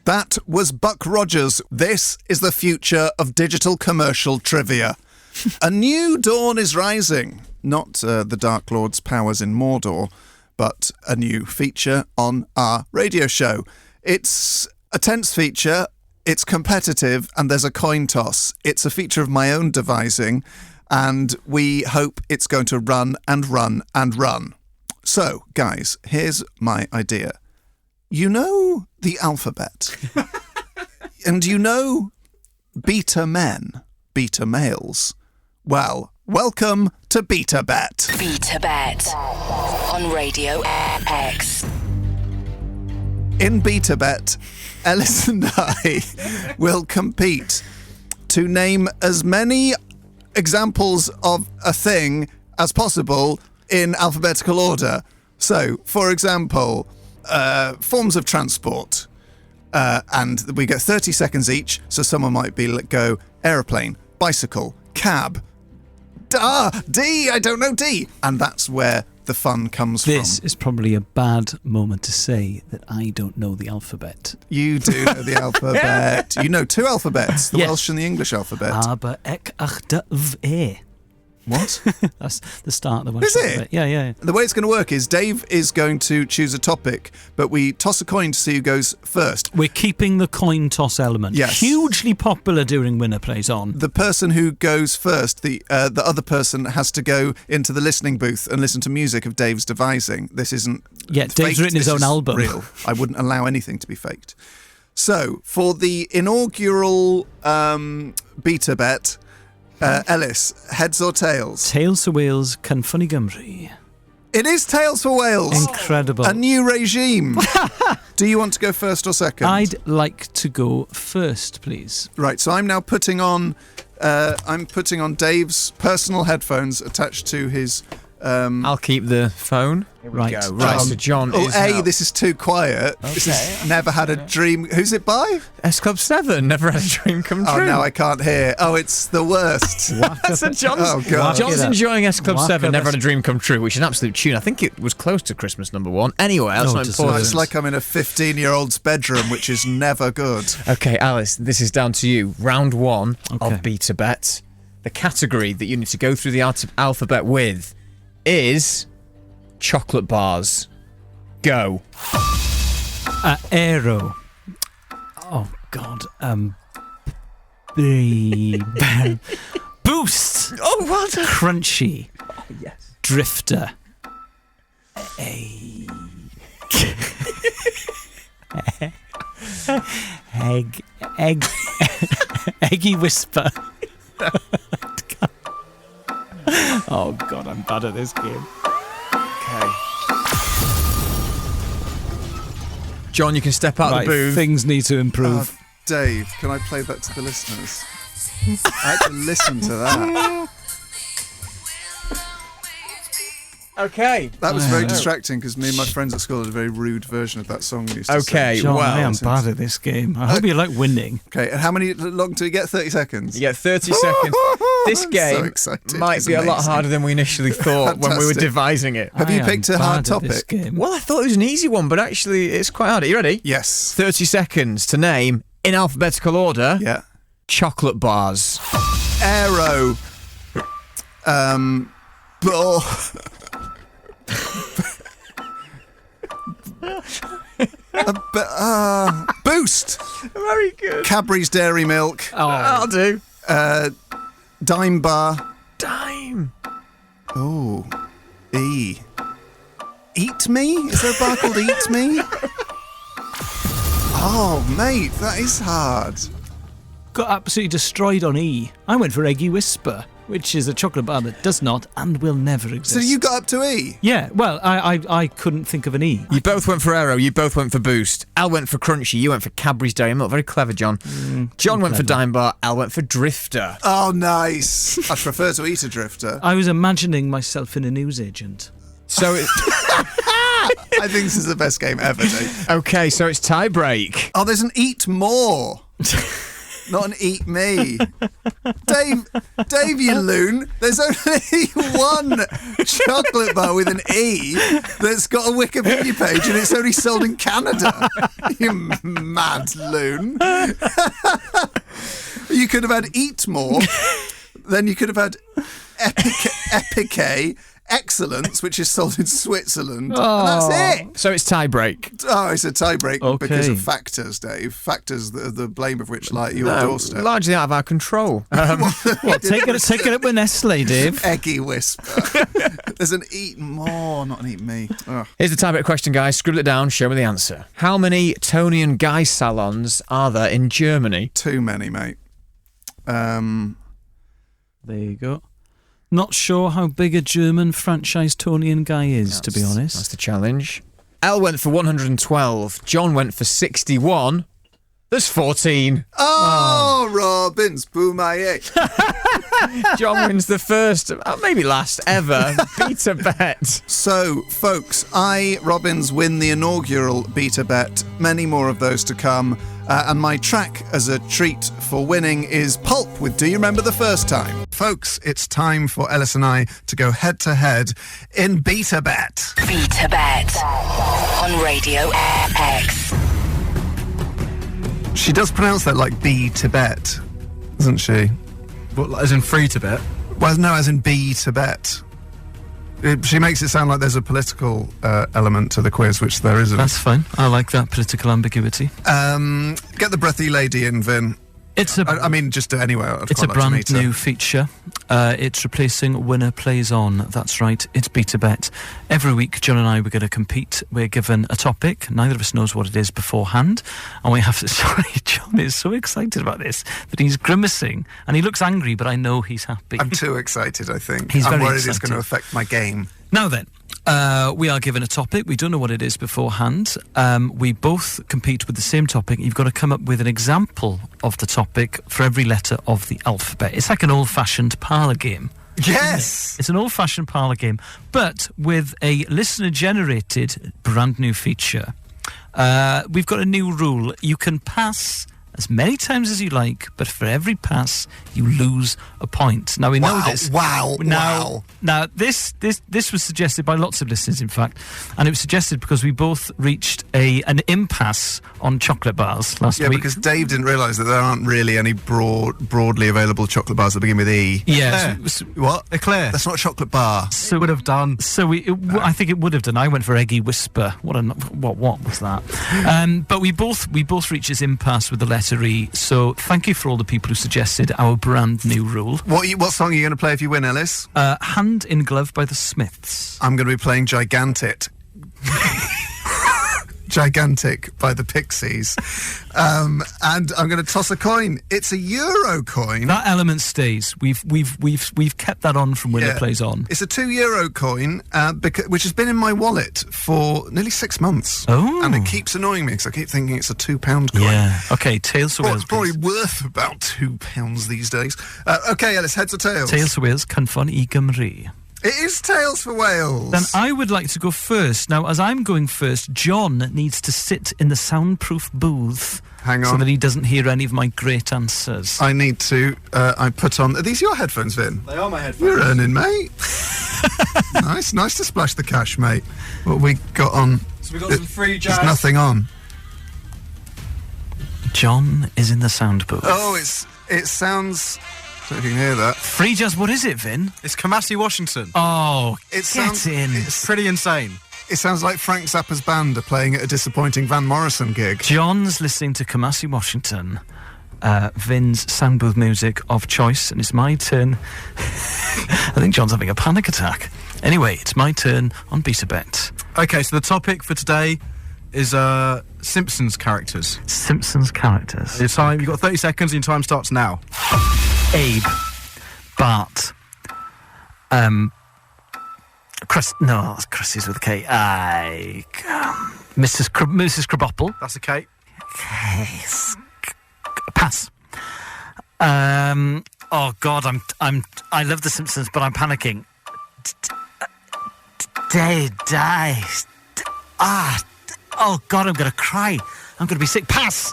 That was Buck Rogers. This is the future of digital commercial trivia. A new dawn is rising. Not the Dark Lord's powers in Mordor, but a new feature on our radio show. It's a tense feature, it's competitive, and there's a coin toss. It's a feature of my own devising, and we hope it's going to run and run and run. So, guys, here's my idea. You know the alphabet, and you know beta men, beta males. Well, welcome to BetaBet. BetaBet on Radio X. In BetaBet, Elis and I will compete to name as many examples of a thing as possible in alphabetical order. So, for example, forms of transport. And we get 30 seconds each, so someone might go aeroplane, bicycle, cab. D! I don't know D! And that's where the fun comes from. This is probably a bad moment to say that I don't know the alphabet. You do know the alphabet. You know two alphabets, the Welsh and the English alphabet. Aber ek ach da v e. What? That's the start of the Welsh alphabet. Yeah. The way it's going to work is Dave is going to choose a topic, but we toss a coin to see who goes first. We're keeping the coin toss element. Yes. Hugely popular during Winner Plays On. The person who goes first, the other person has to go into the listening booth and listen to music of Dave's devising. This isn't Dave's faked. written his own album. Real. I wouldn't allow anything to be faked. So, for the inaugural BetaBet, Elis, heads or tails? Tails for Wales, Can Funny Gymru. It is tails for Wales. Incredible. A new regime. Do you want to go first or second? I'd like to go first, please. Right, so I'm now putting on Dave's personal headphones attached to his... I'll keep the phone. Here we Right. go. Right, so John is now. This is too quiet. Okay. This is Never Had a Dream. Who's it by? S Club 7, Never Had a Dream Come True. Oh, now I can't hear. Oh, it's the worst. So John's, God. John's enjoying S Club Whack 7, it Never up. Had a Dream Come True, which is an absolute tune. I think it was close to Christmas #1. Anyway, that's not it's No, important. it's like I'm in a 15-year-old's bedroom, which is never good. Okay, Alice, this is down to you. Round 1 Okay. of BetaBet. The category that you need to go through the alphabet with is chocolate bars. Go. Aero. Oh, God. Boost. Oh, well done. Crunchy. Yes. Drifter. Eggy Whisper. Oh, God, I'm bad at this game. Okay. John, you can step out of the booth. Things need to improve. Dave, can I play that to the listeners? I had to listen to that. Okay. That was very distracting because me and my friends at school had a very rude version of that song we used to Okay, sing. John, well, I am bad at this game. I hope you like winning. Oh, Okay, and how many long do we get? 30 seconds? You get 30 seconds. This I'm game so excited. might It's be a lot amazing. harder than we initially thought when we were Fantastic. devising it. Have you I picked am a hard bad at this topic? game. Well, I thought it was an easy one, but actually it's quite hard. Are you ready? Yes. 30 seconds to name, in alphabetical order, Yeah. chocolate bars. Aero. Ball. Boost. Very good. Cadbury's Dairy Milk. I'll do. Dime Bar. Dime. Oh. E. Eat Me? Is there a bar called Eat Me? Oh, mate, that is hard. Got absolutely destroyed on E. I went for Eggy Whisper, which is a chocolate bar that does not and will never exist. So you got up to E? Yeah, well, I couldn't think of an E. You both went for Aero, you both went for Boost. Al went for Crunchy, you went for Cadbury's Dairy Milk. Very clever, John. John went for Dime Bar, Al went for Drifter. Oh, nice. I prefer to eat a drifter. I was imagining myself in a newsagent. So it, I think this is the best game ever, Dave. okay, so it's tie break. Oh, there's an Eat More. not an eat me. Dave, you loon. There's only one chocolate bar with an E that's got a Wikipedia page and it's only sold in Canada. You mad loon. You could have had Eat More. Then you could have had Epique Excellence, which is sold in Switzerland. Oh. And that's it. So it's tie break. Oh, it's a tie break Okay. because of factors, Dave. Factors, the blame of which lie at your doorstep. Largely out of our control. What, take it up with Nestle, Dave. Eggy whisper. There's an Eat More, not an Eat Me. Ugh. Here's the tie break question, guys. Scribble it down. Show me the answer. How many Tony and Guy salons are there in Germany? Too many, mate. There you go. Not sure how big a German franchise Tony and Guy is, to be honest. That's the challenge. Elle went for 112. John went for 61. There's 14. Oh, Robbins, Boomaye. John wins the first, maybe last ever, BetaBet. So, folks, Robbins, win the inaugural BetaBet. Many more of those to come. And my track as a treat for winning is Pulp with Do You Remember the First Time? Folks, it's time for Elis and I to go head-to-head in BetaBet. BetaBet on Radio X. She does pronounce that like B Tibet, doesn't she? What, as in free Tibet? Well, no, as in B Tibet. She makes it sound like there's a political element to the quiz, which there isn't. That's fine. I like that political ambiguity. Get the breathy lady in, Vin. It's a I mean, just anyway. It's a brand new feature. It's replacing Winner Plays On. That's right, it's BetaBet. Every week, John and I, we're going to compete. We're given a topic. Neither of us knows what it is beforehand. And we have to... Sorry, John is so excited about this that he's grimacing. And he looks angry, but I know he's happy. I'm too excited, I think. He's I'm very worried excited. it's going to affect my game. Now then, we are given a topic. We don't know what it is beforehand. We both compete with the same topic. You've got to come up with an example of the topic for every letter of the alphabet. It's like an old-fashioned parlour game. Yes! It's an old-fashioned parlour game, but with a listener-generated brand new feature. We've got a new rule. You can pass as many times as you like, but for every pass, you lose a point. Now, we know this. Wow. Now, this was suggested by lots of listeners, in fact, and it was suggested because we both reached an impasse on chocolate bars last week. Yeah, because Dave didn't realise that there aren't really any broadly available chocolate bars that begin with E. Yeah. What? Eclair. That's not a chocolate bar. So would have done. So I think it would have done. I went for Eggy Whisper. What was that? But we both reached this impasse with the letter E. So thank you for all the people who suggested our brand new rule. What song are you going to play if you win, Elis? Hand in Glove by the Smiths. I'm going to be playing Gigantic. Gigantic by the Pixies. And I'm going to toss a coin. It's a Euro coin. That element stays. We've kept that on from Winner Plays On. It's a €2 coin, which has been in my wallet for nearly 6 months. Oh. And it keeps annoying me because I keep thinking it's a £2 coin. Yeah. Okay, Tails for Well, Wales. it's probably please. worth about £2 these days. Okay, Ellis, heads or tails? Tails for Wales, Cynffon I Gymru. It is tails for Wales. Then I would like to go first. Now, as I'm going first, John needs to sit in the soundproof booth. Hang So on. that he doesn't hear any of my great answers. I need to. I put on. Are these your headphones, Vin? They are my headphones. You're earning, mate. Nice to splash the cash, mate. What we got on? So we got some free jazz. There's nothing on. John is in the sound booth. Oh, it sounds. I don't know if you can hear that. Free jazz, what is it, Vin? It's Kamasi Washington. Oh, It get sounds- in. It's pretty insane. It sounds like Frank Zappa's band are playing at a disappointing Van Morrison gig. John's listening to Kamasi Washington, Vin's sound booth music of choice, and it's my turn. I think John's having a panic attack. Anyway, it's my turn on BetaBet. Okay, so the topic for today is Simpsons characters. Simpsons characters. Your time, you've got 30 seconds and your time starts now. Abe, Bart, Chris. No, that's Chrissy's with a K. Mrs. Krabappel. That's okay. Pass. Oh God, I love The Simpsons, but I'm panicking. Oh God, I'm gonna cry. I'm gonna be sick. Pass.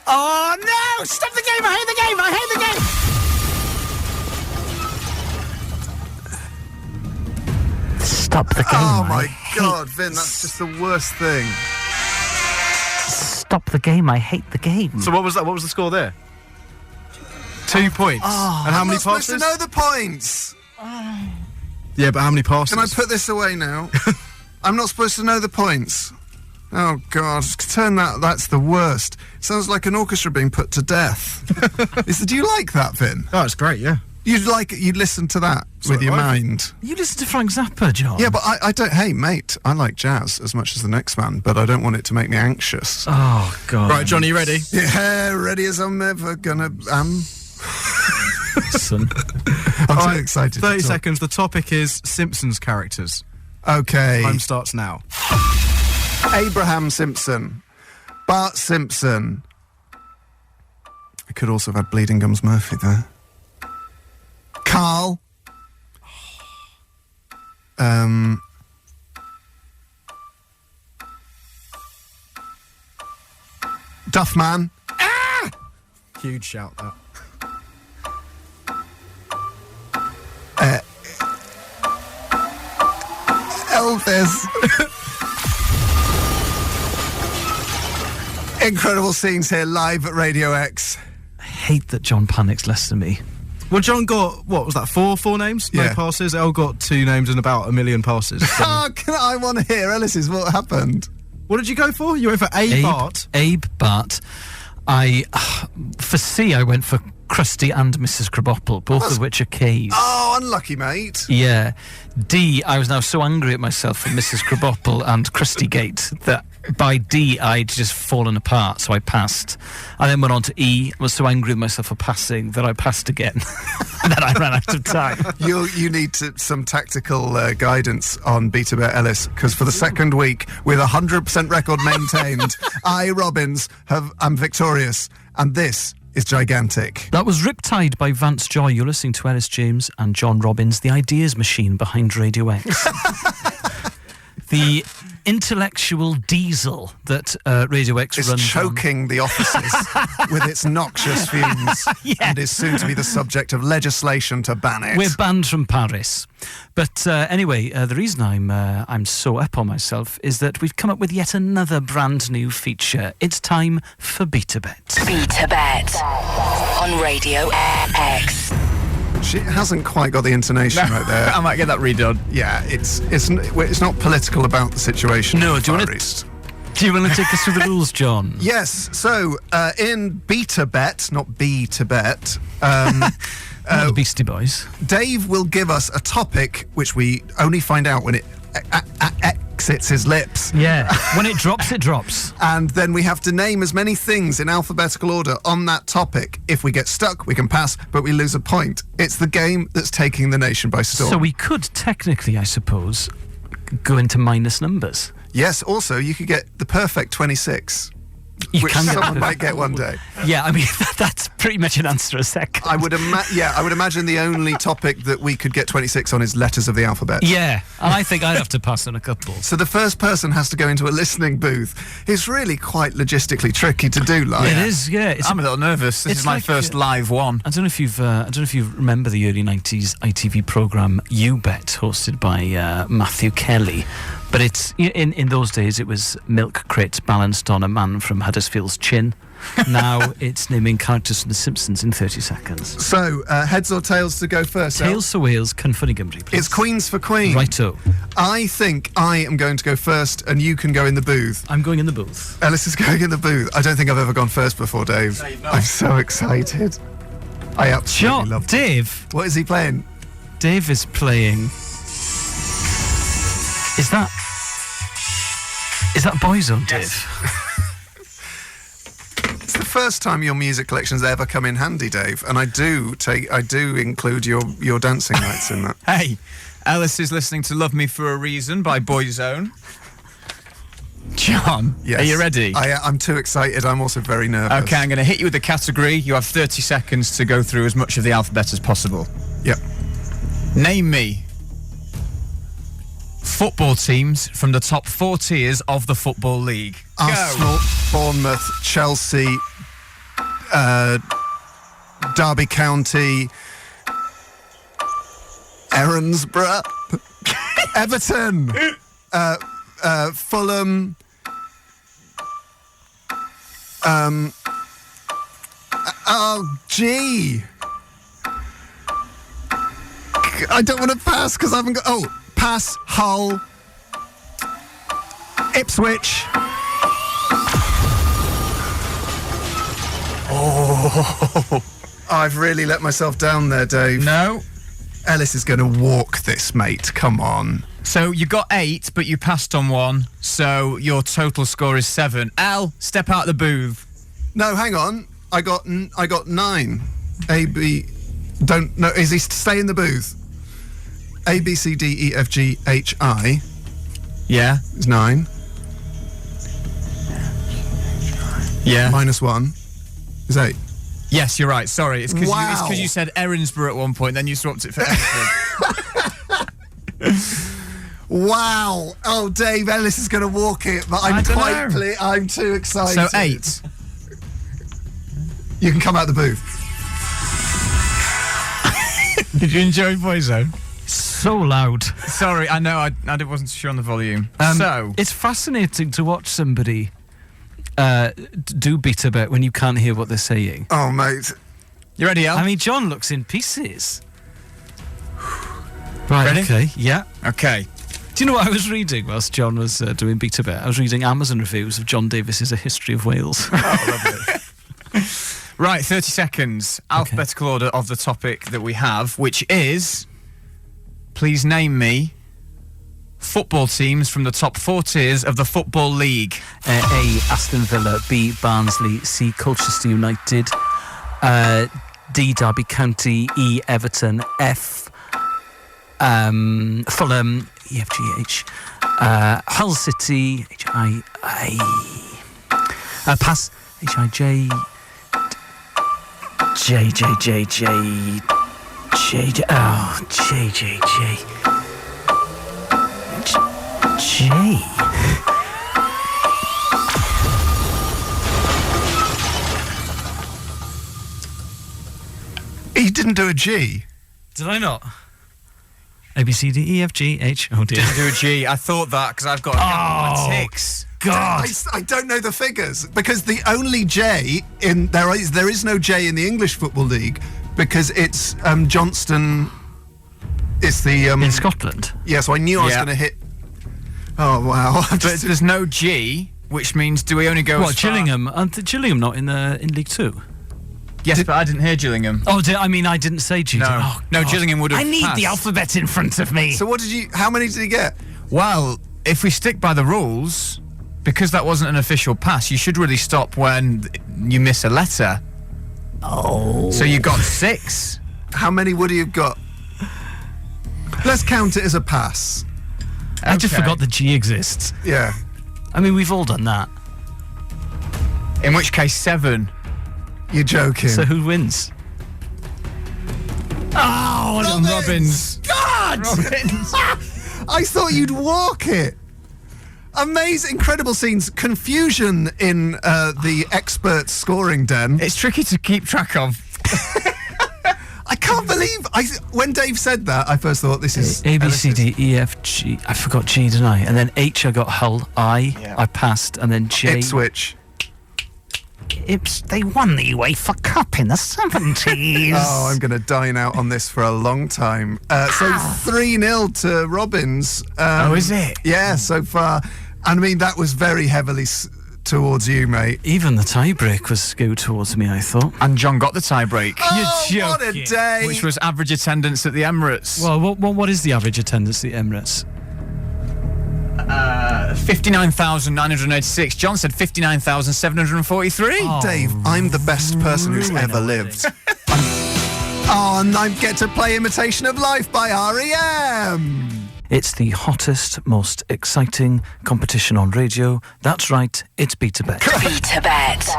Oh no! Stop the game! I hate the game! I hate the game! Stop the game. Oh my God, Vin, that's just the worst thing. Stop the game. I hate the game. So what was that? What was the score there? 2 points. And how I'm many not supposed passes? to know the points. Yeah, but how many passes? Can I put this away now? I'm not supposed to know the points. Oh God, turn that. That's the worst. Sounds like an orchestra being put to death. Do you like that, Vin? Oh, it's great, yeah. You'd listen to that with your right. mind. You listen to Frank Zappa, John. Yeah, but I don't. Hey, mate, I like jazz as much as the next man, but I don't want it to make me anxious. Oh God. Right, John, are you ready? Yeah, ready as I'm ever gonna am. Son. I'm too excited. 30 to talk. seconds. The topic is Simpsons characters. Okay. Time starts now. Abraham Simpson, Bart Simpson. I could also have had Bleeding Gums Murphy there. Carl. Duffman. Huge shout, that. Elvis. Incredible scenes here live at Radio X. I hate that John panics less than me. Well, John got, what was that, four names? Yeah. No passes. El got 2 names and about 1 million passes. So- I want to hear Elis's what happened. What did you go for? You went for Bart. Abe, Bart. For C, I went for Krusty and Mrs. Krabappel, both of which are K's. Oh, unlucky, mate. Yeah. D, I was now so angry at myself for Mrs. Krabappel and Krusty Gate that by D, I'd just fallen apart, so I passed. I then went on to E, was so angry with myself for passing that I passed again. And then I ran out of time. You need some tactical guidance on BetaBet Elis, because for the second week, with 100% record maintained, I, Robbins, am victorious, and this is gigantic. That was Riptide by Vance Joy. You're listening to Ellis James and John Robbins, the ideas machine behind Radio X. The intellectual diesel that Radio X It's runs choking the offices with its noxious fumes, and is soon to be the subject of legislation to ban it. We're banned from Paris. But anyway, the reason I'm so up on myself is that we've come up with yet another brand new feature. It's time for BetaBet. BetaBet on Radio X. She hasn't quite got the intonation right there. I might get that redone. Yeah, it's not political about the situation. No, in the do you Far wanna- East. Do you want to take us through the rules, John? Yes, so in BetaBet, not B to bet, Not the Beastie Boys. Dave will give us a topic which we only find out when it exits his lips. Yeah. When it drops, it drops. And then we have to name as many things in alphabetical order on that topic. If we get stuck, we can pass, but we lose a point. It's the game that's taking the nation by storm. So we could technically, I suppose, go into minus numbers. Yes, also, you could get the perfect 26, You which can get someone the- might get one day. Yeah, I mean, that's pretty much an answer a second. I would imagine the only topic that we could get 26 on is letters of the alphabet. Yeah, and I think I'd have to pass on a couple. So the first person has to go into a listening booth. It's really quite logistically tricky to do live. It is, yeah. It's I'm a little nervous. This it's is my like, first live one. I don't know if you remember the early 90s ITV programme You Bet, hosted by Matthew Kelly. But it's in those days it was milk crates balanced on a man from Huddersfield's chin. Now it's naming characters from The Simpsons in 30 seconds. So, heads or tails to go first? El? Tails for Wales, Cynfunny-Gymru, please. It's Queens for Queen. Righto. I think I am going to go first and you can go in the booth. I'm going in the booth. Ellis is going in the booth. I don't think I've ever gone first before, Dave. I'm so excited. I absolutely love it. Dave. What is he playing? Dave is playing... Is that Boyzone, Dave? It's the first time your music collection's ever come in handy, Dave, and I do include your dancing nights in that. Hey, Elis is listening to Love Me For A Reason by Boyzone. John, Yes. are you ready? I'm too excited. I'm also very nervous. Okay, I'm going to hit you with the category. You have 30 seconds to go through as much of the alphabet as possible. Yep. Name me football teams from the top 4 tiers of the Football League. Arsenal, Bournemouth, Chelsea, Derby County, Erinsborough, Everton, Fulham, I don't want to pass because I haven't got... Oh, pass, Hull, Ipswich. Oh, I've really let myself down there, Dave. No. Elis is going to walk this, mate. Come on. So you got 8, but you passed on 1, so your total score is 7. Al, step out the booth. No, hang on. I got 9. A, B... Don't... No, is he stay in the booth? A, B, C, D, E, F, G, H, I Yeah. is 9. Yeah. Minus 1 is 8. Yes, you're right. Sorry. It's because Wow. you said Erinsborough at one point, then you swapped it for Everton. Wow. Oh, Dave, Ellis is going to walk it, but I'm I'm too excited. So 8. You can come out the booth. Did you enjoy Boyzone? So loud. Sorry, I know. I wasn't sure on the volume. It's fascinating to watch somebody do BetaBet when you can't hear what they're saying. Oh, mate. You ready, Al? I mean, John looks in pieces. Right, Ready? okay, yeah. Okay. Do you know what I was reading whilst John was doing BetaBet? I was reading Amazon reviews of John Davis's A History of Wales. Oh, lovely. Right, 30 seconds. Alphabetical order of the topic that we have, which is... Please name me football teams from the top 4 tiers of the Football League. A, Aston Villa. B, Barnsley. C, Colchester United. D, Derby County. E, Everton. F, Fulham. E, F, G, H. Hull City. H, I, pass. H, I, J. J, J, J, J. J, J. Oh, J, J, J. J. He didn't do a G. Did I not? A, B, C, D, E, F, G, H. Oh, dear. Didn't do a G. I thought that because I've got my ticks. God. I don't know the figures because the only J in there is no J in the English Football League because it's Johnston. It's the In Scotland? yeah. So I knew I was Yeah. going to hit. Oh wow! But there's no G, which means do we only go What, as far- Gillingham? Aren't Gillingham not in League Two? Yes, but I didn't hear Gillingham. Oh, I didn't say G. No. Oh, No, God. Gillingham would have I need passed. the alphabet in front of me. So what did you? How many did he get? Well, if we stick by the rules, because that wasn't an official pass, you should really stop when you miss a letter. Oh. So you got 6. How many would he have got? Let's count it as a pass. I just Okay. forgot the G exists. Yeah. I mean, we've all done that. In which case, 7. You're joking. So who wins? Oh, Robbins. God! Robbins. I thought you'd walk it. Amazing, incredible scenes. Confusion in the expert scoring den. It's tricky to keep track of. I can't believe when Dave said that. I first thought this is A, B, C, D, E, F, G. I forgot G, didn't I? And then H, I got Hull. I, Yeah. I passed. And then J. Ipswich. They won the UEFA Cup in the 70s. Oh, I'm going to dine out on this for a long time. So 3-0 to Robbins. Is it? Yeah, so far. I mean, that was very heavily towards you, mate. Even the tiebreak was skewed towards me, I thought. And John got the tie-break, Oh, You're what a joking. day. which was average attendance at the Emirates. Well, what is the average attendance at the Emirates? 59,986. John said 59,743. Oh. Dave, I'm the best person who's ruin ever everything. lived. Oh, and I get to play Imitation of Life by R.E.M. It's the hottest, most exciting competition on radio. That's right, it's BetaBet. BetaBet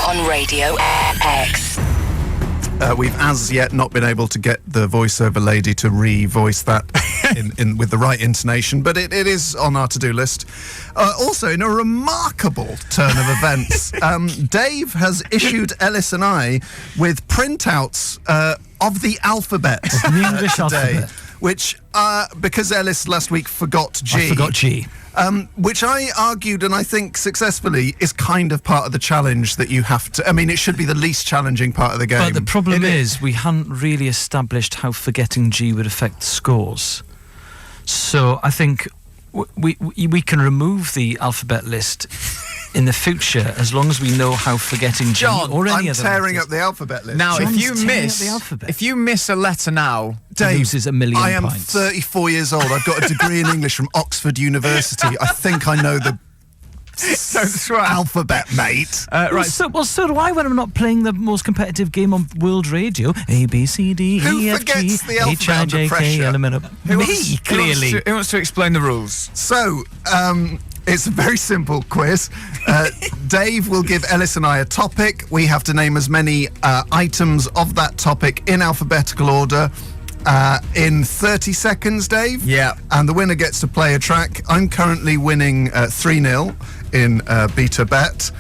on Radio X. We've as yet not been able to get the voiceover lady to re-voice that in with the right intonation, but it is on our to-do list. Also, in a remarkable turn of events, Dave has issued Elis and I with printouts of the alphabet The English today, alphabet. which, because Elis last week forgot G. I forgot G. Which I argued, and I think successfully, is kind of part of the challenge that you have to... I mean, it should be the least challenging part of the game. But the problem is we hadn't really established how forgetting G would affect scores. So I think we can remove the alphabet list in the future as long as we know how forgetting G John, or any I'm other tearing letters. up the alphabet list. Now, John's if you tearing up miss the alphabet. if you miss a letter now, Dave, loses a million I am points. 34 years old. I've got a degree in English from Oxford University. I think I know the that's right. alphabet, mate. Well, so do I when I'm not playing the most competitive game on world radio. A, B, C, D, Who E, F, G, forgets the alphabet H, I, under J, K, pressure? L, M, N, O. Me, clearly. Who wants to explain the rules? So, it's a very simple quiz. Dave will give Elis and I a topic. We have to name as many items of that topic in alphabetical order in 30 seconds, Dave. Yeah. And the winner gets to play a track. I'm currently winning 3-0 in BetaBet.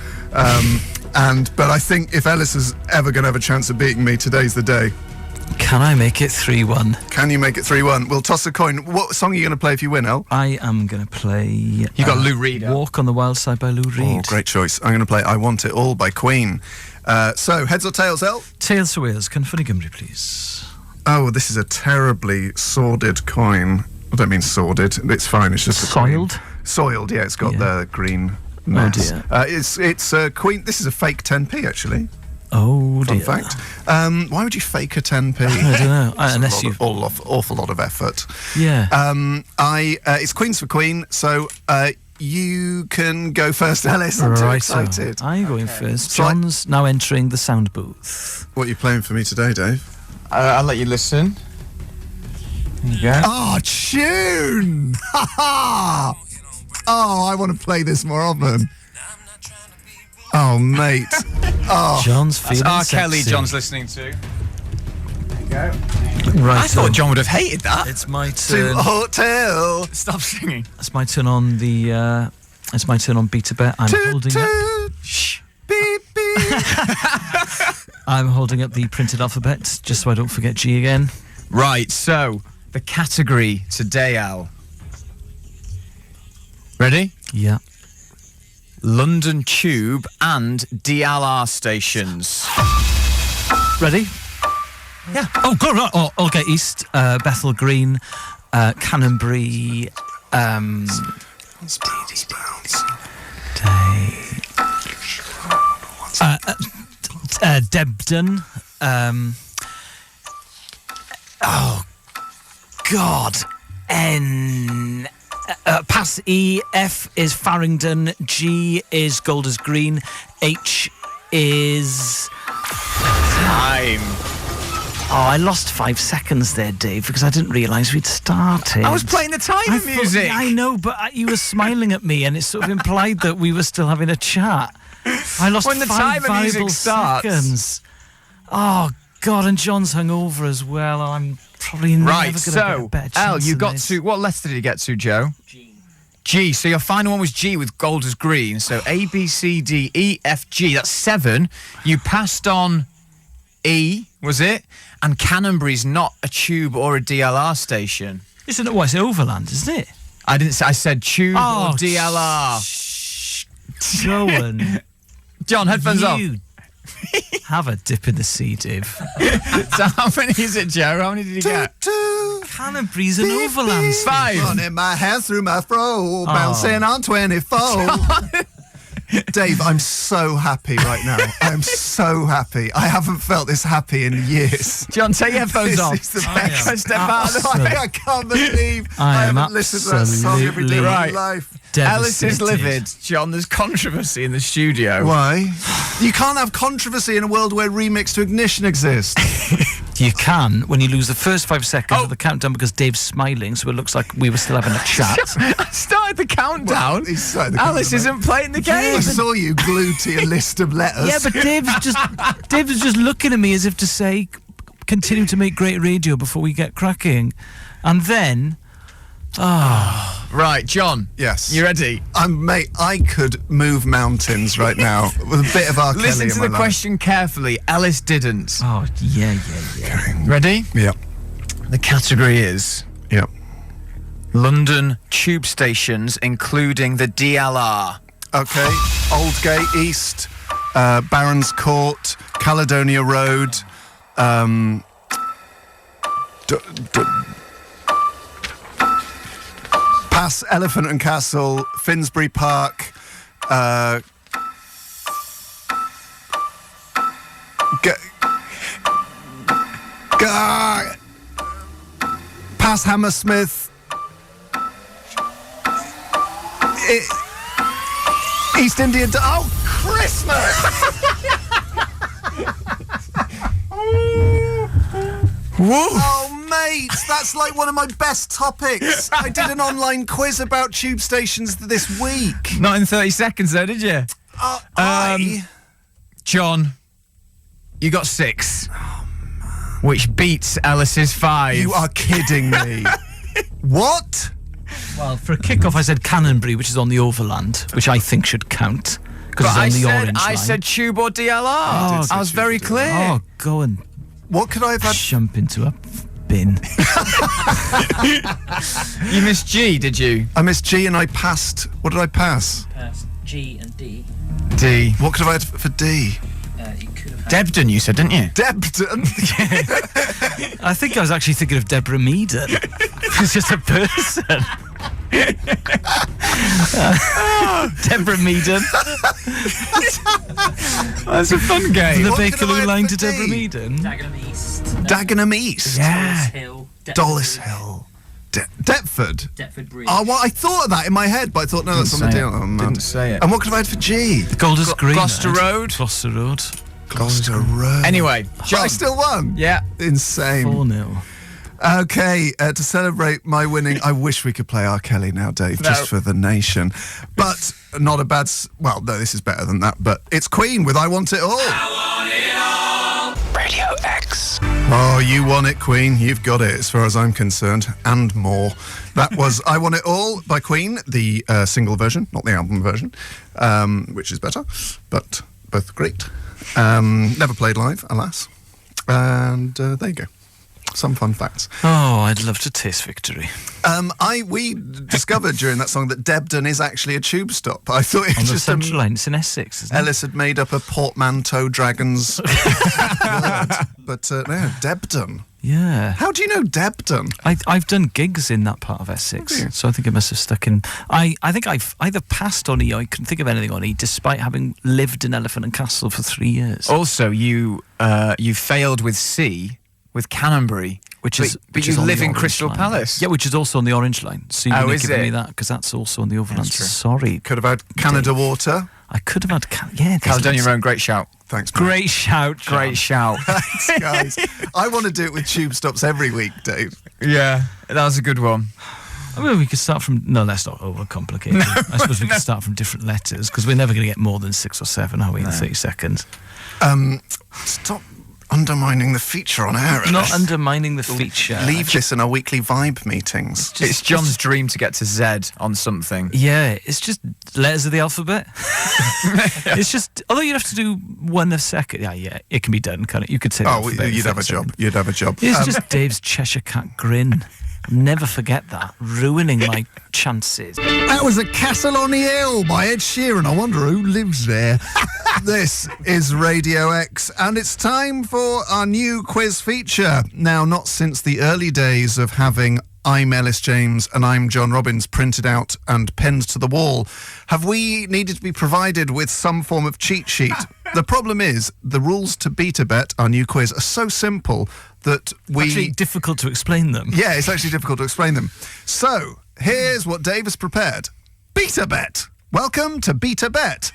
But I think if Elis is ever going to have a chance of beating me, today's the day. Can I make it 3-1? Can you make it 3-1? We'll toss a coin. What song are you going to play if you win, El? I am going to play... You got Lou Reed. Walk on the Wild Side by Lou Reed. Oh, great choice. I'm going to play I Want It All by Queen. So, heads or tails, El? Tails to Wales. Can Funny Gymru, please? Oh, this is a terribly sordid coin. I don't mean sordid. It's fine. It's just a Soiled? Queen. Soiled, yeah. It's got Yeah. the green mess. dear. It's a Queen. This is a fake 10p, actually. Oh, Fun dear. fact. Why would you fake a 10p? I don't know. Unless you... Awful lot of effort. Yeah. It's Queens for Queen, so you can go first, Elis. I'm too excited. I'm going first. So I- John's now entering the sound booth. What are you playing for me today, Dave? I'll let you listen. There you go. Oh, tune! Ha ha! Oh, I want to play this more often. Oh, mate. Oh, John's feeling R. sexy. Kelly John's listening to. There you go. Right. I thought John would have hated that. It's my to turn. hotel. Stop singing. It's my turn on the... it's my turn on BetaBet. I'm holding up... Shh. Beep, beep. I'm holding up the printed alphabet, just so I don't forget G again. Right, so the category today, Al. Ready? Yeah. London Tube and DLR stations. Ready? Yeah. Oh, go right. Oh, Aldgate East, Bethel Green, Canonbury, Debden. Oh, God. N. Pass E. F is Farringdon. G is Golders Green. H is... Time. Oh, I lost 5 seconds there, Dave, because I didn't realise we'd started. I was playing the timer I thought- music. yeah, I know, but you were smiling at me, and it sort of implied that we were still having a chat. I lost When the 5 timer music valuable starts. seconds. Oh, God, and John's hungover as well. I'm probably never Right, going to get a so, better chance Al, you than got this. to... What letter did you get to, Joe? G. So your final one was G with Golders Green. So A, B, C, D, E, F, G. That's 7. You passed on E, was it? And Canonbury's not a tube or a DLR station. Isn't it? What, it's Overland, isn't it? I didn't say... I said tube Oh, or DLR. Joan. John, headphones off. You have a dip in the sea, Dave. So how many is it, Joe? How many did you get? Canonbury's an Overland. 5. Running my hands through my fro, bouncing on 24. Dave, I'm so happy right now. I'm so happy. I haven't felt this happy in years. John, take your headphones This off. is the I best. am Step out of the way. I can't believe I I am haven't listened to that song every day of my Right. life. Alice is Devastated. livid. John, there's controversy in the studio. Why? You can't have controversy in a world where Remix to Ignition exists. You can when you lose the first 5 seconds of the countdown because Dave's smiling, so it looks like we were still having a chat. I started the countdown. He started the Alice countdown. isn't playing the game. I saw you glued to your list of letters. Yeah, but Dave was just looking at me as if to say, continue to make great radio before we get cracking. And then... Right, John. Yes. You ready? Mate, I could move mountains right now with a bit of R. Kelly Listen to in the my question carefully. Alice didn't. Oh, yeah. Ready? life. Yep. The category is Yep. London tube stations, including the DLR. Okay. Aldgate East, Barons Court, Caledonia Road, past Elephant and Castle, Finsbury Park, past Hammersmith, East India. Oh, Christmas! Oh, mate, that's like one of my best topics. I did an online quiz about tube stations this week. Not in 30 seconds, though, did you? John, you got 6. Which beats Alice's 5. You are kidding me. What? Well, for a kick-off, I said Canonbury, which is on the Overland, which I think should count because But it's on the orange line. I said tube or DLR. Oh, I was very clear. Oh, go and What could I have had? jump into a bin. You missed G, did you? I missed G and I passed. What did I pass? Past G and D. D. What could I have had for D? You could have had Debden, you said, didn't you? Debden. I think I was actually thinking of Deborah Meaden. It's just a person. Deborah Meaden. That's a fun game. The What could I Bakerloo have line for to Deborah D? Meaden. Dagenham East. Dagenham East. Yeah. Dollis Hill. Dollis Hill. Deptford. Deptford Bridge. Oh, well, I thought of that in my head, but I thought, no, that's on the say deal. it. Oh, man. Didn't say it. And what could I have had for G? Golders Green. Gloucester Road. Gloucester Road. Gloucester Road. Anyway, John. I still won. Yeah. Insane. 4-0. Okay, to celebrate my winning, I wish we could play R. Kelly now, Dave, just for the nation. But not a bad... Well, no, this is better than that, but it's Queen with I Want It All. Radio X. Oh, you want it, Queen. You've got it, as far as I'm concerned, and more. That was I Want It All by Queen, the single version, not the album version, which is better, but both great. Never played live, alas. And there you go. Some fun facts. Oh, I'd love to taste victory. We discovered during that song that Debden is actually a tube stop. I thought it On was the just Central Line. It's in Essex, isn't it? Elis had made up a portmanteau dragons word. But no, Debden. Yeah. How do you know Debden? I've done gigs in that part of Essex, Have you? so I think it must have stuck in. I think I've either passed on E or I couldn't think of anything on E, despite having lived in Elephant and Castle for 3 years. Also, you failed with C with Canonbury, Which but you on live the in Orange Crystal Line. Palace. Yeah, which is also on the Orange Line. So you're is giving me it? that because that's also on the Overland. That's true. Sorry, Could have had Canada Water. I could have had. There's Caledonia lots- Road, great shout. Thanks, mate. Great shout, John. Great shout. Thanks, guys. I want to do it with tube stops every week, Dave. Yeah, that was a good one. I mean, we could start from. No, let's not overcomplicate it. I suppose we could start from different letters because we're never going to get more than 6 or 7, are we, in 30 seconds? Stop undermining the feature on air. Not Elis. undermining the feature. Leave this in our weekly vibe meetings. It's John's dream to get to Z on something. Yeah, it's just letters of the alphabet. It's just, although you'd have to do 1 a second. Yeah, it can be done, can't it? You could say the Oh, alphabet in you'd have a 30 job. seconds. You'd have a job. It's just Dave's Cheshire Cat grin. I'll never forget that, ruining my chances. That was a Castle on the Hill by Ed Sheeran. I wonder who lives there. This is Radio X, and it's time for our new quiz feature. Now, not since the early days of having I'm Elis James and I'm John Robbins printed out and pinned to the wall, have we needed to be provided with some form of cheat sheet. The problem is, the rules to BetaBet, our new quiz, are so simple that we... Actually, difficult to explain them. Yeah, it's actually difficult to explain them. So, here's what Dave has prepared. BetaBet. Welcome to BetaBet,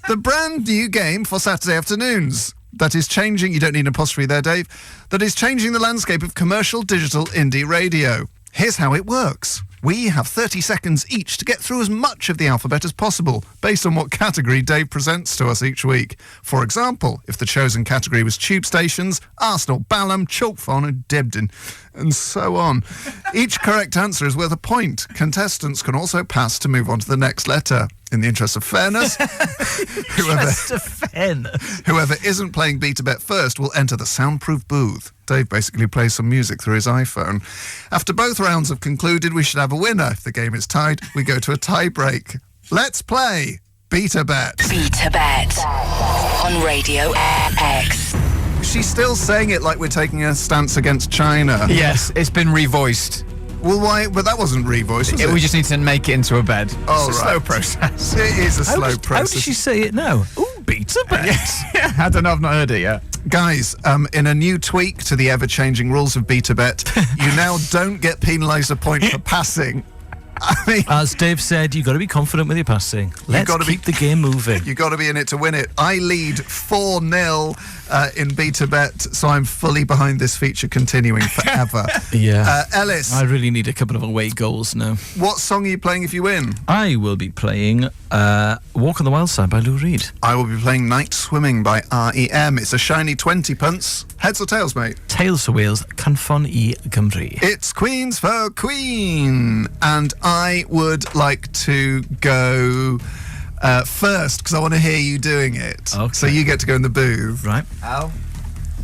the brand new game for Saturday afternoons. that is changing... You don't need an apostrophe there, Dave. That is changing the landscape of commercial digital indie radio. Here's how it works. We have 30 seconds each to get through as much of the alphabet as possible, based on what category Dave presents to us each week. For example, if the chosen category was tube stations, Arsenal, Balham, Chalkfarm and Debden, and so on. Each correct answer is worth a point. Contestants can also pass to move on to the next letter. In the interest of fairness, whoever isn't playing BetaBet first will enter the soundproof booth. Dave basically plays some music through his iPhone. After both rounds have concluded, we should have a winner. If the game is tied, we go to a tie break. Let's play BetaBet. BetaBet on Radio X. She's still saying it like we're taking a stance against China. Yes, it's been revoiced. Well, why? But that wasn't revoiced, was it? We just need to make it into a bed. Oh, it's a right. slow process. It is a slow process. How did she say it now? Ooh, BetaBet. Yeah, I don't know, I've not heard it yet. Guys, in a new tweak to the ever-changing rules of BetaBet, you now don't get penalised a point for passing. I mean, as Dave said, you've got to be confident with your passing. Let's keep the game moving. You've got to be in it to win it. I lead 4-0 in BetaBet, so I'm fully behind this feature continuing forever. Yeah. Elis, I really need a couple of away goals now. what song are you playing if you win? I will be playing Walk on the Wild Side by Lou Reed. I will be playing Night Swimming by R.E.M. It's a shiny 20 pence. Heads or tails, mate? Tails for Wales, Cynffon I Gymru. It's Queens for Queen. And I would like to go first because I want to hear you doing it. Okay. So you get to go in the booth. Right. Al?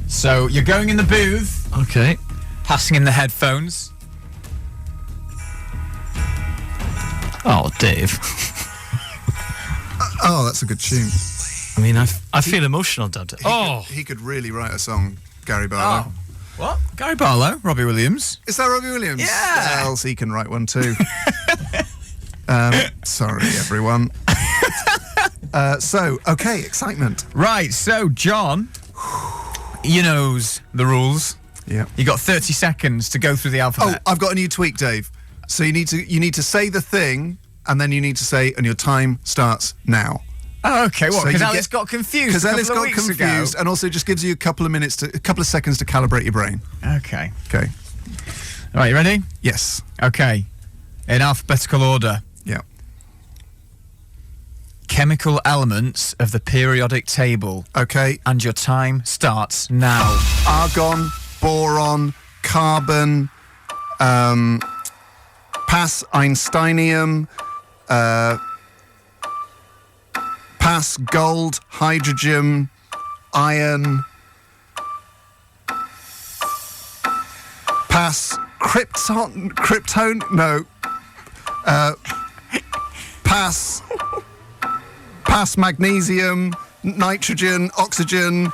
So you're going in the booth, Okay. passing in the headphones. Oh, Dave. Oh, that's a good tune. I mean, I feel emotional, Dad. He could really write a song, Gary Barlow. Oh. What? Gary Barlow, Robbie Williams. Is that Robbie Williams? Yeah. Well, else he can write one too. Sorry, everyone. Okay, excitement. Right, so John, you knows the rules. Yeah. You got 30 seconds to go through the Oh, alphabet. I've got a new tweak, Dave. So you need to say the thing, and then you need to say, and your time starts now. Oh, okay, what? So Because you Alice get- got confused. Because a Ellis couple got of weeks confused, ago. and also just gives you a couple of seconds to calibrate your brain. Okay. Okay. All right, you ready? Yes. Okay. In alphabetical order. Yeah. Chemical elements of the periodic table. Okay. And your time starts now. Argon, boron, carbon, pass Einsteinium, pass gold, hydrogen, iron, pass krypton, no, pass magnesium, nitrogen, oxygen.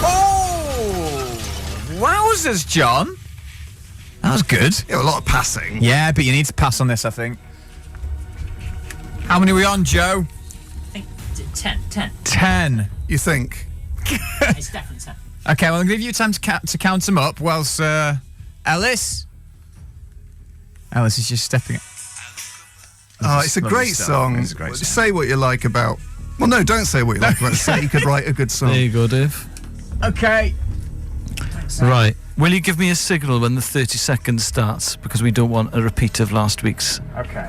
Oh! Wowzers, John. That was good. Yeah, a lot of passing. Yeah, but you need to pass on this, I think. How many are we on, Joe? I think 10. 10. You think? It's definitely 10. Okay, well, I'll give you time to count them up whilst Ellis is just stepping. Oh, it's a Lovely great stuff. song. It's a great song. Say what you like about... Well, no, don't say what you like about it. Say you could write a good song. There you go, Dave. Okay. Right. Will you give me a signal when the 30 seconds starts? Because we don't want a repeat of last week's Okay.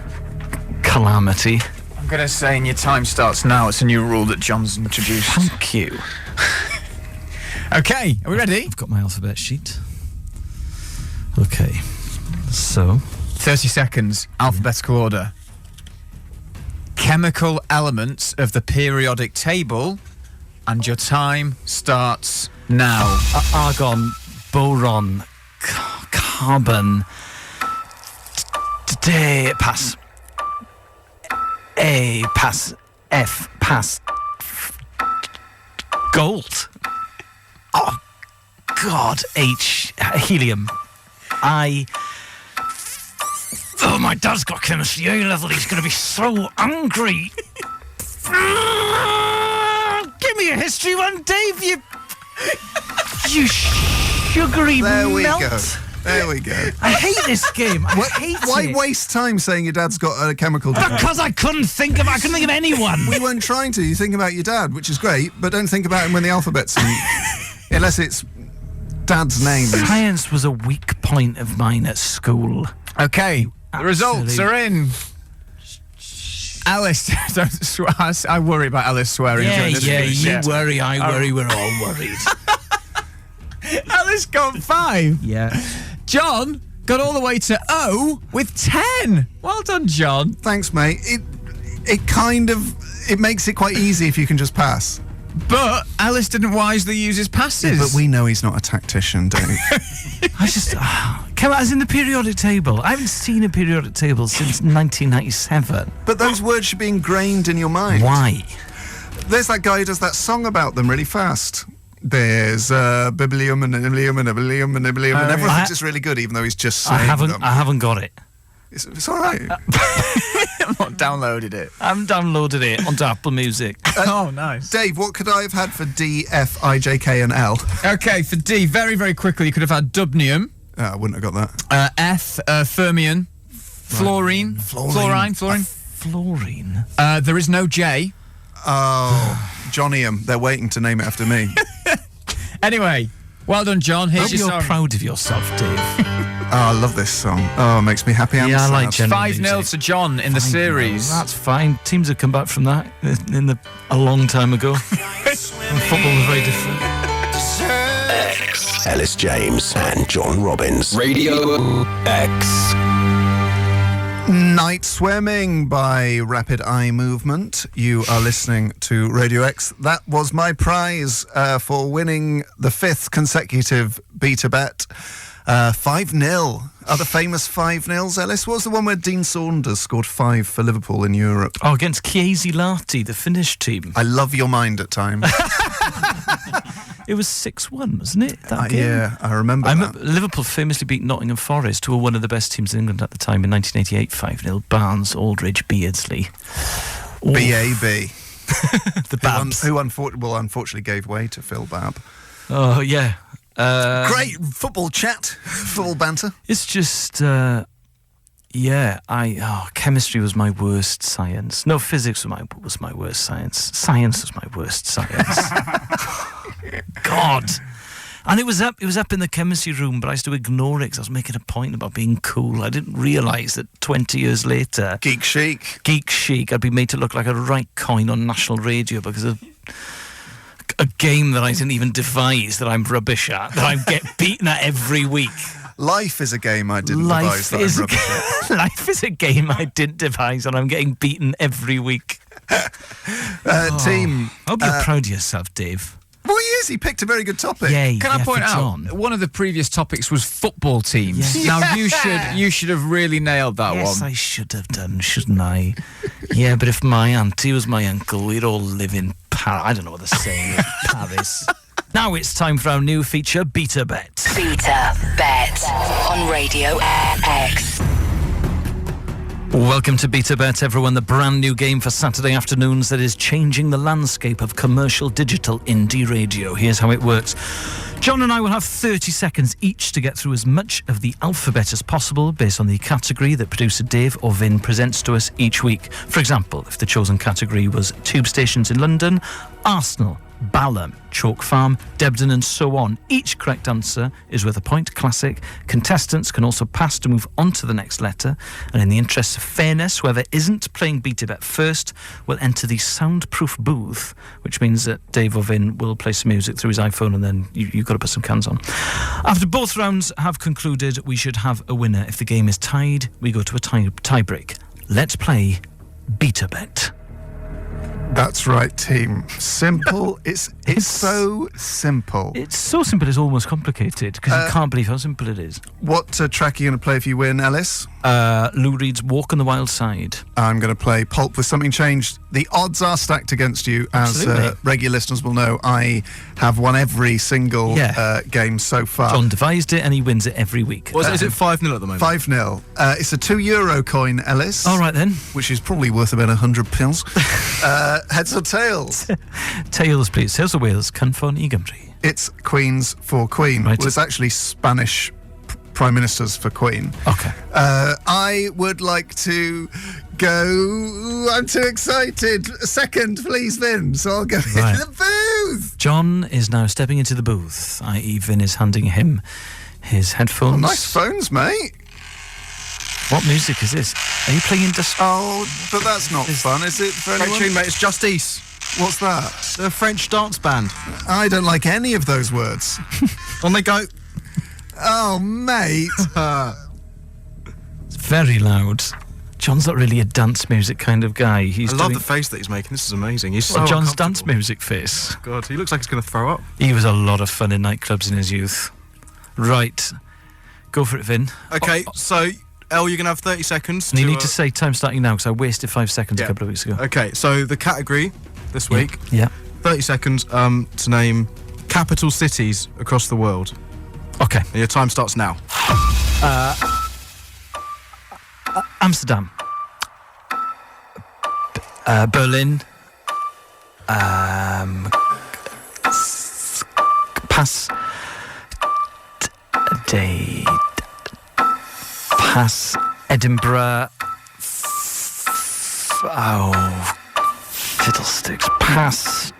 calamity. I'm going to say in your time starts now. It's a new rule that John's introduced. Thank you. Okay, are we ready? I've got my alphabet sheet. Okay. So, 30 seconds, alphabetical order. Chemical elements of the periodic table, and your time starts now. argon, boron, carbon. Today, pass. A, pass. F, pass. Gold. Oh, God. H, helium. I. Oh, my dad's got chemistry A level. He's going to be so angry. Give me a history one, Dave. You sugary There we melt. go. There we go. I hate this game. I hate Why it. waste time saying your dad's got a chemical defect? Because I couldn't think of anyone. We weren't trying to. You think about your dad, which is great, but don't think about him when the alphabet's in. Unless it's dad's name. Science was a weak point of mine at school. Okay, the results are in. Alice, don't swear. I worry about Alice swearing. during this finish, worry, I worry, we're all worried. Alice got 5. Yeah. John got all the way to O with 10. Well done, John. Thanks, mate. It makes it quite easy if you can just pass. But Alice didn't wisely use his passes. But we know he's not a tactician, Dave. I just... as in the periodic table. I haven't seen a periodic table since 1997. But those words should be ingrained in your mind. Why? There's that guy who does that song about them really fast. There's biblium and iblium and iblium and iblium, and everyone thinks it's really good, even though he's just saying them. I haven't got it. It's all right. I've not downloaded it. I haven't downloaded it onto Apple Music. Oh, nice. Dave, what could I have had for D, F, I, J, K, and L? Okay, for D, very, very quickly, you could have had dubnium. I wouldn't have got that. F, fermion. Fluorine. Fluorine. Fluorine. There is no J. Oh, Johnnyum. They're waiting to name it after me. Anyway, well done, John. I Here's hope your you're song. proud of yourself, Dave. Oh, I love this song. Oh, it makes me happy and Yeah, I sad. like general 5-0 music. to John in the series. That's fine. Teams have come back from that a long time ago. Football was very different. X. Ellis James and John Robbins. Radio X. Night Swimming by Rapid Eye Movement. You are listening to Radio X. That was my prize for winning the 5th consecutive BetaBet. 5-0. Are the famous 5-0s, Ellis? What was the one where Dean Saunders scored 5 for Liverpool in Europe? Oh, against Chiesi Lahti, the Finnish team. I love your mind at times. It was 6-1, wasn't it? That game? Yeah, I remember that. Liverpool famously beat Nottingham Forest, who were one of the best teams in England at the time, in 1988, 5-0. Barnes, Aldridge, Beardsley. B.A.B. The Babs. Who unfortunately gave way to Phil Babb. Oh, yeah. Great football chat, football banter. It's just, chemistry was my worst science. No, physics was my worst science. Science was my worst science. God. And it was up in the chemistry room, but I used to ignore it because I was making a point about being cool. I didn't realise that 20 years later... Geek chic, I'd be made to look like a right coin on national radio because of a game that I didn't even devise, that I'm rubbish at, that I get beaten at every week. Life is a game I didn't devise that I'm rubbish at. Life is a game I didn't devise and I'm getting beaten every week. Team. I hope you're proud of yourself, Dave. Well, he is. He picked a very good topic. Yay. Can I point for out, John. one of the previous topics was football teams. Yes. Now, you should have really nailed that Yes, one. I should have done, shouldn't I? Yeah, but if my auntie was my uncle, we'd all live in Paris. I don't know what they're saying. Paris. Now it's time for our new feature, BetaBet. BetaBet on Radio X. Welcome to BetaBet, everyone, the brand new game for Saturday afternoons that is changing the landscape of commercial digital indie radio. Here's how it works. John and I will have 30 seconds each to get through as much of the alphabet as possible based on the category that producer Dave or Vin presents to us each week. For example, if the chosen category was tube stations in London, Arsenal, Balham, Chalk Farm, Debden and so on. Each correct answer is worth a point. Classic. Contestants can also pass to move on to the next letter. And in the interest of fairness, whoever isn't playing BetaBet first will enter the soundproof booth, which means that Dave or Vin will play some music through his iPhone and then you've got to put some cans on. After both rounds have concluded, we should have a winner. If the game is tied, we go to a tie break. Let's play BetaBet. That's right, team. Simple. It's so simple. It's so simple, it's almost complicated, because you can't believe how simple it is. What track are you going to play if you win, Ellis? Lou Reed's Walk on the Wild Side. I'm going to play Pulp with Something Changed. The odds are stacked against you, as regular listeners will know. I have won every single game so far. John devised it and he wins it every week. Is it 5-0 at the moment? 5-0. It's a €2 coin, Ellis. All right then. Which is probably worth about 100 pills. Heads or tails? Tails, please. Tails of Wales, Cynffon I Gymru. It's Queens for Queen. Right. Well, it's actually Spanish prime ministers for Queen. Okay. I would like to go. I'm too excited. Second, please, Vin. So I'll go Right. into the booth. John is now stepping into the booth, i.e. Vin is handing him his headphones. Oh, nice phones, mate. What music is this? Are you playing industrial? Oh, but that's not fun, is it, for Great anyone? tune, mate. It's Justice, What's that? the French dance band. I don't like any of those words. On they go. Oh, mate. It's very loud. John's not really a dance music kind of guy. He's I love doing the face that he's making. This is amazing. He's so John's uncomfortable. dance music face. God, he looks like he's going to throw up. He was a lot of fun in nightclubs in his youth. Right. Go for it, Vin. Okay, so, Elle, you're going to have 30 seconds. And you need to say time starting now, because I wasted 5 seconds a couple of weeks ago. Okay, so the category this week, Yeah. 30 seconds to name capital cities across the world. Okay. And your time starts now. Amsterdam. Berlin. Pass. Pass. Edinburgh. Fiddlesticks. Pass.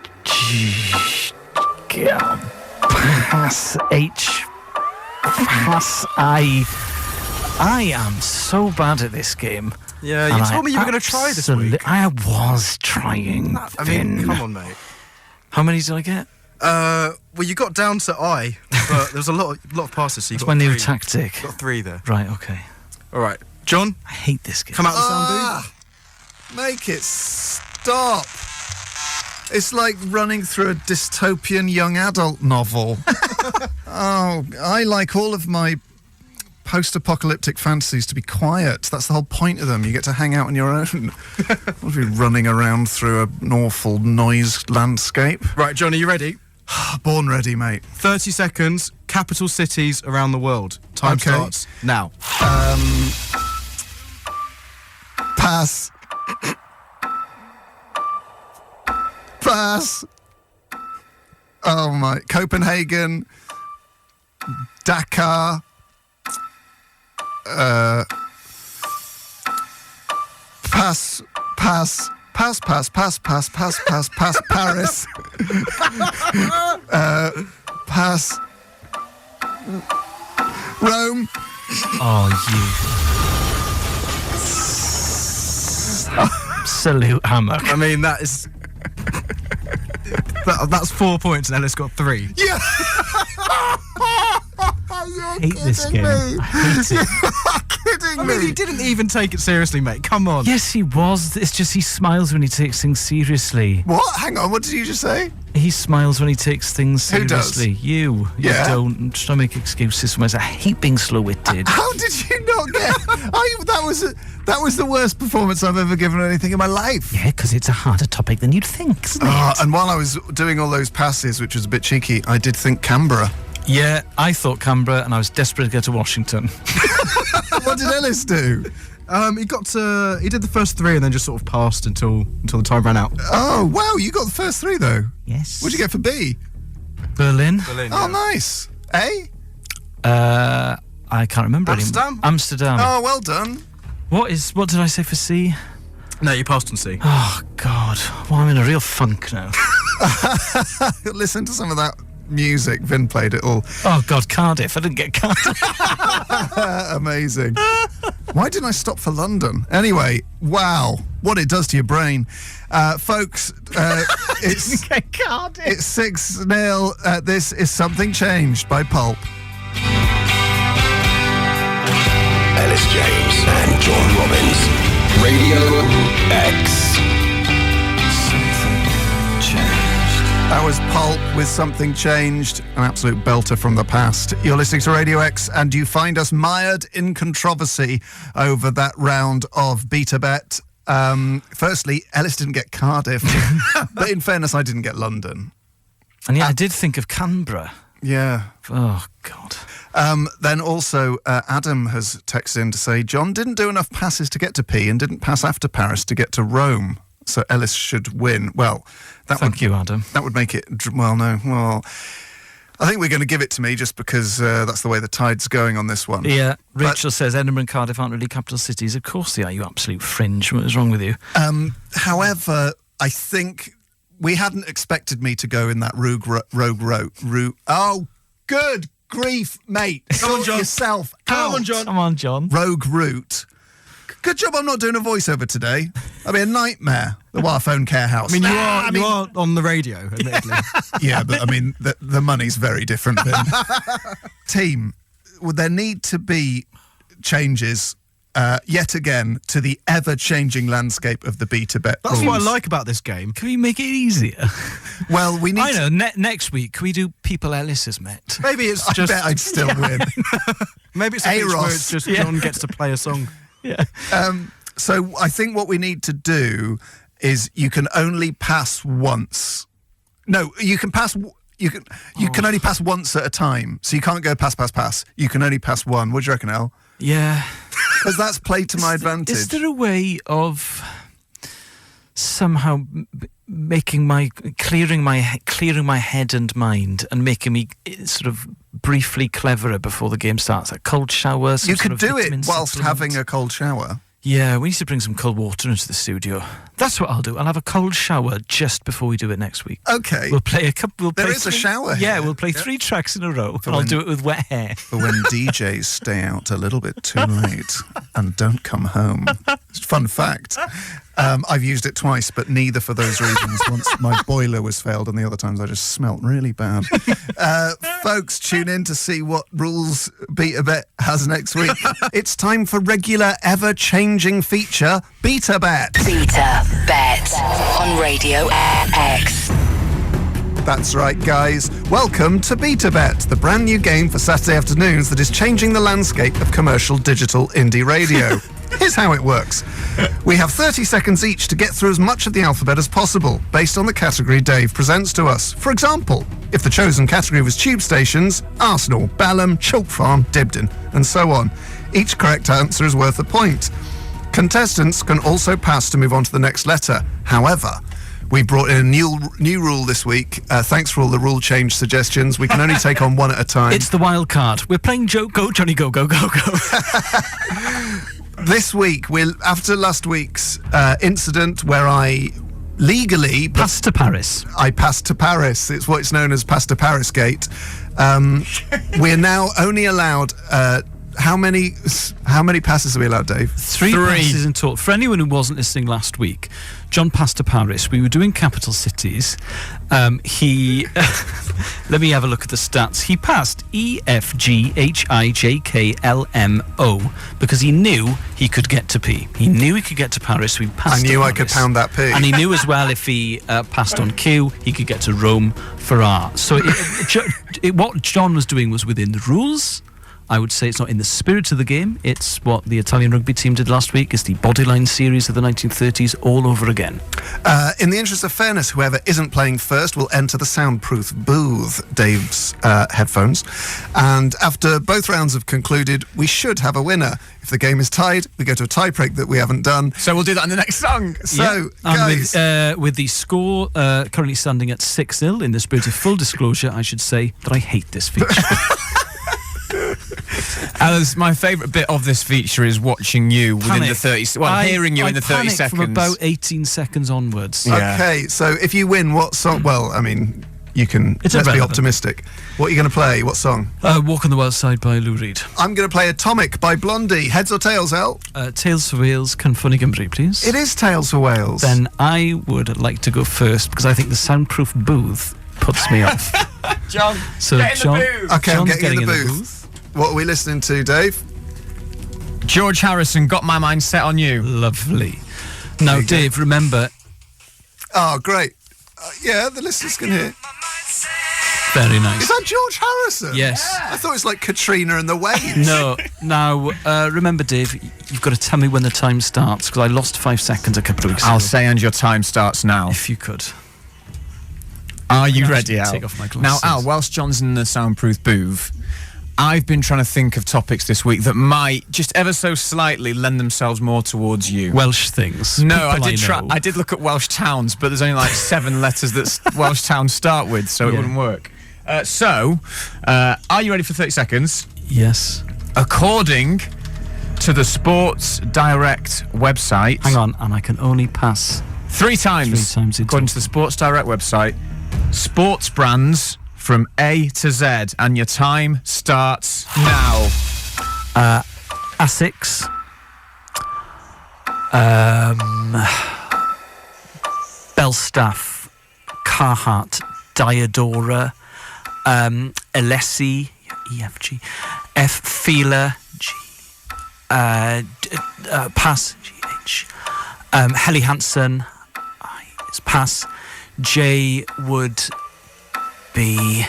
Pass. H. Pass. I am so bad at this game. Yeah, you And told me you were going to try this week. I was trying. I mean, Vin. come on, mate. How many did I get? Well, you got down to I, but there was a lot of passes, so you That's got my new three. tactic. Got 3 there. Right, okay. All right, John, I hate this game. come out of the sound booth. Make it stop. It's like running through a dystopian young adult novel. Oh, I like all of my post-apocalyptic fantasies to be quiet. That's the whole point of them. You get to hang out on your own. Not be running around through an awful noise landscape. Right, John, are you ready? Born ready, mate. 30 seconds, capital cities around the world. Time Okay. starts now. Pass. Pass. Oh my. Copenhagen. Dakar. Pass. Pass. Pass, pass, pass, pass, pass, pass, pass, Paris. Pass. Rome. Oh, you. Absolute hammer. I mean, that is... that's 4 points and Ellis got 3. Yeah. I hate this game. I hate it. Kidding I mean, me. he didn't even take it seriously, mate. Come on. Yes, he was. It's just he smiles when he takes things seriously. What? Hang on. What did you just say? He smiles when he takes things Who does? seriously. You Yeah. don't. I'm just trying to make excuses for myself. I hate being slow-witted. How did you not get? That was the worst performance I've ever given on anything in my life. Yeah, because it's a harder topic than you'd think, isn't it? And while I was doing all those passes, which was a bit cheeky, I did think Canberra. Yeah, I thought Canberra, and I was desperate to get to Washington. What did Ellis do? He did the first 3 and then just sort of passed until the time ran out. Oh, wow, you got the first 3 though. Yes. What'd you get for B? Berlin. Oh, nice. A? I can't remember Amsterdam? anymore. Amsterdam. Oh, well done. What did I say for C? No, you passed on C. Oh, God. Well, I'm in a real funk now. Listen to some of that music. Vin played it all. Oh, God, Cardiff. I didn't get Cardiff. Amazing. Why didn't I stop for London? Anyway, wow. What it does to your brain. Folks, it's 6-0. This is Something Changed by Pulp. Ellis James and John Robbins. Radio X. That was Pulp with Something Changed, an absolute belter from the past. You're listening to Radio X, and you find us mired in controversy over that round of BetaBet. Firstly, Ellis didn't get Cardiff, but in fairness, I didn't get London. And yeah, I did think of Canberra. Yeah. Oh, God. Then also, Adam has texted in to say, John didn't do enough passes to get to P and didn't pass after Paris to get to Rome. So Ellis should win. Well, Thank you, Adam. That would make it... Well, no. Well, I think we're going to give it to me just because that's the way the tide's going on this one. Yeah, Rachel says Edinburgh and Cardiff aren't really capital cities. Of course they are, you absolute fringe. What is wrong with you? However, I think we hadn't expected me to go in that rogue. Oh, good grief, mate. Come on, John. Yourself Come out. on, John. Come on, John. Rogue route. Good job I'm not doing a voiceover today. That'd be a nightmare. The Wirephone Care House. I mean, you are on the radio, admittedly. Yeah, but I mean, the money's very different. Team, would there need to be changes yet again to the ever-changing landscape of the BetaBet That's rules? what I like about this game. Can we make it easier? Well, we need I know, next week, can we do people Elis has met? Maybe it's I just. bet I'd still win. Maybe it's a feature where Eros. it's just John gets to play a song. Yeah. So I think what we need to do is you can only pass once. No, you can pass. You can only pass once at a time. So you can't go pass. You can only pass one. What do you reckon, Al? Yeah. Because that's played to my advantage. Is there a way of somehow making clearing my head and mind and making me sort of briefly cleverer before the game starts? A cold shower. You could do it whilst having a cold shower. Yeah, we need to bring some cold water into the studio. That's what I'll do. I'll have a cold shower just before we do it next week. Okay. We'll play a couple. There is a shower Yeah, here. we'll play 3 tracks in a row. And I'll when- do it with wet hair. For when DJs stay out a little bit too late and don't come home. Fun fact. I've used it twice, but neither for those reasons. Once my boiler was failed and the other times I just smelt really bad. Folks, tune in to see what rules BetaBet has next week. It's time for regular, ever-changing feature, BetaBet. BetaBet on Radio X. That's right, guys. Welcome to BetaBet, the brand new game for Saturday afternoons that is changing the landscape of commercial digital indie radio. Here's how it works. We have 30 seconds each to get through as much of the alphabet as possible, based on the category Dave presents to us. For example, if the chosen category was tube stations, Arsenal, Balham, Chalk Farm, Dibdin, and so on. Each correct answer is worth a point. Contestants can also pass to move on to the next letter. However, we brought in a new rule this week. Thanks for all the rule change suggestions. We can only take on one at a time. It's the wild card. We're playing Go Johnny Go Go Go Go. This week, after last week's incident where I legally Pass to Paris. I passed to Paris. It's what's known as Pass to Paris Gate. We're now only allowed. How many passes are we allowed, Dave? 3 passes in total. For anyone who wasn't listening last week, John passed to Paris. We were doing capital cities. He let me have a look at the stats. He passed EFGHIJKLMO because he knew he could get to P. He knew he could get to Paris. So he passed. I knew to I could Paris. pound that P. And he knew as well if he passed on Q, he could get to Rome for R. So what John was doing was within the rules. I would say it's not in the spirit of the game. It's what the Italian rugby team did last week. It's the Bodyline series of the 1930s all over again. In the interest of fairness, whoever isn't playing first will enter the soundproof booth, Dave's headphones. And after both rounds have concluded, we should have a winner. If the game is tied, we go to a tie break that we haven't done. So we'll do that in the next song. So, And guys, with the score currently standing at 6-0, in the spirit of full disclosure, I should say that I hate this feature. Alice, my favourite bit of this feature is watching you within Panic. the 30. Well, hearing you in the 30 panic seconds. from about 18 seconds onwards. Yeah. okay, so if you win, what song? Well, I mean, you can. It's let's be irrelevant. optimistic. What are you going to play? What song? Walk on the Wild Side by Lou Reed. I'm going to play Atomic by Blondie. Heads or tails, El? Tales for Wales, Can Funny Gymru, please. It is Tales for Wales. Then I would like to go first because I think the soundproof booth puts me off. John, So get in John, the booth. Okay, I'm John's getting in the getting booth. What are we listening to, Dave? George Harrison, Got My Mind Set on You. Lovely. Now, you go. Dave, remember, Oh, great. Yeah, the listeners can hear. very Is nice. that George Harrison? Yes. I thought it was like Katrina and the Waves. No. Now, remember, Dave, you've got to tell me when the time starts because I lost 5 seconds a couple of weeks I'll ago. say, and your time starts now. If you could. Are you I ready, should Al? take off my Now, glasses. Al, whilst John's in the soundproof booth, I've been trying to think of topics this week that might just ever so slightly lend themselves more towards you. Welsh things. No, I People did try. know. I did look at Welsh towns, but there's only like 7 letters that Welsh towns start with, so it Yeah. wouldn't work. Are you ready for 30 seconds? Yes. According to the Sports Direct website... Hang on, and I can only pass... 3 times. 3 times. According to the Sports Direct website, sports brands from A to Z, and your time starts now. Asics. Belstaff. Carhartt. Diadora. Elis. EFG. F. Fila. G. Pass. GH. Helly Hansen. I is pass. J would be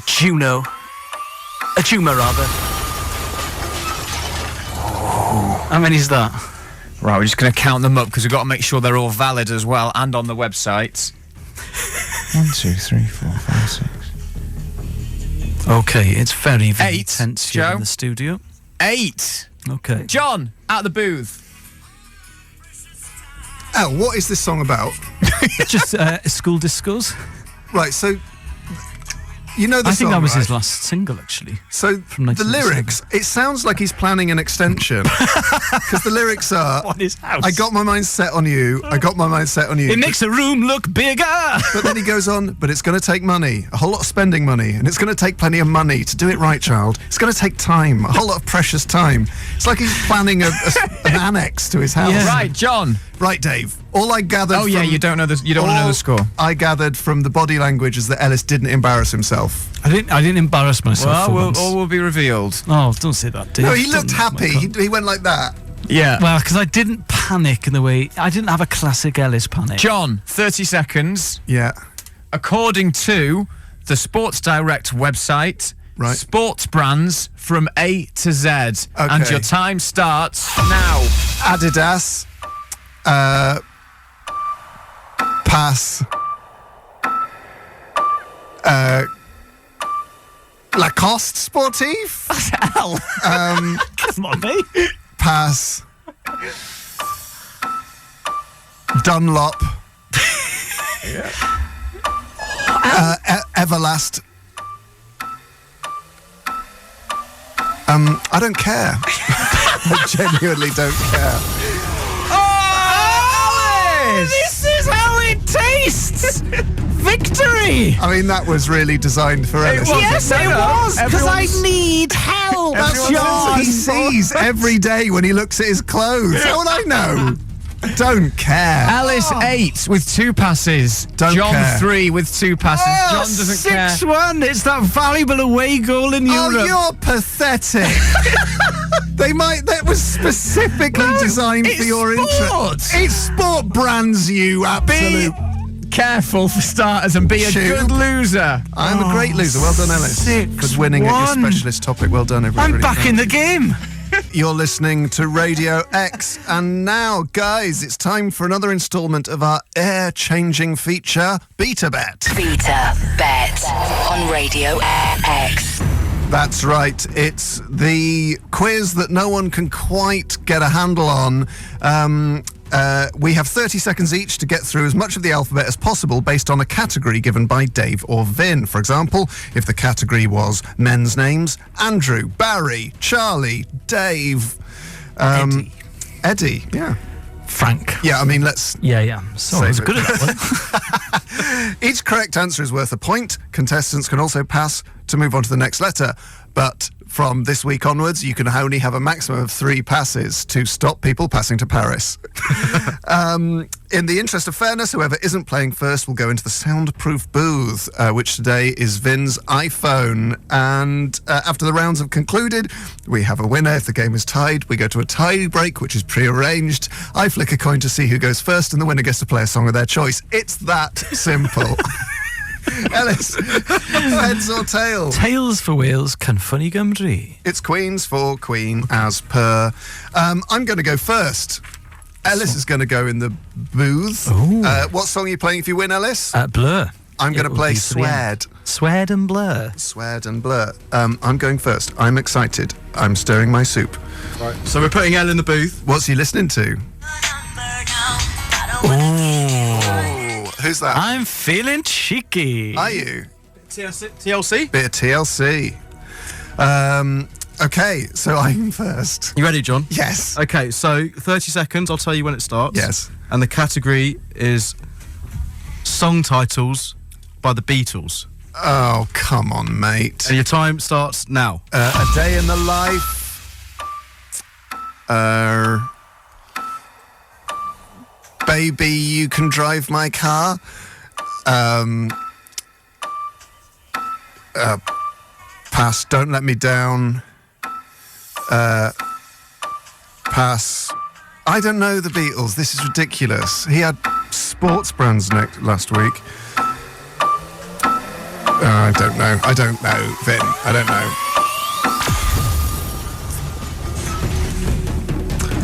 Juno. A Juma rather. How many is that? Right, we're just going to count them up because we've got to make sure they're all valid as well and on the website. 1, 2, 3, 4, 5, 6. Okay, it's very, very 8, tense here Joe. in the studio. 8. Okay. John, out the booth. Al, what is this song about? Just school discos. Right, so you know the I song, think that was right? his last single, actually. So from the 1987. lyrics, it sounds like he's planning an extension. Because the lyrics are, On his house. I got my mind set on you, I got my mind set on you. It makes the room look bigger. But then he goes on, but it's going to take money, a whole lot of spending money, and it's going to take plenty of money to do it right, child. It's going to take time, a whole lot of precious time. It's like he's planning an annex to his house. Yeah. Right, John. Right, Dave. All I gathered Oh, yeah, from... you don't know the. You don't want to know the score. I gathered from the body language is that Elis didn't embarrass himself. I didn't embarrass myself for once. All will be revealed. Oh, don't say that, Dave. No, he Don't looked make my happy. con- He went like that. Yeah. Well, because I didn't panic in the way... I didn't have a classic Ellis panic. John, 30 seconds. Yeah. According to the Sports Direct website, Right. sports brands from A to Z. And your time starts now. Adidas. Pass. Lacoste Sportif. Come on, mate. Pass. Dunlop. Everlast. I don't care. I genuinely don't care. This is how it tastes! Victory! I mean, that was really designed for Elis. Yes, it was, because I need help, That's what he sees every day when he looks at his clothes. That's all I know. Don't care. Alice 8 with 2 passes. Don't John care. 3 with 2 passes. John doesn't care. 6-1, it's that valuable away goal in Oh, Europe. you're pathetic. That was specifically designed for your interest. It's sport brands, you absolute. Careful for starters and be a Shoot. good loser. I'm a great loser. Well done, Elis. 6-1. For winning at your specialist topic. Well done, everybody. I'm back in the game. You're listening to Radio X, and now, guys, it's time for another instalment of our air-changing feature, BetaBet. BetaBet on Radio X. That's right. It's the quiz that no one can quite get a handle on. We have 30 seconds each to get through as much of the alphabet as possible based on a category given by Dave or Vin. For example, if the category was men's names, Andrew, Barry, Charlie, Dave, Eddie, yeah. Frank. Yeah, I mean, let's... Yeah. Sorry, I was Save good it. at that one. Each correct answer is worth a point. Contestants can also pass to move on to the next letter. But from this week onwards, you can only have a maximum of 3 passes to stop people passing to Paris. In the interest of fairness, whoever isn't playing first will go into the soundproof booth, which today is Vin's iPhone. And after the rounds have concluded, we have a winner. If the game is tied, we go to a tie break, which is pre-arranged. I flick a coin to see who goes first, and the winner gets to play a song of their choice. It's that simple. Elis, heads or tails? Tails for Wales, Cynfunny Gymru. It's Queens for Queen, as per. I'm going to go first. Ellis is going to go in the booth. What song are you playing if you win, Ellis? Blur. I'm going to It will play be for the end. Swed. Swed and Blur. Swed and Blur. I'm going first. I'm excited. I'm stirring my soup. Right. So we're putting Elle in the booth. What's he listening to? Oh, Who's that? I'm feeling cheeky. Are you? TLC? Bit of TLC. Okay, so I'm first. You ready, John? Yes. Okay, so 30 seconds, I'll tell you when it starts. Yes. And the category is song titles by the Beatles. Oh, come on, mate. And your time starts now. A Day in the Life. Baby, You Can Drive My Car. Pass, Don't Let Me Down. Pass. I don't know the Beatles. This is ridiculous. He had sports brands last week. I don't know, Vin. I don't know.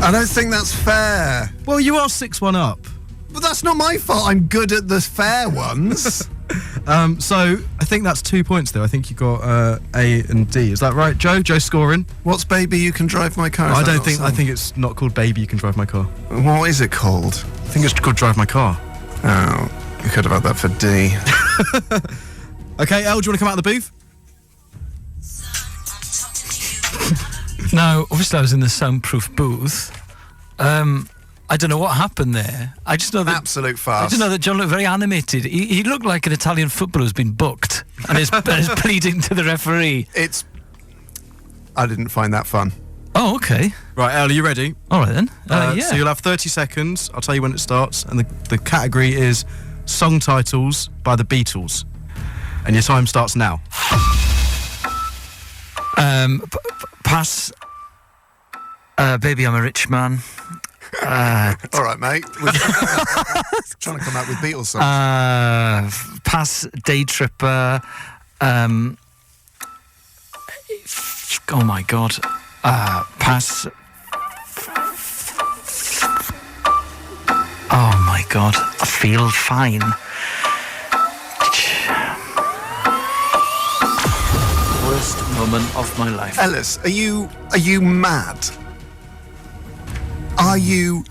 I don't think that's fair. Well, you are 6-1 up. But that's not my fault. I'm good at the fair ones. So I think that's 2 points there. I think you got A and D. Is that right, Joe? Joe's scoring. What's Baby You Can Drive My Car? I think it's not called Baby You Can Drive My Car. What is it called? I think it's called Drive My Car. Oh, you could have had that for D. Okay, Elle, do you want to come out of the booth? Now, obviously I was in the soundproof booth. I don't know what happened there. I just know that Absolute farce. I just know that John looked very animated. He looked like an Italian footballer who's been booked and is pleading to the referee. I didn't find that fun. Oh, okay. Right, Elle, are you ready? All right then. Yeah. So you'll have 30 seconds. I'll tell you when it starts. And the category is song titles by the Beatles. And your time starts now. Pass. Baby, I'm a Rich Man. All right, mate. We're trying to come out with Beatles songs. Pass. Day Tripper. Oh my God. Pass. Oh my God. I feel fine. Worst moment of my life. Elis, are you mad? Are you?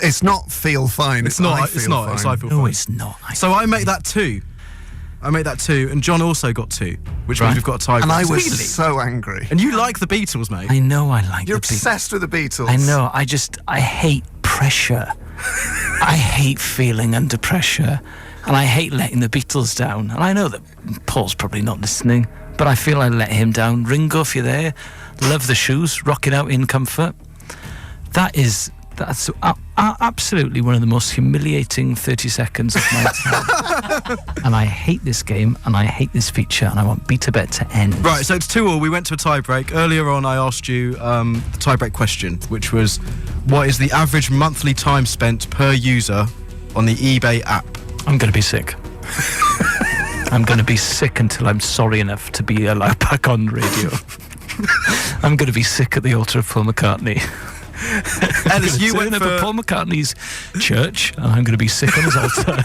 It's not feel fine. It's not. I It's feel not. fine. It's I feel No, fine. it's not. So I make that 2. And John also got 2, which means Right. we've got a tie. And I was Really? so angry. And you like the Beatles, mate. I know I like You're the Beatles. obsessed with the Beatles. I know. I hate pressure. I hate feeling under pressure. And I hate letting the Beatles down. And I know that Paul's probably not listening, but I feel I let him down. Ringo, if you're there, love the shoes, rocking out in comfort. That's absolutely one of the most humiliating 30 seconds of my time. And I hate this game, and I hate this feature, and I want BetaBet to end. Right, so it's 2-2. We went to a tie break. Earlier on, I asked you the tie break question, which was, what is the average monthly time spent per user on the eBay app? I'm going to be sick. I'm going to be sick until I'm sorry enough to be allowed back on radio. I'm going to be sick at the altar of Paul McCartney. Ellis, you went up for at Paul McCartney's church, and I'm going to be sick on his altar,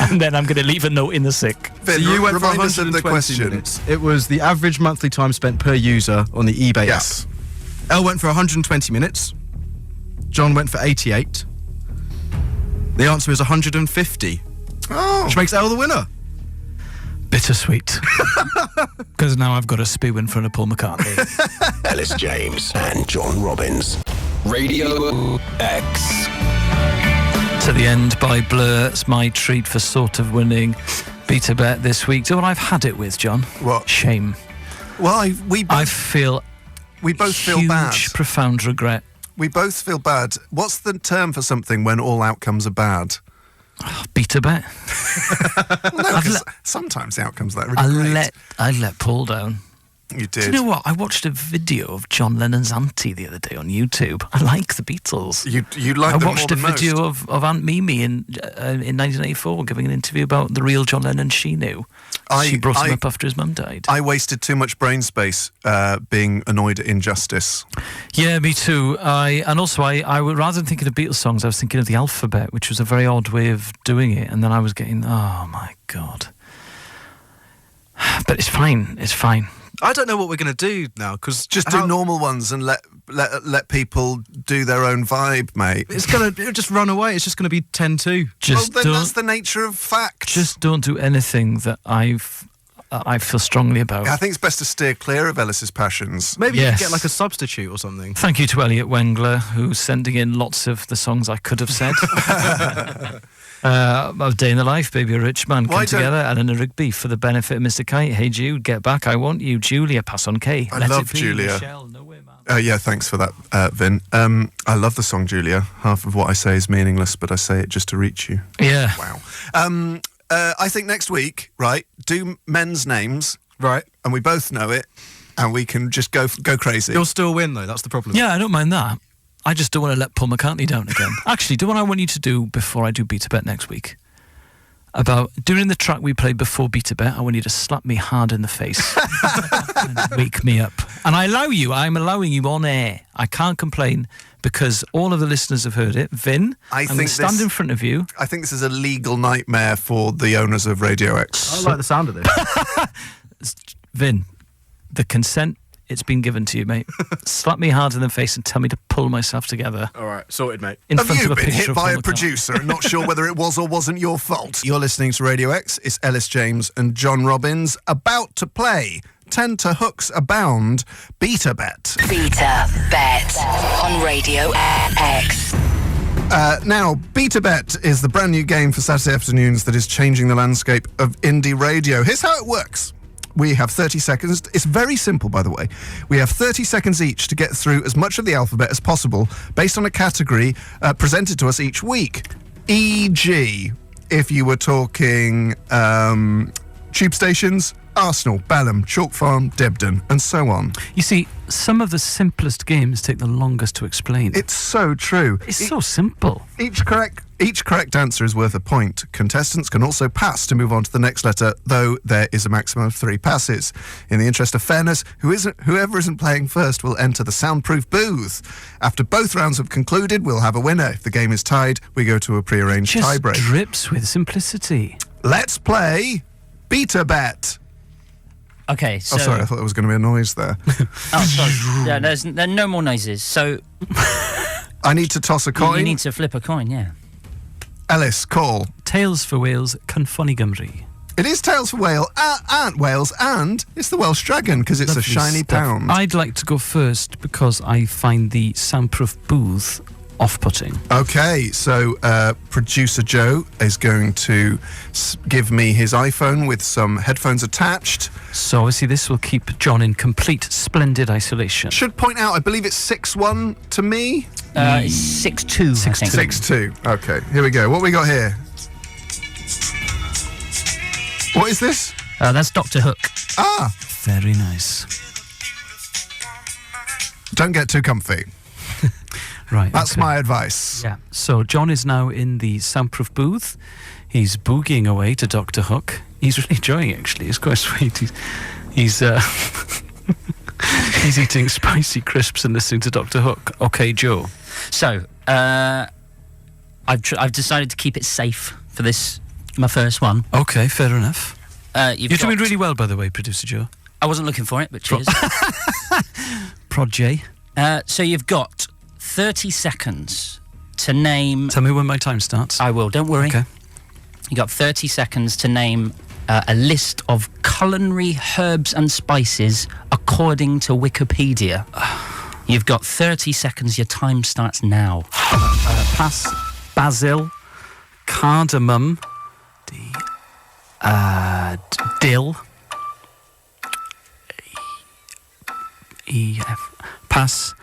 and then I'm going to leave a note in the sick. Vin, you went for remind us of the 120 question. minutes. It was the average monthly time spent per user on the eBay Yes. app. Elle went for 120 minutes. John went for 88. The answer is 150, Oh. which makes Elle the winner. Bittersweet. Because now I've got to spew in front of Paul McCartney. Elis James and John Robbins. Radio X. To the End by Blur. It's my treat for sort of winning BetaBet this week. Do you know what I've had it with, John? What? Shame. Well, we I feel both feel huge, bad. profound regret. We both feel bad. What's the term for something when all outcomes are bad? BetaBet. Well, no, 'cause sometimes the outcomes are really great. I let Paul down. You Do did. you know what? I watched a video of John Lennon's auntie the other day on YouTube. I like the Beatles. You like I them watched more a than video most. of Aunt Mimi in 1984 giving an interview about the real John Lennon she knew. She brought him up after his mum died. I wasted too much brain space being annoyed at injustice. Yeah, me too. And also, I would, rather than thinking of Beatles songs, I was thinking of the alphabet, which was a very odd way of doing it. And then I was getting, oh my God. But it's fine. It's fine. I don't know what we're going to do now, because Just do normal ones and let people do their own vibe, mate. it'll just run away. It's just going to be 10-2. Just well, then don't, that's the nature of facts. just don't do anything that I feel strongly about. I think it's best to steer clear of Elis's passions. Maybe you Yes. could get like a substitute or something. Thank you to Elliot Wengler, who's sending in lots of the songs I could have said. Of Day in the Life, Baby a Rich Man, Why Come Together, Eleanor Rigby, For the Benefit of Mr. Kite, Hey Jude, Get Back, I Want You, Julia, Pass on K, I Let love It Be, Julia. Michelle, No Way Man. Yeah, thanks for that, Vin. I love the song Julia. Half of what I say is meaningless, but I say it just to reach you. Yeah. Wow. I think next week, right, do men's names, Right. and we both know it, and we can just go crazy. You'll still win, though. That's the problem. Yeah, I don't mind that. I just don't want to let Paul McCartney down again. Actually, do what I want you to do before I do BetaBet next week. About during the track we played before BetaBet, I want you to slap me hard in the face and wake me up. And I'm allowing you on air. I can't complain because all of the listeners have heard it. Vin, I'm going to stand in front of you. I think this is a legal nightmare for the owners of Radio X. I like the sound of this. Vin, the consent, it's been given to you, mate. Slap me hard in the face and tell me to pull myself together. All right, sorted, mate. In Have front you of a been picture hit of by Paul a McCartney. producer and not sure whether it was or wasn't your fault? You're listening to Radio X. It's Elis James and John Robbins about to play 10 to Hooks Abound BetaBet. BetaBet on Radio X. Now, BetaBet is the brand new game for Saturday afternoons that is changing the landscape of indie radio. Here's how it works. We have 30 seconds. It's very simple, by the way. We have 30 seconds each to get through as much of the alphabet as possible based on a category presented to us each week. E.g., if you were talking tube stations, Arsenal, Balham, Chalk Farm, Debden, and so on. You see, some of the simplest games take the longest to explain. It's so true. It's so simple. Each correct answer is worth a point. Contestants can also pass to move on to the next letter, though there is a maximum of 3 passes. In the interest of fairness, whoever isn't playing first will enter the soundproof booth. After both rounds have concluded, we'll have a winner. If the game is tied, we go to a prearranged Just tiebreak. drips with simplicity. Let's play BetaBet. Okay, so... Oh, sorry, I thought there was going to be a noise there. Oh, sorry. Yeah, there are no more noises. So I need to toss a coin. you need to flip a coin, yeah. Elis, call. Tales for Wales, Cynffoni Gymru. It is Tales for Wales, and it's the Welsh Dragon, because it's Lovely a shiny stuff. pound. I'd like to go first because I find the soundproof booth off-putting. Okay, so producer Joe is going to give me his iPhone with some headphones attached. So obviously this will keep John in complete, splendid isolation. Should point out, I believe it's 6-1 to me. It's 6-2, I think. 6-2. Okay, here we go. What we got here? What is this? That's Dr. Hook. Ah, Very nice. don't get too comfy. Right. That's okay. my advice. Yeah. So John is now in the soundproof booth. He's boogieing away to Dr. Hook. He's really enjoying it, actually. It's quite sweet. He's he's eating spicy crisps and listening to Dr. Hook. Okay, Joe. So, I've decided to keep it safe for this, my first one. Okay, fair enough. You're doing really well, by the way, producer Joe. I wasn't looking for it, but cheers. Prod J. So you've got 30 seconds to name... Tell me when my time starts. I will, don't worry. Okay. You got 30 seconds to name a list of culinary herbs and spices according to Wikipedia. You've got 30 seconds. Your time starts now. Pass. Basil. Cardamom. Dill. Pass.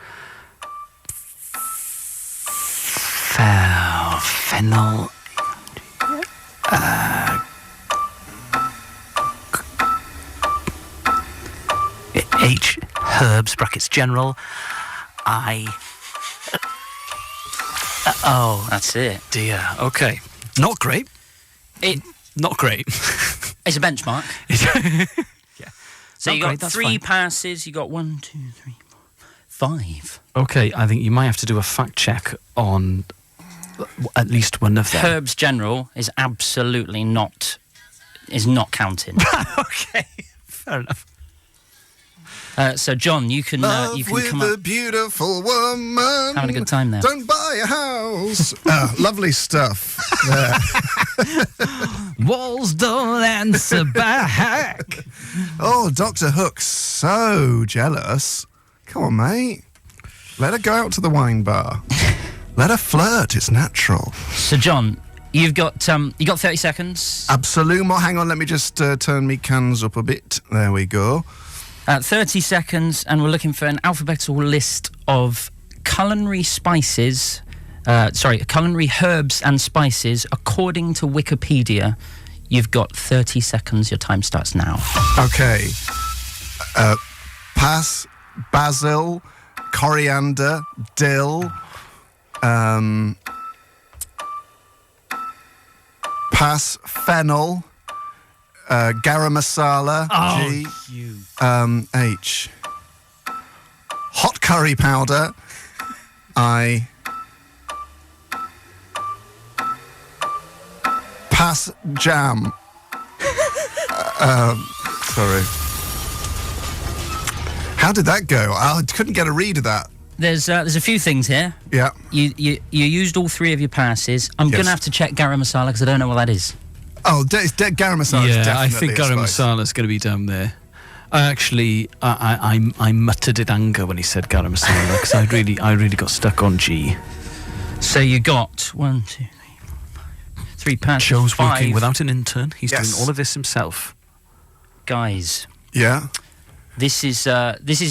Fennel. H. Herbs, brackets general. I. Oh, that's it. Dear. Okay. Not great. Not great. It's a benchmark. Yeah. So Not you got great, that's 3 fine. passes. You got 1, 2, 3, 4, 5. Okay, I think you might have to do a fact check on at least one of them. Herbs general is absolutely not counting. Okay, fair enough. So, John, you can with come a up. beautiful woman. Having a good time there. Don't buy a house. Lovely stuff there. Walls don't answer back. Oh, Dr. Hook's so jealous. Come on, mate. Let her go out to the wine bar. Let her flirt. It's natural. So, John, you got 30 seconds. Absolutely. Hang on, let me just turn me cans up a bit. There we go. 30 seconds, and we're looking for an alphabetical list of culinary herbs and spices according to Wikipedia. You've got 30 seconds. Your time starts now. Okay. Pass, basil, coriander, dill, pass, fennel, garam masala, G, H. Hot curry powder, I. Pass, jam. Sorry. How did that go? I couldn't get a read of that. There's a few things here. Yeah. You used all three of your passes. I'm Yes. going to have to check garam masala because I don't know what that is. Oh, garam masala is Yeah, definitely I think a garam spice. masala is going to be down there. I muttered in anger when he said garam masala because I really got stuck on G. So you got 1, 2, 3, 4, 5, 3 passes. Joe's 5 working without an intern. He's Yes. doing all of this himself. guys. Yeah. This is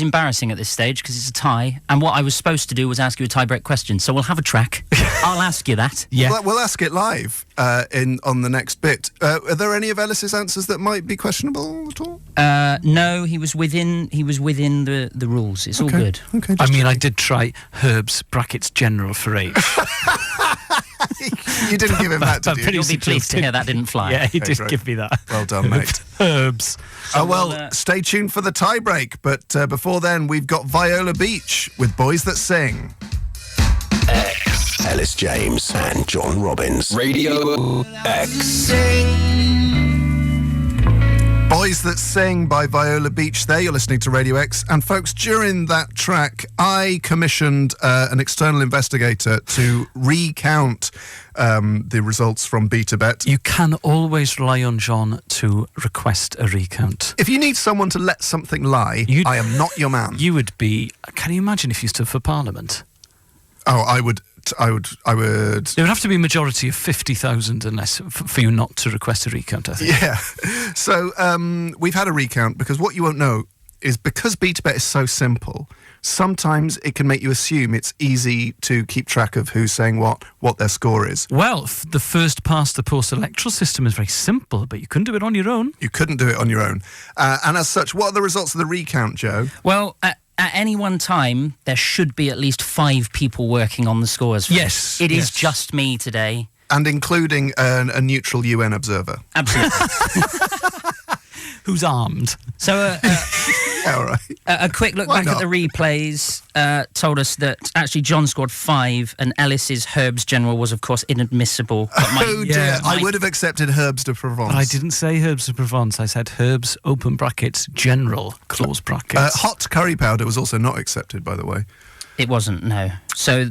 embarrassing at this stage because it's a tie, and what I was supposed to do was ask you a tie-break question. So we'll have a track. I'll ask you that. Yeah. We'll ask it live on the next bit. Are there any of Elis's answers that might be questionable at all? No, he was within the rules. It's all good. Okay. I mean, I did try herbs brackets general for H. You didn't give him that, did you? You'll be pleased to hear that didn't fly. Yeah, he Okay, did great. give me that. Well done, mate. Herbs. Oh, well, we'll, stay tuned for the tie break. But before then, we've got Viola Beach with Boys That Sing. X. Ellis James and John Robbins. Radio X. Boys That Sing by Viola Beach there. You're listening to Radio X. And folks, during that track, I commissioned an external investigator to recount the results from BetaBet. You can always rely on John to request a recount. If you need someone to let something lie, I am not your man. You would be... Can you imagine if you stood for Parliament? Oh, I would. There would have to be a majority of 50,000 unless for you not to request a recount, I think. Yeah. So we've had a recount because what you won't know is because BetaBet is so simple, sometimes it can make you assume it's easy to keep track of who's saying what their score is. Well, the first past the post electoral system is very simple, but you couldn't do it on your own. You couldn't do it on your own. And as such, what are the results of the recount, Joe? Well, at any one time, there should be at least 5 people working on the scores. Yes. It is yes. just me today. And including a neutral UN observer. Absolutely. Who's armed? So Yeah, all right. a quick look Why back not? at the replays told us that actually John scored 5 and Ellis's Herbs General was, of course, inadmissible. But Oh dear, I would have accepted Herbs de Provence. But I didn't say herbs of Provence. I said herbs, open brackets, general, close brackets. Hot curry powder was also not accepted, by the way. It wasn't, no. So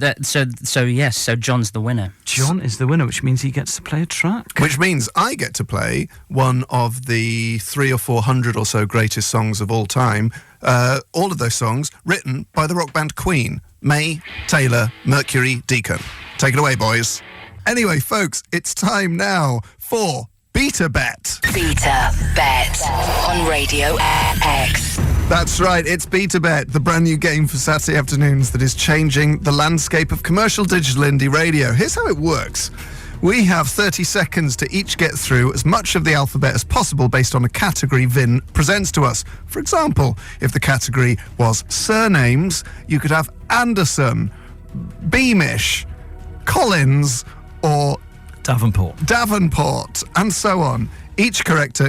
yes, so John's the winner. John is the winner, which means he gets to play a track. Which means I get to play one of the 300 or 400 or so greatest songs of all time. All of those songs written by the rock band Queen. May, Taylor, Mercury, Deacon. Take it away, boys. Anyway, folks, it's time now for BetaBet. BetaBet on Radio X. That's right, it's BetaBet, the brand new game for Saturday afternoons that is changing the landscape of commercial digital indie radio. Here's how it works. We have 30 seconds to each get through as much of the alphabet as possible based on a category Vin presents to us. For example, if the category was surnames, you could have Anderson, Beamish, Collins, or Davenport, and so on. Each correct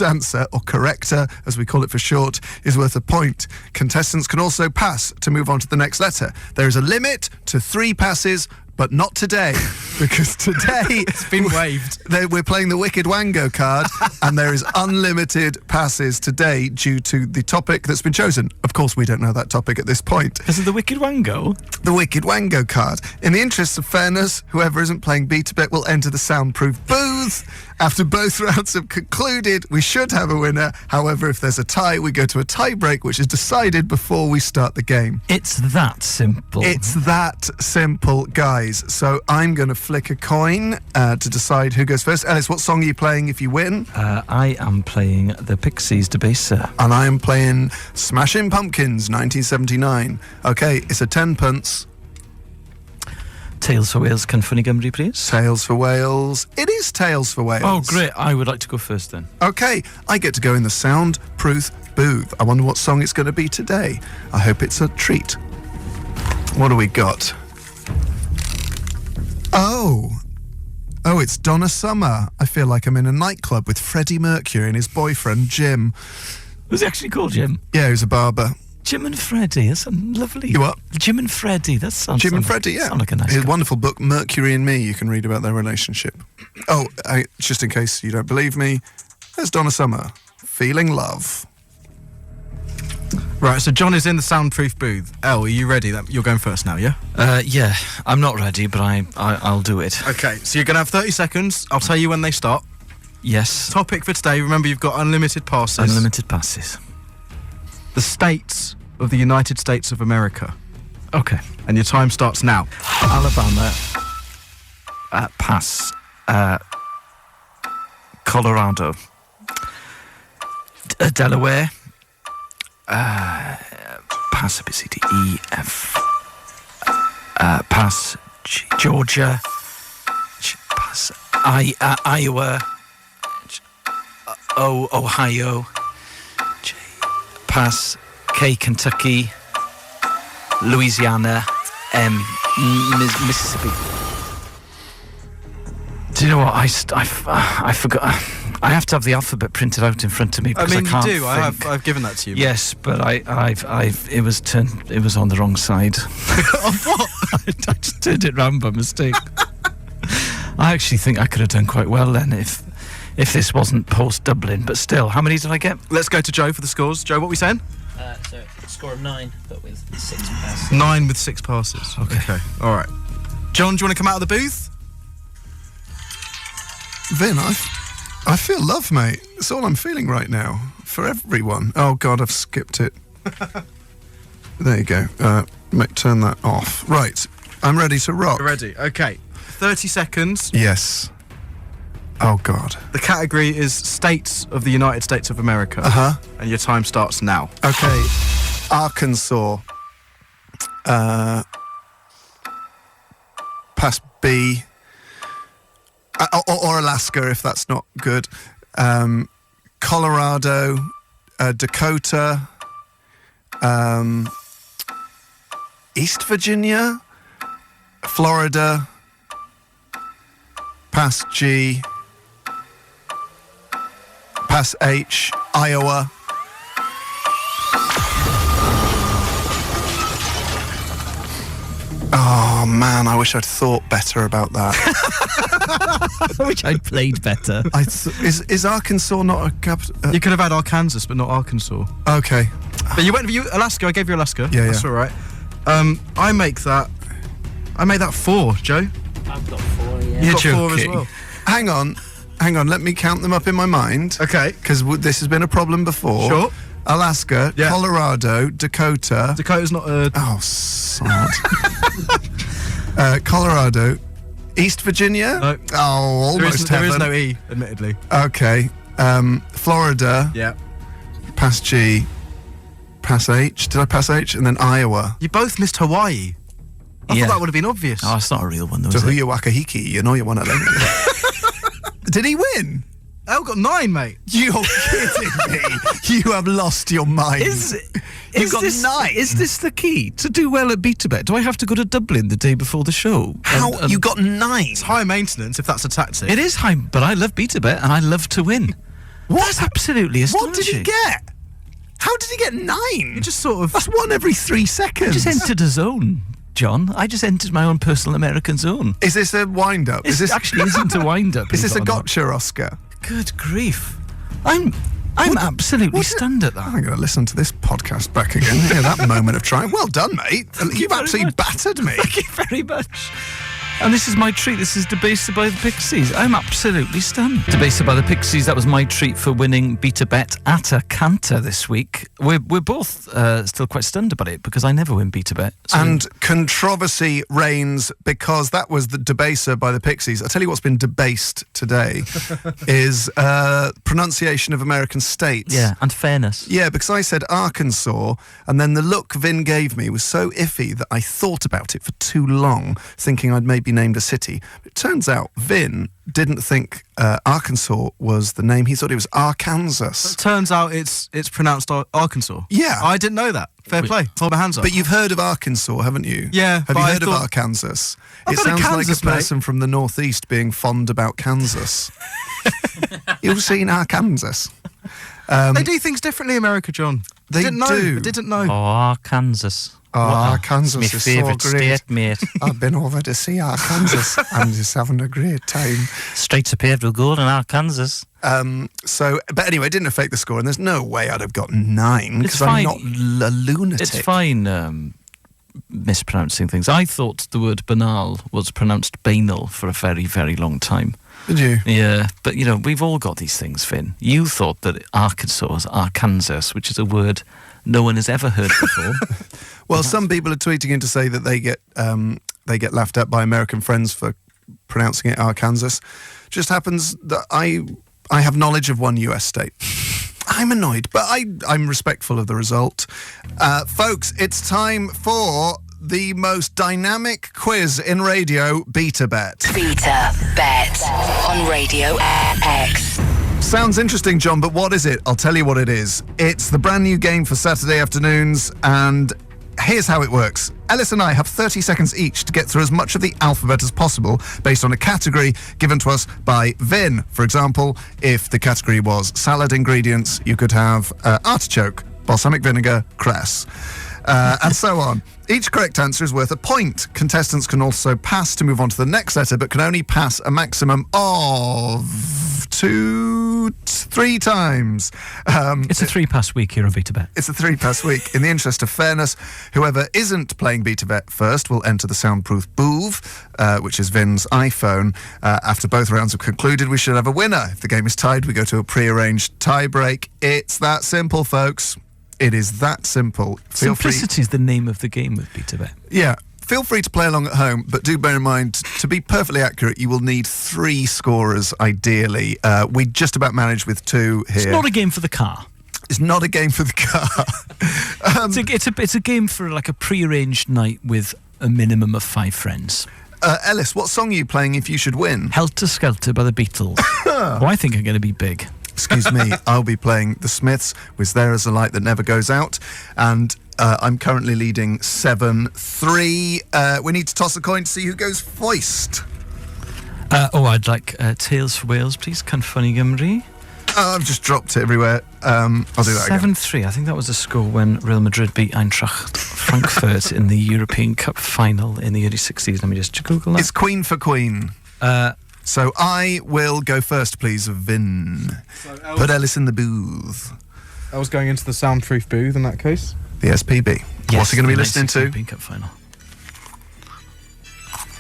answer, or corrector as we call it for short, is worth a point. Contestants can also pass to move on to the next letter. There is a limit to 3 passes but not today, because today It's been waived. we're playing the Wicked Wango card, and there is unlimited passes today due to the topic that's been chosen. Of course, we don't know that topic at this point. Is it the Wicked Wango? The Wicked Wango card. In the interest of fairness, whoever isn't playing BetaBet will enter the soundproof booth. After both rounds have concluded, we should have a winner. However, if there's a tie, we go to a tie break, which is decided before we start the game. It's that simple. It's that simple, guys. So I'm going to flick a coin to decide who goes first. Elis, what song are you playing if you win? I am playing the Pixies Debaser. And I am playing Smashing Pumpkins, 1979. Okay, it's a 10-pence. Tales for Wales, can Funny Gymru, please? Tales for Wales. It is Tales for Wales. Oh, great. I would like to go first then. Okay, I get to go in the soundproof booth. I wonder what song it's going to be today. I hope it's a treat. What do we got? Oh, it's Donna Summer. I feel like I'm in a nightclub with Freddie Mercury and his boyfriend, Jim. Was he actually called Jim? Yeah, he's a barber. Jim and Freddie, that's lovely. You what? Jim and Freddie, that sounds Jim and like- Freddie, yeah. Sound like a nice His guy. wonderful book, Mercury and Me, you can read about their relationship. Oh, just in case you don't believe me, there's Donna Summer, Feeling Love. Right, so John is in the soundproof booth. Elle, are you ready? You're going first now, yeah? Yeah, I'm not ready, but I'll do it. Okay, so you're going to have 30 seconds. I'll tell you when they start. Yes. Topic for today, remember you've got unlimited passes. Unlimited passes. The states of the United States of America. Okay. And your time starts now. Alabama. Pass. Colorado. Delaware. Pass B, C, D, E, F. Pass Georgia. Pass Iowa. Ohio. Pass K, Kentucky. Louisiana. Mississippi. Do you know what? I forgot. I have to have the alphabet printed out in front of me because I can't you do. think. I've given that to you. Yes, but it was on the wrong side. Of what? I just turned it round by mistake. I actually think I could have done quite well then if this wasn't post Dublin. But still, how many did I get? Let's go to Joe for the scores. Joe, what are we saying? So score of 9, but with 6 passes. 9 with 6 passes. Okay. All right. John, do you want to come out of the booth? Vin, I feel love, mate. It's all I'm feeling right now. For everyone. Oh, God, I've skipped it. There you go. Turn that off. Right. I'm ready to rock. You're ready. Okay. 30 seconds. Yes. Oh, God. The category is states of the United States of America. Uh-huh. And your time starts now. Okay. Arkansas. Pass B. Or Alaska, if that's not good. Colorado. Dakota. East Virginia. Florida. Pass G. Pass H. Iowa. Oh, man, I wish I'd thought better about that. I wish I'd played better. Is Arkansas not a capital? You could have had Arkansas, but not Arkansas. Okay. But you went for Alaska. I gave you Alaska. Yeah, That's all right. I make that 4, Joe. I've got 4, yeah. You've You're got 4 as joking. well. Hang on. Let me count them up in my mind. Okay. Because this has been a problem before. Sure. Alaska, Yeah. Colorado, Dakota. Dakota's not a... Oh, sod. Colorado, East Virginia. No. Oh, There almost is heaven. no E, admittedly. Okay. Florida. Yeah. Pass G. Pass H. Did I pass H? And then Iowa. You both missed Hawaii. I Yeah. thought that would have been obvious. Oh, it's not a real one, though, So is who it? you Wakahiki? You know you want to. Did he win? Elle got 9, mate. You're kidding me. You have lost your mind. Is got this, 9. Is this the key to do well at BetaBet? Do I have to go to Dublin the day before the show? How? And- You got 9? It's high maintenance, if that's a tactic. It is high, but I love BetaBet and I love to win. That's absolutely astonishing. What did he get? How did he get 9? You just sort of... That's one every 3 seconds. Just entered a zone. John. I just entered my own personal American zone. Is this a wind-up? Actually isn't a wind-up. Is this a believe it or not. gotcha, Oscar? Good grief. I'm absolutely stunned at that. I'm going to listen to this podcast back again. Hear that moment of triumph. Well done, mate. You've absolutely battered me. Thank you very much. And this is my treat. This is Debased by the Pixies. I'm absolutely stunned. Debased by the Pixies, that was my treat for winning BetaBet at a canter this week. We're both still quite stunned about it because I never win BetaBet. So And controversy reigns because that was the Debaser by the Pixies. I'll tell you what's been debased today is pronunciation of American states. yeah, and fairness. Yeah, because I said Arkansas, and then the look Vin gave me was so iffy that I thought about it for too long, thinking I'd maybe named a city. It turns out Vin didn't think Arkansas was the name. He thought it was Arkansas. Turns out it's pronounced Arkansas. Yeah. I didn't know that. Fair play. Hold my hands up. But you've heard of Arkansas, haven't you? Yeah, Have but you I heard of thought- Arkansas? I've It heard of sounds Kansas, like a mate. person from the Northeast being fond about Kansas. You've seen Arkansas. They do things differently in America, John. They didn't know. do. I didn't know. Arkansas. Arkansas My is so favourite great. state, mate. I've been over to see Arkansas. I'm just having a great time. Streets are paved with gold in Arkansas. But anyway, it didn't affect the score, and there's no way I'd have got 9 It's because I'm fine. not a lunatic. It's fine mispronouncing things. I thought the word banal was pronounced banal for a very, very long time. Did you? Yeah, but we've all got these things, Finn. You thought that Arkansas was Arkansas, which is a word no one has ever heard before. Well, some people are tweeting in to say that they get laughed at by American friends for pronouncing it Arkansas. Just happens that I have knowledge of one US state. I'm annoyed, but I'm respectful of the result. Folks, it's time for the most dynamic quiz in radio, BetaBet. BetaBet on Radio X. Sounds interesting, John, but what is it? I'll tell you what it is. It's the brand new game for Saturday afternoons, and here's how it works. Elis and I have 30 seconds each to get through as much of the alphabet as possible based on a category given to us by Vin. For example, if the category was salad ingredients, you could have artichoke, balsamic vinegar, cress, and so on. Each correct answer is worth a point. Contestants can also pass to move on to the next letter, but can only pass a maximum of 3 times. It's a 3-pass week here on BetaBet. It's a 3-pass week. In the interest of fairness, whoever isn't playing BetaBet first will enter the soundproof booth, which is Vin's iPhone. After both rounds have concluded, we should have a winner. If the game is tied, we go to a pre-arranged tie break. It's that simple, folks. It is that simple. Feel free. Simplicity is the name of the game with BetaBet. Yeah. Feel free to play along at home, but do bear in mind, to be perfectly accurate, you will need 3 scorers, ideally. We just about managed with 2 here. It's not a game for the car. It's not a game for the car. It's a game for like a pre-arranged night with a minimum of 5 friends. Elis, what song are you playing if you should win? Helter Skelter by the Beatles. Who I think are going to be big. Excuse me, I'll be playing The Smiths with There Is a Light That Never Goes Out, and I'm currently leading 7-3. We need to toss a coin to see who goes first. I'd like Tales for Wales, please. Cynfunny Gymru. Oh, I've just dropped it everywhere. I'll do that again. 7-3. I think that was the score when Real Madrid beat Eintracht Frankfurt in the European Cup final in the early 60s. Let me just Google that. It's Queen for Queen. So I will go first, please, Vin. Put Elis in the booth. I was going into the soundproof booth in that case. The SPB. What's he going to be listening to? European Cup final.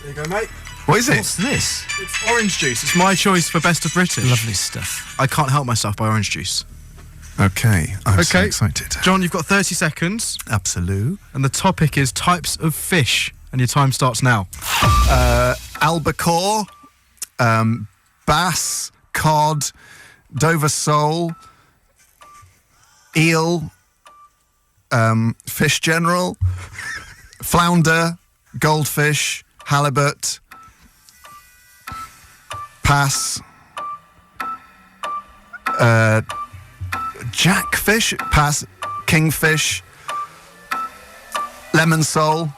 There you go, mate. What is it? What's this? It's orange juice. It's my choice for Best of British. Lovely stuff. I Can't Help Myself by Orange Juice. Okay, I'm so excited. John, you've got 30 seconds. Absolute. And the topic is types of fish. And your time starts now. Albacore, bass, cod, Dover sole, eel, fish general, flounder, goldfish, halibut, pass, jackfish, pass, kingfish, lemon sole,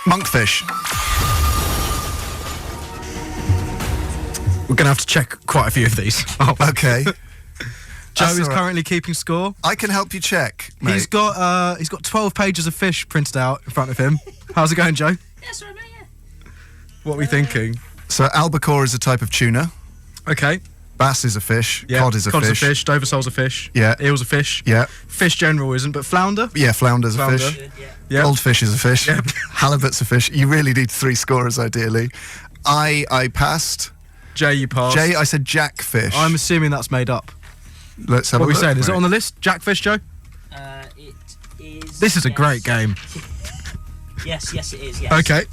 monkfish. We're going to have to check quite a few of these. Okay. Joe That's is all right. currently keeping score. I can help you check, mate. He's got 12 pages of fish printed out in front of him. How's it going, Joe? Yes, right, mate, yeah. What are we thinking? So albacore is a type of tuna. Okay. Bass is a fish. Yeah. Cod is a Cod's fish. a fish. Dover sole's a fish. Yeah. Eel's a fish. Yeah. Fish general isn't, but flounder? Yeah, flounder's Flounder. a fish. Good, yeah. Yeah. Goldfish is a fish. Yep. Halibut's a fish. You really need 3 scorers, ideally. I passed. Jay, you passed. Jay, I said jackfish. I'm assuming that's made up. Let's have What a are we look, saying? Is it mate. on the list? Jackfish, Joe? It is. This is a great game. Yes, it is, yes. Okay.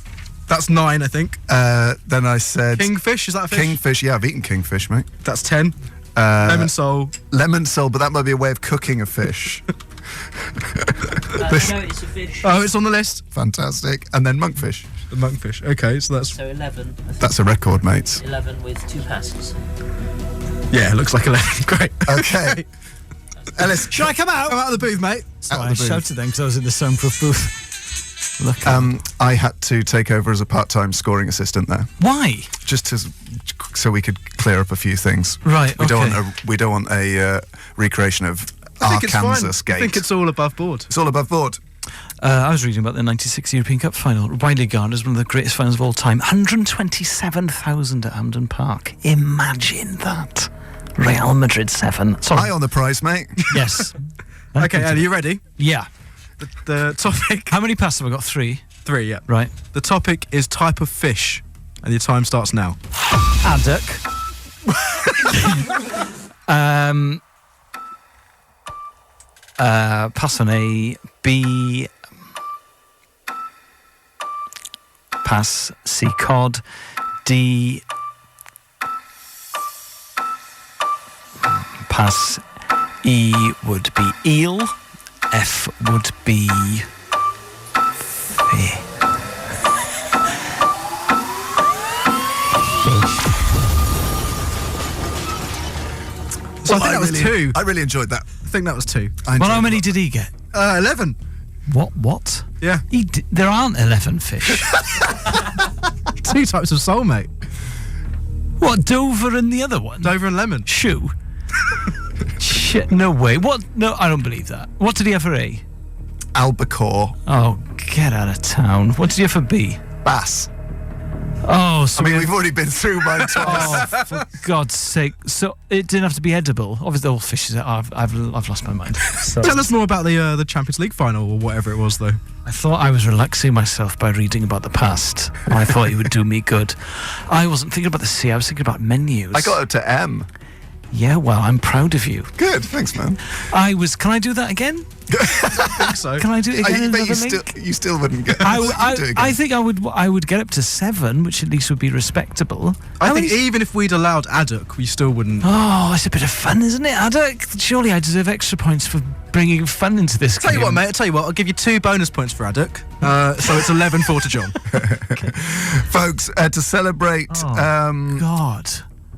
That's 9, I think. Then I said Kingfish, is that a fish? kingfish. Yeah, I've eaten kingfish, mate. That's 10. Lemon sole. Lemon sole, but that might be a way of cooking a fish. No, it's a fish. Oh, it's on the list. Fantastic. And then monkfish. The monkfish. Okay, so that's... So 11. I think That's a record, mates. 11 with 2 passes. Yeah, it looks like 11. Great. Okay. Ellis, Should I come out? Come out of the booth, mate. Sorry, out I of the booth. shouted then because I was in the soundproof booth. Look. I had to take over as a part-time scoring assistant there, Why? just so we could clear up a few things. Right. We okay. don't want a recreation of I think it's Arkansas fine. I think Gate. it's all above board. It's all above board. I was reading about the 96 European Cup final, widely regarded as one of the greatest finals of all time. 127,000 at Hampden Park. Imagine that. Real Madrid 7. Sorry. Eye on the prize, mate. Yes. Okay, Ellie, you ready? Yeah. The topic... How many passes have I got? 3. 3, yeah. Right. The topic is type of fish. And your time starts now. Haddock. Pass on A. B. Pass C. Cod. D. Pass E would be eel. F would be So I think that was 2. I really enjoyed that. I think that was 2. I Well, how enjoyed many that. did he get? 11. What? Yeah. There aren't 11 fish. 2 types of sole, mate. What, Dover and the other one? Dover and lemon. Shoe. Shit, no way. What? No, I don't believe that. What did he have for A? Albacore. Oh, get out of town. What did he have for B? Bass. Oh, so I mean, we've already been through mine twice. Oh, for God's sake. So it didn't have to be edible. Obviously, all fish is... I've lost my mind. So Tell us more about the Champions League final or whatever it was, though. I thought I was relaxing myself by reading about the past. I thought it would do me good. I wasn't thinking about the sea. I was thinking about menus. I got up to M. Yeah, well, I'm proud of you. Good, thanks, man. Can I do that again? I think so. Can I do it again? But Another link? you still wouldn't get. I think I would get up to 7, which at least would be respectable. I How think many- even if we'd allowed Addock, we still wouldn't. Oh, it's a bit of fun, isn't it, Haddock? Surely I deserve extra points for bringing fun into this Tell game. you what, mate. I'll give you 2 bonus points for Addock. So it's 11-4 to John. Folks, to celebrate God.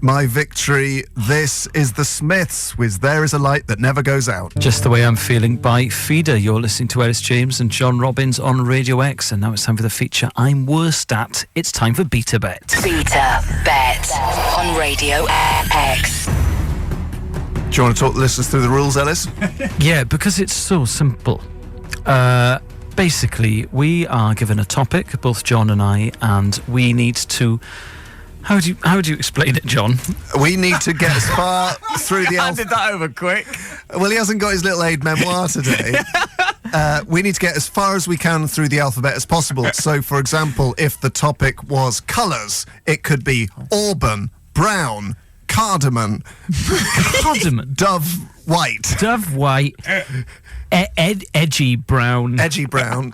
my victory, this is the Smiths with There Is a Light That Never Goes Out. Just the way I'm feeling by Feeder. You're listening to Elis James and John Robbins on Radio X, and now it's time for the feature I'm worst at. It's time for BetaBet. BetaBet on Radio X. Do you want to talk the listeners through the rules, Ellis? Yeah, because it's so simple. Basically, we are given a topic, both John and I, and we need to... How do you explain it, John? We need to get as far through the alphabet. that over quick. Well, he hasn't got his little aid memoir today. We need to get as far as we can through the alphabet as possible. So, for example, if the topic was colours, it could be auburn, brown, cardamom, Cardamom. dove white, Dove white. Edgy brown. edgy brown,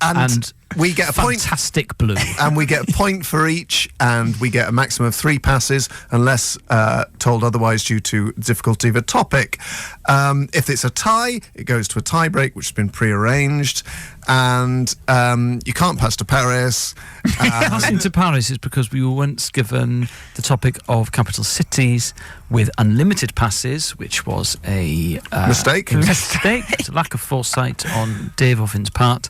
and we get a point. Fantastic blue. And we get a point for each, and we get a maximum of 3 passes, unless told otherwise due to difficulty of a topic. If it's a tie, it goes to a tie break, which has been prearranged, and you can't pass to Paris. Passing to Paris is because we were once given the topic of capital cities with unlimited passes, which was a Mistake. It's a lack of foresight on Dave Offin's part.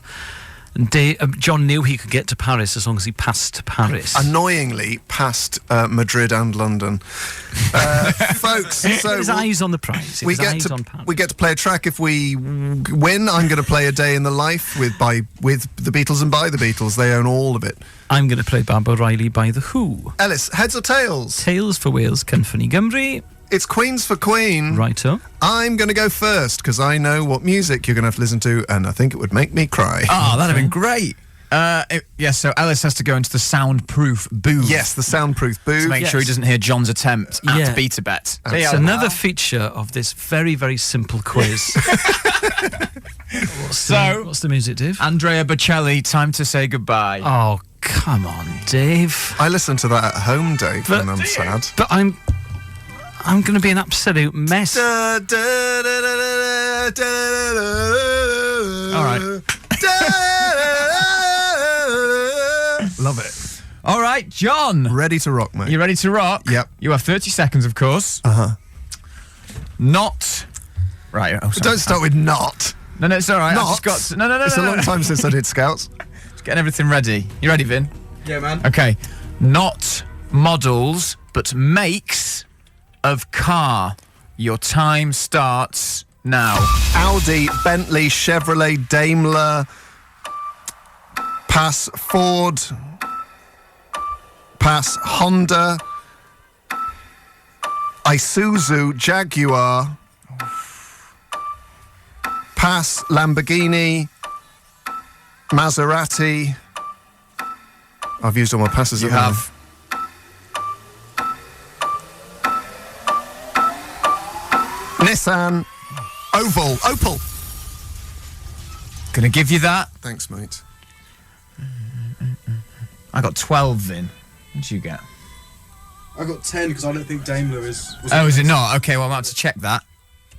John knew he could get to Paris as long as he passed Paris. Annoyingly, past Madrid and London. Folks, so his eyes on the prize. we get to play a track if we win. I'm going to play A Day in the Life with the Beatles and by the Beatles. They own all of it. I'm going to play Bob O'Reilly by The Who. Ellis, heads or tails? Tails for Wales, Cynfynnu Gymru. It's Queens for Queen. Righto. I'm going to go first because I know what music you're going to have to listen to, and I think it would make me cry. Oh, that'd have been great. So Ellis has to go into the soundproof booth. Yes, the soundproof booth. To make sure he doesn't hear John's attempt at BetaBet. It's another feature of this very, very simple quiz. What's the music, Dave? Andrea Bocelli, Time to Say Goodbye. Oh, come on, Dave. I listen to that at home, Dave, when I'm sad. But I'm going to be an absolute mess. All right. Love it. All right, John. Ready to rock, mate. You ready to rock? Yep. You have 30 seconds, of course. Not... Right. Oh, sorry. Don't start with not. No, it's all right. Not? I've just got... No. It's a long time since I did Scouts. Just getting everything ready. You ready, Vin? Yeah, man. Okay. Not models, but makes of car. Your time starts now. Audi, Bentley, Chevrolet, Daimler, pass Ford, pass Honda, Isuzu, Jaguar, pass Lamborghini, Maserati. I've used all my passes. You have. Nissan, Opel. Gonna give you that. Thanks, mate. I got 12, Vin. What did you get? I got 10 because I don't think Daimler is... Is it not? Okay, well, I'm about to check that.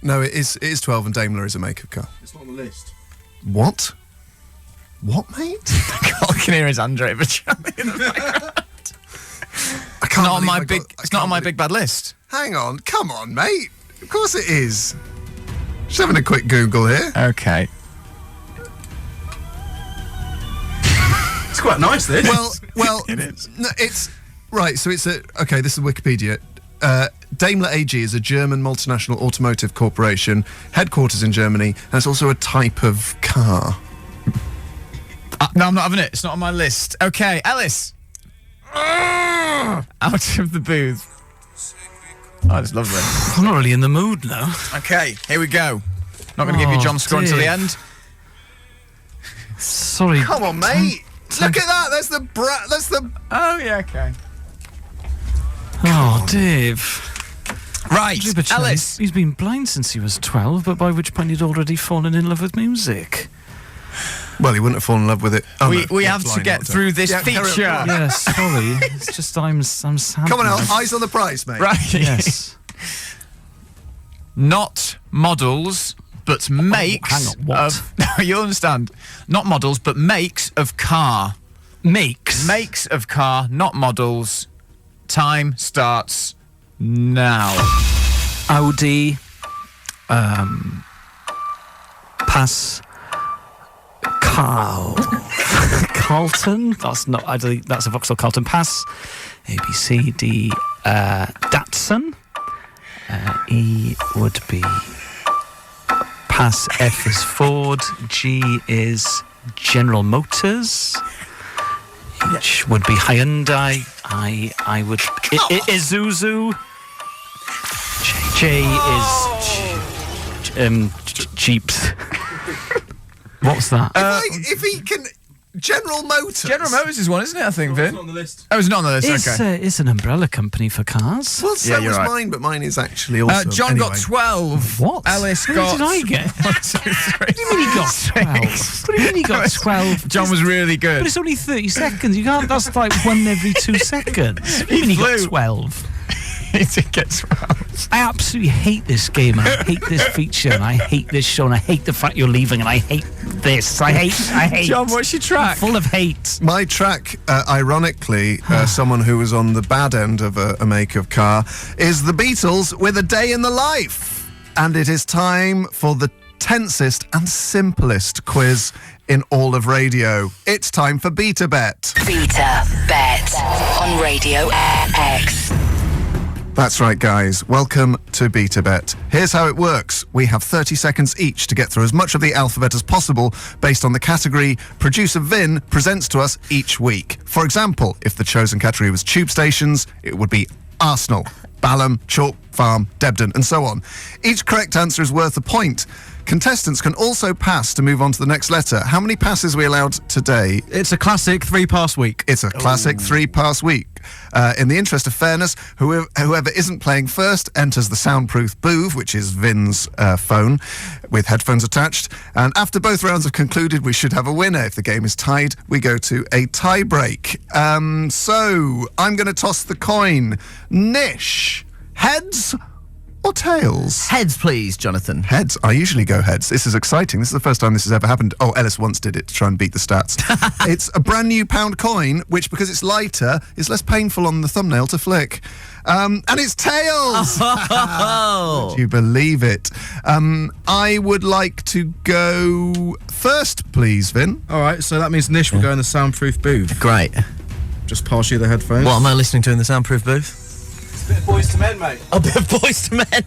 No, it is 12 and Daimler is a make of car. It's not on the list. What? What, mate? All I can hear is Andrea Bocelli in the background. I can't Not on my believe it's not on my big bad list. Hang on, come on, mate. Of course it is. Just having a quick Google here. Okay. It's quite nice, this. Well, It is. No, it's right. So it's okay. This is Wikipedia. Daimler AG is a German multinational automotive corporation, headquarters in Germany, and it's also a type of car. No, I'm not having it. It's not on my list. Okay, Ellis. Out of the booth. Oh, that's lovely. I'm not really in the mood now. Okay, here we go. Not going to give you John's score until the dear. end. Sorry. Come on, mate. Look at that. That's the. Oh, yeah, okay. Oh, Dave. Right, Andrea Bocelli, Ellis. He's been blind since he was 12, but by which point he'd already fallen in love with music. Well, he wouldn't have fallen in love with it. Oh, We no. have to Blind get not through this Yeah, carry on, feature. carry on. Yeah, sorry. It's just I'm sad. Come on, now. Al. Eyes on the prize, mate. Right. Yes. Not models, but makes hang on, what? of... No, you'll understand. Not models, but makes of car. Makes. Makes of car, not models. Time starts now. Audi. Pass. Carlton. That's not. I don't think that's a Vauxhall Carlton. Pass. A B C D. Datsun. E would be. Pass. F is Ford. G is General Motors. H would be Hyundai. I would. Isuzu. J is Jeeps. What's that? If he can, General Motors. General Motors is one, isn't it, I think, Vin? It's not on the list. Oh, it's not on the list, okay. It's an umbrella company for cars. Well, so Yeah, you're was right. mine, but mine is actually also. John anyway. got 12. What? Ellis How got... many did I get? 1, 2, 3, What do you mean he got 12? What do you mean he got 12? John was really good. But it's only 30 seconds. You can't. That's like one every 2 seconds. What do you mean he got flew. 12? He did get 12. I absolutely hate this game, and I hate this feature, and I hate this show, and I hate the fact you're leaving, and I hate this. I hate. John, what's your I'm track? full of hate. My track, ironically, someone who was on the bad end of a make of car, is the Beatles with A Day in the Life. And it is time for the tensest and simplest quiz in all of radio. It's time for BetaBet. BetaBet on Radio X. That's right, guys. Welcome to BetaBet. Here's how it works. We have 30 seconds each to get through as much of the alphabet as possible based on the category producer Vin presents to us each week. For example, if the chosen category was tube stations, it would be Arsenal, Balham, Chalk Farm, Debden, and so on. Each correct answer is worth a point. Contestants can also pass to move on to the next letter. How many passes are we allowed today? It's a classic 3-pass week. It's a classic 3-pass week. In the interest of fairness, whoever isn't playing first enters the soundproof booth, which is Vin's phone, with headphones attached. And after both rounds have concluded, we should have a winner. If the game is tied, we go to a tie break. So, I'm going to toss the coin. Nish, heads or tails? Heads, please, Jonathan. Heads. I usually go heads. This is exciting. This is the first time this has ever happened. Oh, Elis once did it to try and beat the stats. It's a brand new pound coin, which, because it's lighter, is less painful on the thumbnail to flick. And it's tails! Oh. Do you believe it? I would like to go first, please, Vin. All right, so that means Nish will go in the soundproof booth. Great. Just pass you the headphones. What am I listening to in the soundproof booth? Bit of Boys to Men, mate. A bit of Boys to Men.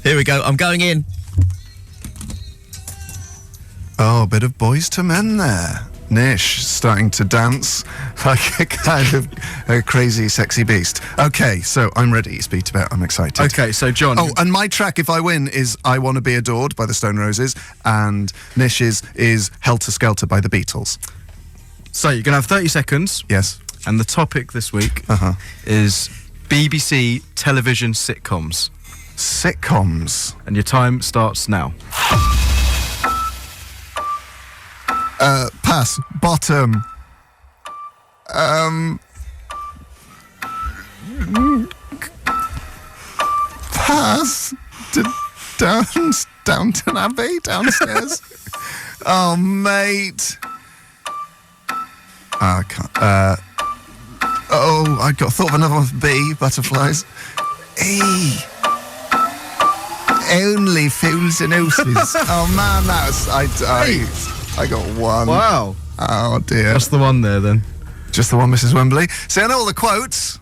Here we go. I'm going in. Oh, a bit of Boys to Men there. Nish starting to dance like a kind of a crazy, sexy beast. Okay, so I'm ready. It's BetaBet. I'm excited. Okay, so John. Oh, and my track, if I win, is I Want to Be Adored by the Stone Roses, and Nish's is Helter Skelter by the Beatles. So you're going to have 30 seconds. Yes. And the topic this week is BBC television sitcoms. Sitcoms. And your time starts now. Pass. Bottom. Pass. Downton Abbey downstairs. Oh, mate. I can't. I thought of another one with B, butterflies. E. Only fools and horses. Oh man, that was I got one. Wow. Oh dear. That's the one there then. Just the one, Mrs. Wembley. See, I know all the quotes.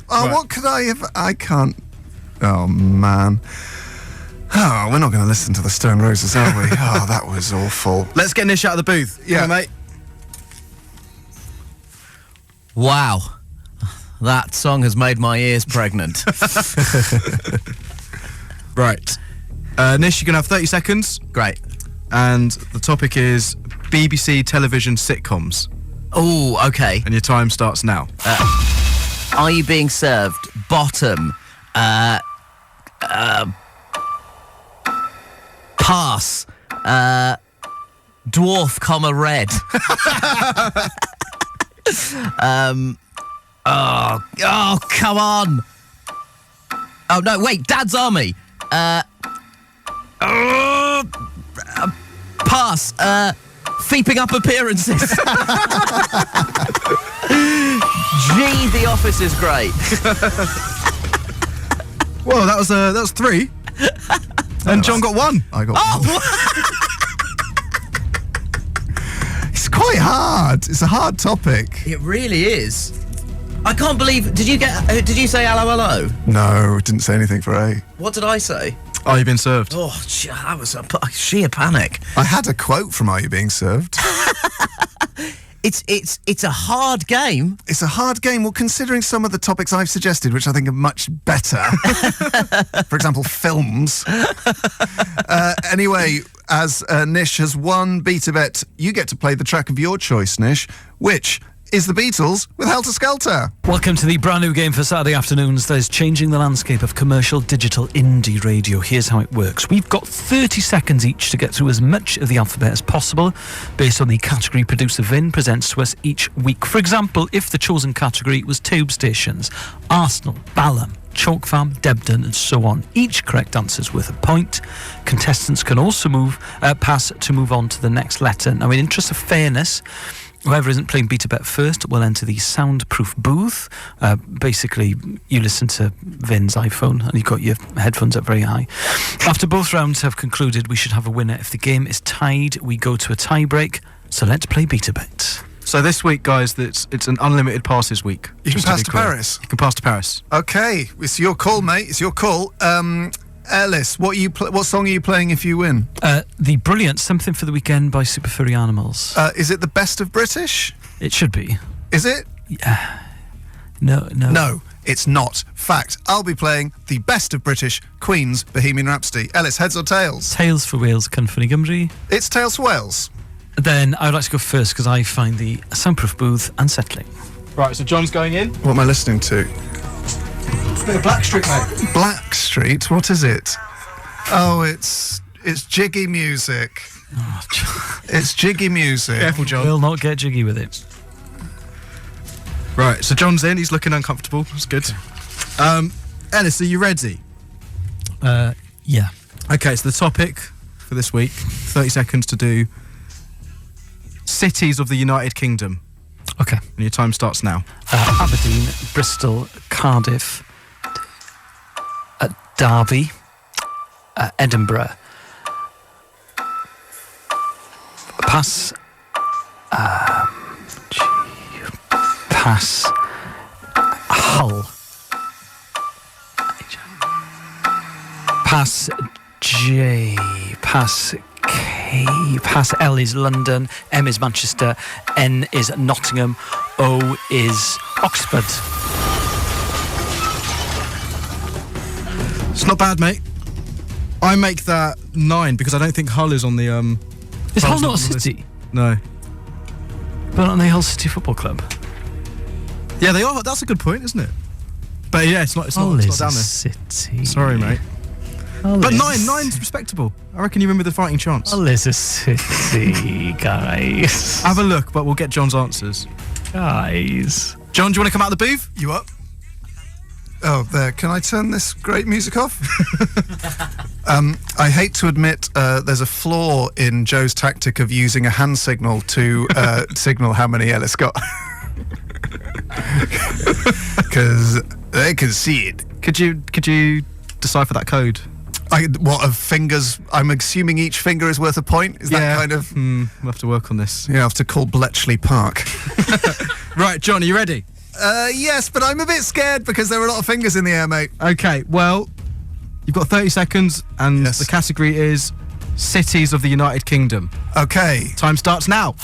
Oh, Right. what could I have? I can't. Oh man. Oh, we're not going to listen to the Stone Roses, are we? Oh, that was awful. Let's get Nish out of the booth. Yeah. Come on, mate. Wow. That song has made my ears pregnant. Right. Nish, you're going to have 30 seconds. Great. And the topic is BBC television sitcoms. Oh, okay. And your time starts now. Are you being served? Bottom. Pass. Dwarf, comma, red. Oh, come on. Oh, no, wait, Dad's Army. Pass. Feeping up appearances. Gee, The Office is great. Well, that was 3. And John got 1. I got one. It's quite hard. It's a hard topic. It really is. I can't believe. Did you say hello, hello? No, didn't say anything for A. What did I say? Oh, you've been served. Oh, that was sheer panic. I had a quote from Are You Being Served? It's a hard game. It's a hard game. Well, considering some of the topics I've suggested, which I think are much better. For example, films. Anyway, as Nish has won BetaBet, you get to play the track of your choice, Nish, which is the Beatles with Helter Skelter. Welcome to the brand new game for Saturday afternoons that is changing the landscape of commercial digital indie radio. Here's how it works. We've got 30 seconds each to get through as much of the alphabet as possible based on the category producer Vin presents to us each week. For example, if the chosen category was tube stations, Arsenal, Balham, Chalk Farm, Debden, and so on. Each correct answer is worth a point. Contestants can also pass to move on to the next letter. Now, in interest of fairness, Whoever isn't playing BetaBet first will enter the soundproof booth. Basically, you listen to Vin's iPhone and you've got your headphones up very high. After both rounds have concluded, we should have a winner. If the game is tied, we go to a tie break. So let's play BetaBet. So this week, guys, it's an unlimited passes week. You can Just pass be to clear. Paris. You can pass to Paris. Okay, it's your call, mate. It's your call. Elis, what song are you playing if you win? The brilliant Something for the Weekend by Super Furry Animals. Is it the best of British? It should be. Is it? No. No, it's not. Fact, I'll be playing the best of British, Queen's Bohemian Rhapsody. Ellis, heads or tails? Tails for Wales, Cynfynny Gymru. It's tails for Wales. Then I would like to go first because I find the soundproof booth unsettling. Right, so John's going in. What am I listening to? It's a bit of Blackstreet, mate. Blackstreet? What is it? Oh, it's jiggy music. It's jiggy music. Careful, John. Will not get jiggy with it. Right, so John's in. He's looking uncomfortable. That's good. Elis, are you ready? Yeah. Okay, so the topic for this week, 30 seconds to do cities of the United Kingdom. Okay. And your time starts now. Aberdeen, Bristol, Cardiff, Derby, Edinburgh. Pass. Pass. Hull. Pass J. Pass K. Pass L is London. M is Manchester. N is Nottingham. O is Oxford. It's not bad, mate. I make that 9 because I don't think Hull is on the Is Hull Hull's not a on the list. city? No. But aren't they Hull City Football Club? Yeah, they are. That's a good point, isn't it? But yeah, it's not Hull down is a there. city. Sorry, mate. Hull But is- 9's respectable. I reckon you win with a fighting chance. Hull is a city, guys. Have a look, but we'll get John's answers. Guys. John, do you want to come out of the booth? You up? Oh, there. Can I turn this great music off? I hate to admit there's a flaw in Joe's tactic of using a hand signal to signal how many Ellis got. Because they can see it. Could you decipher that code? What, of fingers? I'm assuming each finger is worth a point? Is that kind of... We'll have to work on this. You have to call Bletchley Park. Right, John, are you ready? Yes, but I'm a bit scared because there are a lot of fingers in the air, mate. Okay, well, you've got 30 seconds, and Yes. the category is cities of the United Kingdom. Okay. Time starts now.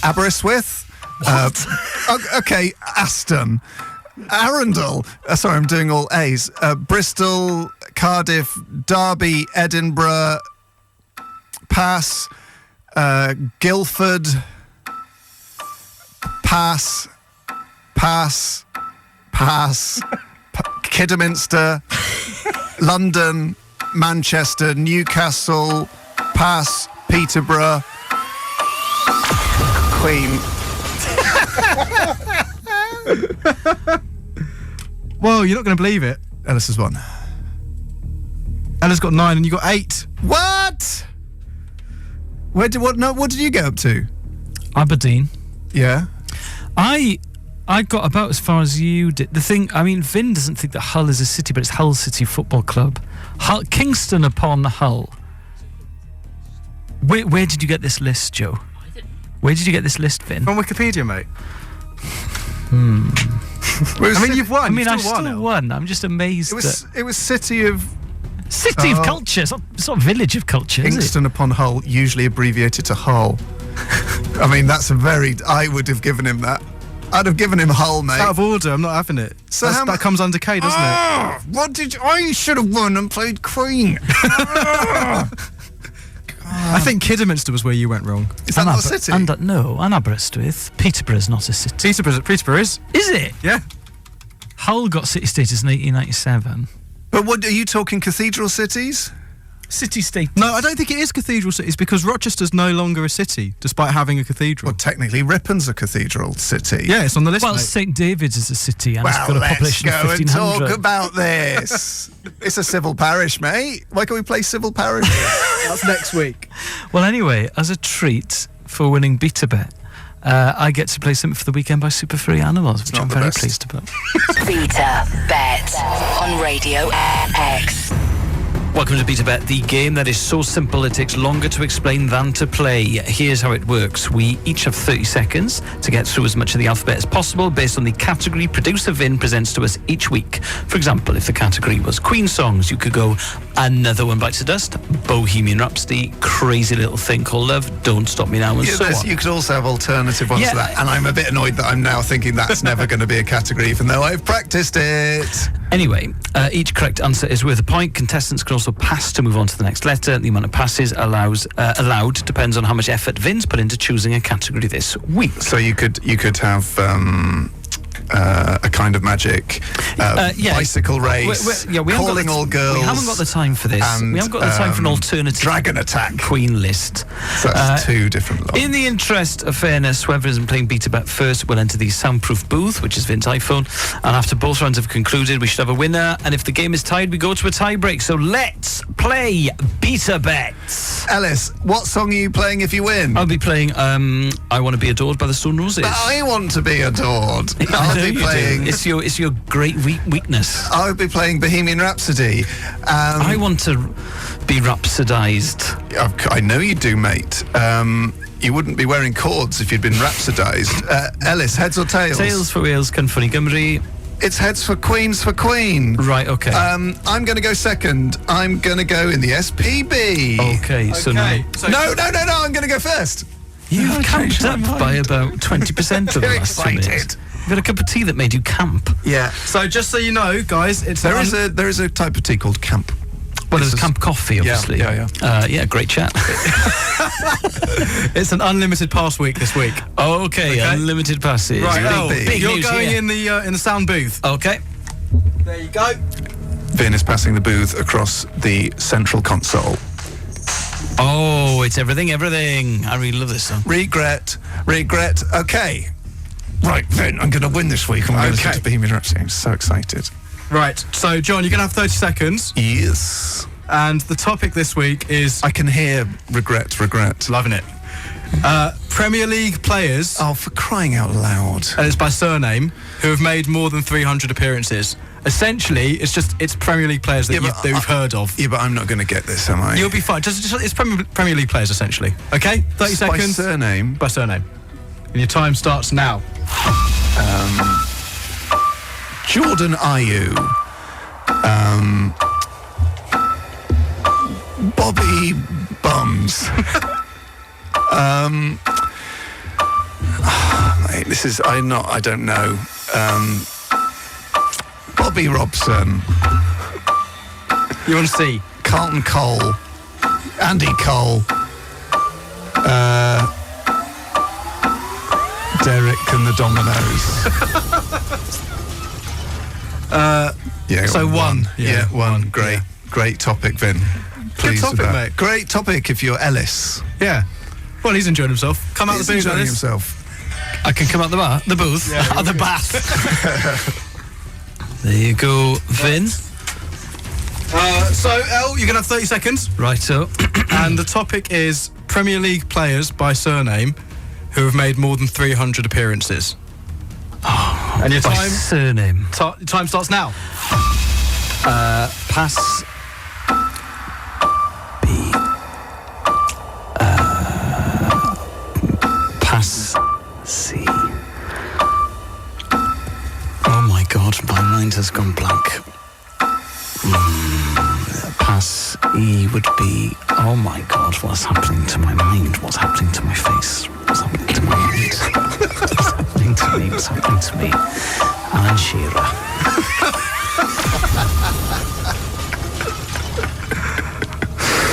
Aberystwyth. Okay, Aston. Arundel. Sorry, I'm doing all A's. Bristol, Cardiff, Derby, Edinburgh. Pass. Guildford. Pass. Kidderminster. London. Manchester. Newcastle. Pass. Peterborough. Queen. Whoa, you're not going to believe it. Ellis has won. Ella's got 9 and you got 8. What? What did you get up to? Aberdeen. Yeah. I got about as far as you did. The thing, I mean, Vin doesn't think that Hull is a city, but it's Hull City Football Club. Kingston upon Hull. Where did you get this list, Joe? Where did you get this list, Vin? From Wikipedia, mate. I mean, you've won. I mean, You've I still still won. I'm just amazed. It was City of City of Culture. It's not Village of Culture, is it? Kingston upon Hull, usually abbreviated to Hull. I mean, that's a very... I would have given him that. I'd have given him Hull, mate. Out of order, I'm not having it. So That comes under K, doesn't it? I should have won and played Queen. I think Kidderminster was where you went wrong. Is that not a city? No, and Aberystwyth. Peterborough's not a city. Peterborough is. Is it? Yeah. Hull got city status in 1897. But what, are you talking cathedral cities? City state. No, I don't think it is cathedral cities because Rochester's no longer a city, despite having a cathedral. Well, technically, Ripon's a cathedral city. Yeah, it's on the list, Well, mate. St David's is a city and it's Well, got a let's population go of and 1,500. talk about this. It's a civil parish, mate. Why can't we play civil parish? That's next week. Well, anyway, as a treat for winning BetaBet, I get to play something for the weekend by Super Furry Animals, which not I'm the very best. pleased about. BetaBet on Radio X. Welcome to BetaBet, the game that is so simple it takes longer to explain than to play. Here's how it works. We each have 30 seconds to get through as much of the alphabet as possible based on the category producer Vin presents to us each week. For example, if the category was Queen songs, you could go Another One Bites the Dust, Bohemian Rhapsody, Crazy Little Thing Called Love, Don't Stop Me Now, and so on. You could also have alternative ones Yeah. to that. And I'm a bit annoyed that I'm now thinking that's never going to be a category, even though I've practiced it. Anyway, each correct answer is worth a point. Contestants can also pass to move on to the next letter. The amount of passes allowed depends on how much effort Vin's put into choosing a category this week. So you could have a kind of magic, bicycle race, calling all girls. We haven't got the time for this. and, We haven't got the time for an alternative Dragon Attack. Queen list. So that's two different lots. In the interest of fairness, whoever isn't playing BetaBet first will enter the soundproof booth, which is Vin's iPhone. And after both rounds have concluded, we should have a winner. And if the game is tied, we go to a tie break. So let's play BetaBet. Elis, what song are you playing if you win? I'll be playing I Want to Be Adored by the Stone Roses. But I want to be adored. I I'll know be you do. playing. It's your great weakness. I'll be playing Bohemian Rhapsody. I want to be rhapsodized. I know you do, mate. You wouldn't be wearing cords if you'd been rhapsodized. Elis, heads or tails? Tails for Wales, Cynfunny Gymru. It's heads for Queens for Queen. Right, okay. I'm going to go second. I'm going to go in the SPB. Okay, so now... No, I'm going to go first. You've camped up by about 20% of the Too last 2 minutes. excited. You've got a cup of tea that made you camp. Yeah. So just so you know, guys, There is a type of tea called camp. Well, there's camp coffee, obviously. Yeah. Great chat. it's an unlimited pass week this week. Okay, unlimited passes. Right, Big you're news going here. in the sound booth. Okay. There you go. Vin is passing the booth across the central console. Oh, it's everything. I really love this song. Regret. Okay. Right, Vin, I'm going to win this week. I'm going to listen to Bohemian Rhapsody. I'm so excited. Right, so John, you're going to have 30 seconds. Yes. And the topic this week is... I can hear regret. Loving it. Premier League players... Oh, for crying out loud. And it's by surname, who have made more than 300 appearances. Essentially, it's Premier League players that you've heard of. Yeah, but I'm not going to get this, am I? You'll be fine. It's Premier League players, essentially. Okay? 30 seconds. By surname? By surname. And your time starts now. Jordan Ayew. Bobby Bums. Mate, this is... I don't know. Bobby Robson. You want to see? Carlton Cole. Andy Cole. Derek and the Dominoes. Yeah. So one. Yeah, one. Great. Yeah. Great topic, Vin. Pleased topic, with that. mate. Great topic if you're Ellis. Yeah. Well, he's enjoying himself. Come out He's the booth, enjoying Ellis. himself. I can come out the booth. Yeah, The bath. There you go, Vin. So, Elle, you're going to have 30 seconds. Right, so. And the topic is Premier League players by surname who have made more than 300 appearances. Oh, and your By time surname. time starts now. Pass. Pass. C. Oh my God, my mind has gone blank. Pass E would be. Oh my God, what's happening to my mind? What's happening to my face? What's happening to my mind? What's happening to me? What's happening to me? Alan Shearer.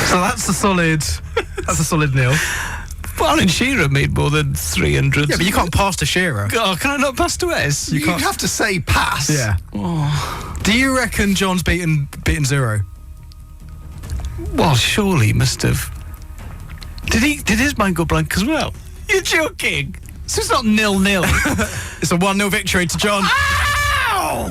So that's a solid nil. Well, Alan Shearer made more than 300. Yeah, but you can't pass to Shearer. Oh, can I not pass to S? You have to say pass. Yeah. Oh. Do you reckon John's beaten zero? Well, surely he must have. Did his mind go blank as well? You're joking. So it's not 0-0. It's a 1-0 victory to John. Ow!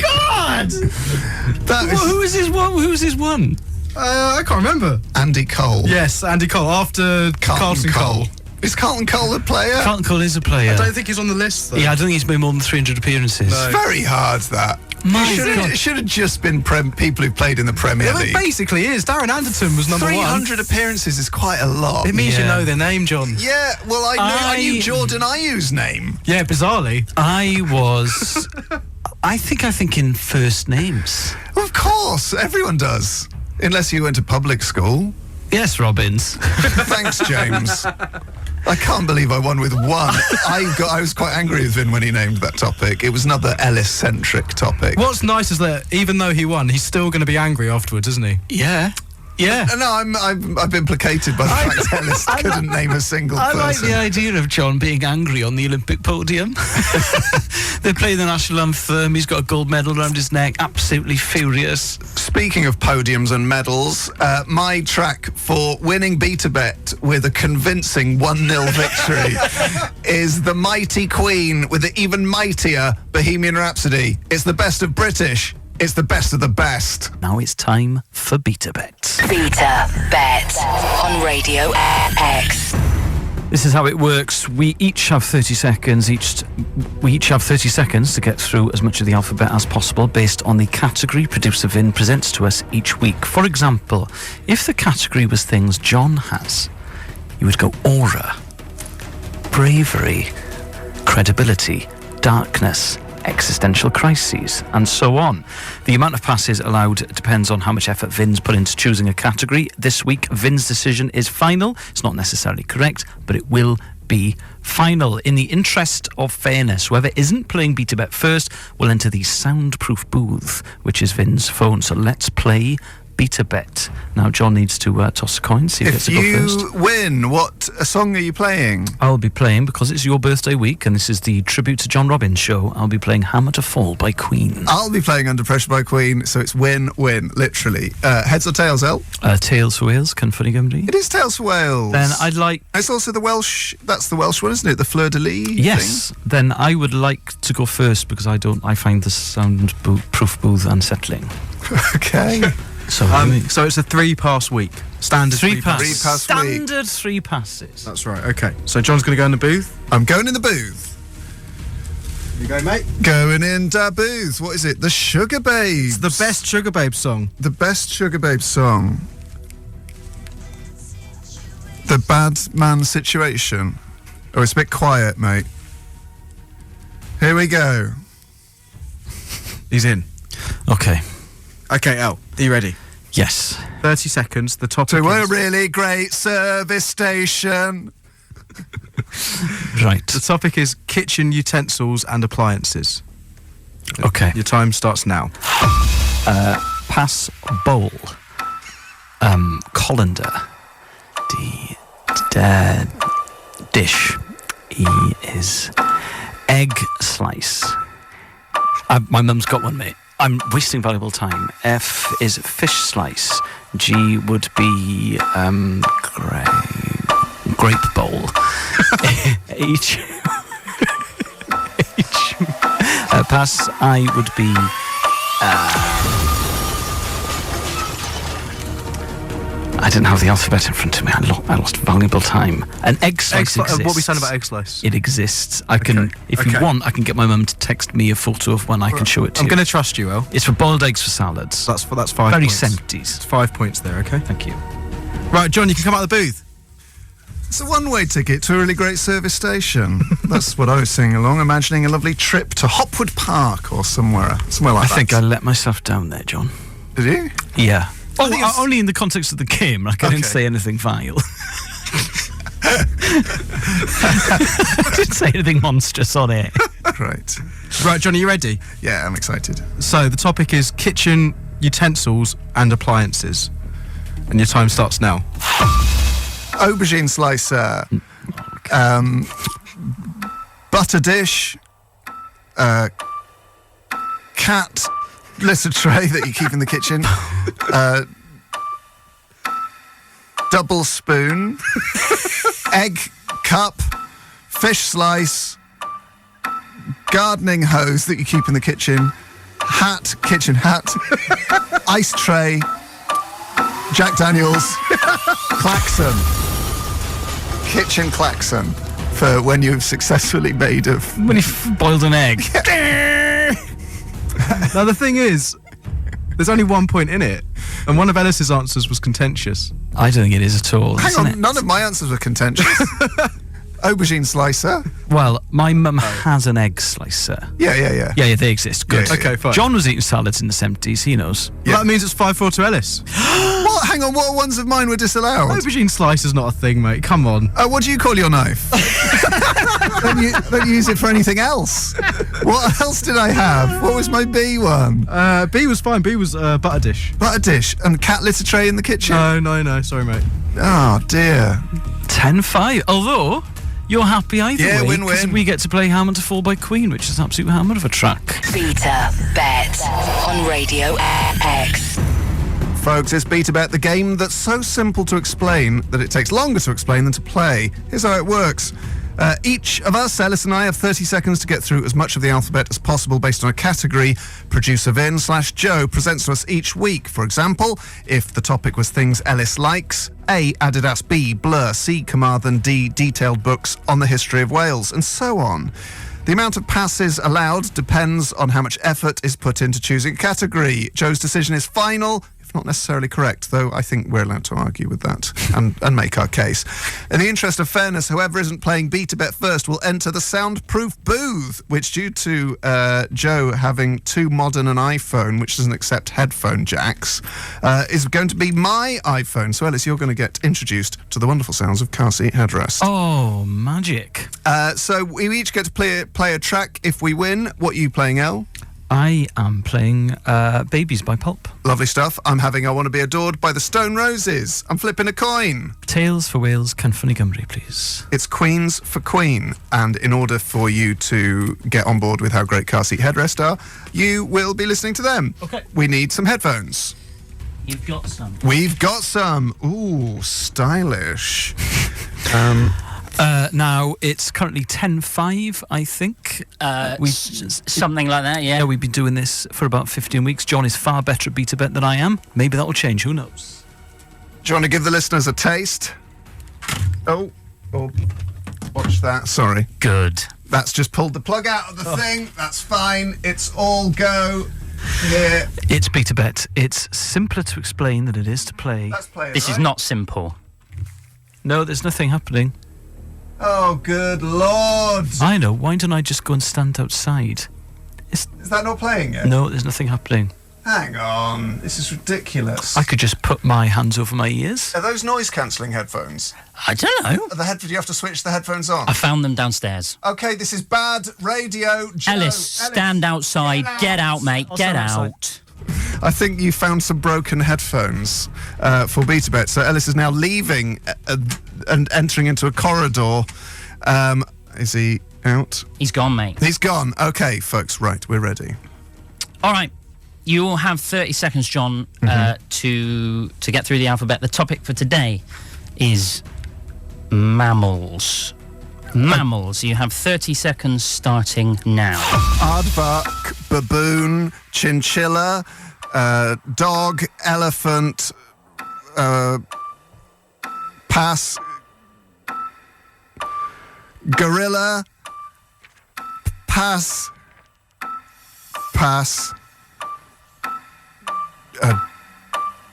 God! Who was his one? Who was his one? I can't remember. Andy Cole. Yes, Andy Cole after Carlton Cole. Is Carlton Cole a player? Carlton Cole is a player. I don't think he's on the list, though. Yeah, I don't think he's made more than 300 appearances. No. It's very hard, that. It should have just been people who played in the Premier Well, it League. basically is. Darren Anderton was number 300 appearances is quite a lot. one. It means you Yeah. know their name, John. Yeah, well, I knew Jordan Ayew's name. Yeah, bizarrely. I think in first names. Well, of course, everyone does. Unless you went to public school. Yes, Robbins. Thanks, James. I can't believe I won with one. I was quite angry with Vin when he named that topic. It was another Ellis-centric topic. What's nice is that even though he won, he's still going to be angry afterwards, isn't he? Yeah. Yeah. No, I've been placated by the fact Ellis couldn't name a single I person. like the idea of John being angry on the Olympic podium. They play the national anthem. He's got a gold medal around his neck. Absolutely furious. Speaking of podiums and medals, my track for winning BetaBet with a convincing 1-0 victory is The Mighty Queen with the even mightier Bohemian Rhapsody. It's the best of British. It's the best of the best. Now it's time for BetaBet. BetaBet on Radio X. This is how it works. We each have 30 seconds. We each have 30 seconds to get through as much of the alphabet as possible based on the category producer Vin presents to us each week. For example, if the category was things John has, you would go aura, bravery, credibility, darkness, existential crises, and so on. The amount of passes allowed depends on how much effort Vin's put into choosing a category. This week, Vin's decision is final. It's not necessarily correct, but it will be final. In the interest of fairness, whoever isn't playing BetaBet first will enter the soundproof booth, which is Vin's phone. So let's play BetaBet. Now, John needs to toss a coin, see who gets to go first. If you win, what song are you playing? I'll be playing, because it's your birthday week and this is the Tribute to John Robbins show, I'll be playing Hammer to Fall by Queen. I'll be playing Under Pressure by Queen, so it's win-win, literally. Heads or tails, El? Tails for Wales, Cynffony Gymru. It is Tails for Wales. Then I'd like... It's also the Welsh... That's the Welsh one, isn't it? The fleur-de-lis Yes, thing? then I would like to go first, because I find the soundproof booth unsettling. Okay. So, So it's a 3-pass week. Standard three 3-pass. passes. 3-pass week. Standard 3 passes. That's right, okay. So John's going to go in the booth. I'm going in the booth. You go, mate. Going in da booth. What is it? The Sugar Babes. It's the best Sugar Babe song. The best Sugar Babes song. The Bad Man Situation. Oh, it's a bit quiet, mate. Here we go. He's in. Okay. Okay, El, are you ready? Yes. 30 seconds. The topic To a is... really great service station. Right. The topic is kitchen utensils and appliances. Okay. Your time starts now. Pass bowl. Colander. Dish. E is egg slice. My mum's got one, mate. I'm wasting valuable time. F is fish slice. G would be grape bowl. H. Pass. I would be. I didn't have the alphabet in front of me. I lost valuable time. An egg slice exists. What are we saying about egg slice? It exists. I can, if you want, I can get my mum to text me a photo of one. I can show it to I'm you. going to trust you, El. It's for boiled eggs for salads. That's 5 Very points. 70s. It's 5 points there, okay? Thank you. Right, John, you can come out of the booth. It's a one-way ticket to a really great service station. That's what I was singing along, imagining a lovely trip to Hopwood Park or somewhere like that. I think I let myself down there, John. Did you? Yeah. I think it's- Only in the context of the game. Like, I didn't Okay. say anything vile. I didn't say anything monstrous on it. Right. Right, John, are you ready? Yeah, I'm excited. So, the topic is kitchen utensils and appliances. And your time starts now. Aubergine slicer. Butter dish. Cat litter tray that you keep in the kitchen. Double spoon. Egg cup. Fish slice. Gardening hose that you keep in the kitchen. Hat, kitchen hat. Ice tray. Jack Daniels. Klaxon. kitchen klaxon for when you've successfully made a... When you've boiled an egg. Now, the thing is, there's only 1 point in it, and one of Elis's answers was contentious. I don't think it is at all. Hang isn't on, it? none of my answers were contentious. Aubergine slicer. Well, my mum has an egg slicer. Yeah. Yeah, they exist. Good. Yeah, yeah. Okay, fine. John was eating salads in the 70s. He knows. Well, that means it's 5-4 to Elis. What? Hang on, what ones of mine were disallowed? Aubergine slicer's not a thing, mate. Come on. What do you call your knife? don't use it for anything else. What else did I have? What was my B one? B was fine. B was butter dish. Butter dish and cat litter tray in the kitchen. No. Sorry, mate. Oh dear. 10-5. Although you're happy either Yeah, way, win-win. because we get to play Hammer to Fall by Queen, which is an absolute hammer of a track. BetaBet on Radio X. Folks, it's BetaBet, the game that's so simple to explain that it takes longer to explain than to play. Here's how it works. Each of us, Elis and I, have 30 seconds to get through as much of the alphabet as possible based on a category producer Vin/Joe presents to us each week. For example, if the topic was things Elis likes, A, Adidas, B, Blur, C, Carmarthen, D, detailed books on the history of Wales, and so on. The amount of passes allowed depends on how much effort is put into choosing a category. Joe's decision is final, if not necessarily correct, though I think we're allowed to argue with that and make our case. In the interest of fairness, whoever isn't playing BetaBet first will enter the soundproof booth, which, due to Joe having too modern an iPhone, which doesn't accept headphone jacks, is going to be my iPhone. So, Elis, you're going to get introduced to the wonderful sounds of car seat headrest. Oh, magic. So we each get to play a track if we win. What are you playing, El? I am playing Babies by Pulp. Lovely stuff. I'm having I Want to Be Adored by the Stone Roses. I'm flipping a coin. Tales for Wales, Can Funny Gymru, please. It's Queens for Queen. And in order for you to get on board with how great car seat headrest are, you will be listening to them. Okay. We need some headphones. You've got some. We've got some. Ooh, stylish. Now, it's currently 10-5, I think. Something like that, yeah. Yeah, we've been doing this for about 15 weeks. John is far better at BetaBet than I am. Maybe that will change, who knows? Do you want to give the listeners a taste? Oh, watch that. Sorry. Good. That's just pulled the plug out of the thing. That's fine. It's all go here. It's BetaBet. It's simpler to explain than it is to play. Let's play it, This is right? not simple. No, there's nothing happening. Oh, good Lord. I know. Why don't I just go and stand outside? Is that not playing yet? No, there's nothing happening. Hang on. This is ridiculous. I could just put my hands over my ears. Are those noise-cancelling headphones? I don't know. Do you have to switch the headphones on? I found them downstairs. Okay, this is bad radio. Joe, Ellis, stand outside. Get out, mate. I'll Get stand outside. out. I think you found some broken headphones for BetaBet. So Ellis is now leaving and entering into a corridor. Is he out? He's gone, mate. He's gone. Okay, folks, right, we're ready. All right. You will have 30 seconds, John, to get through the alphabet. The topic for today is mammals. Mammals. You have 30 seconds starting now. Aardvark, baboon, chinchilla, dog, elephant, pass, gorilla, pass,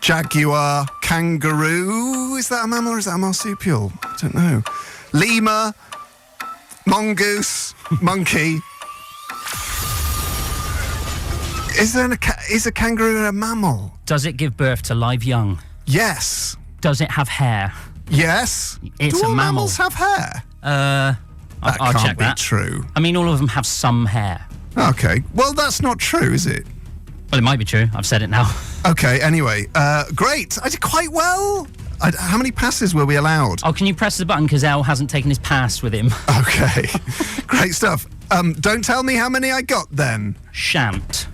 jaguar, kangaroo. Is that a mammal or is that a marsupial? I don't know. Lemur, mongoose, monkey. Is a kangaroo a mammal? Does it give birth to live young? Yes. Does it have hair? Yes. It's Do a all mammal. mammals have hair? I'll can't check be that. true. I mean, all of them have some hair. Okay. Well, that's not true, is it? Well, it might be true. I've said it now. Okay. Anyway, great. I did quite well. How many passes were we allowed? Oh, can you press the button because El hasn't taken his pass with him? Okay. Great stuff. Don't tell me how many I got then. Shan't.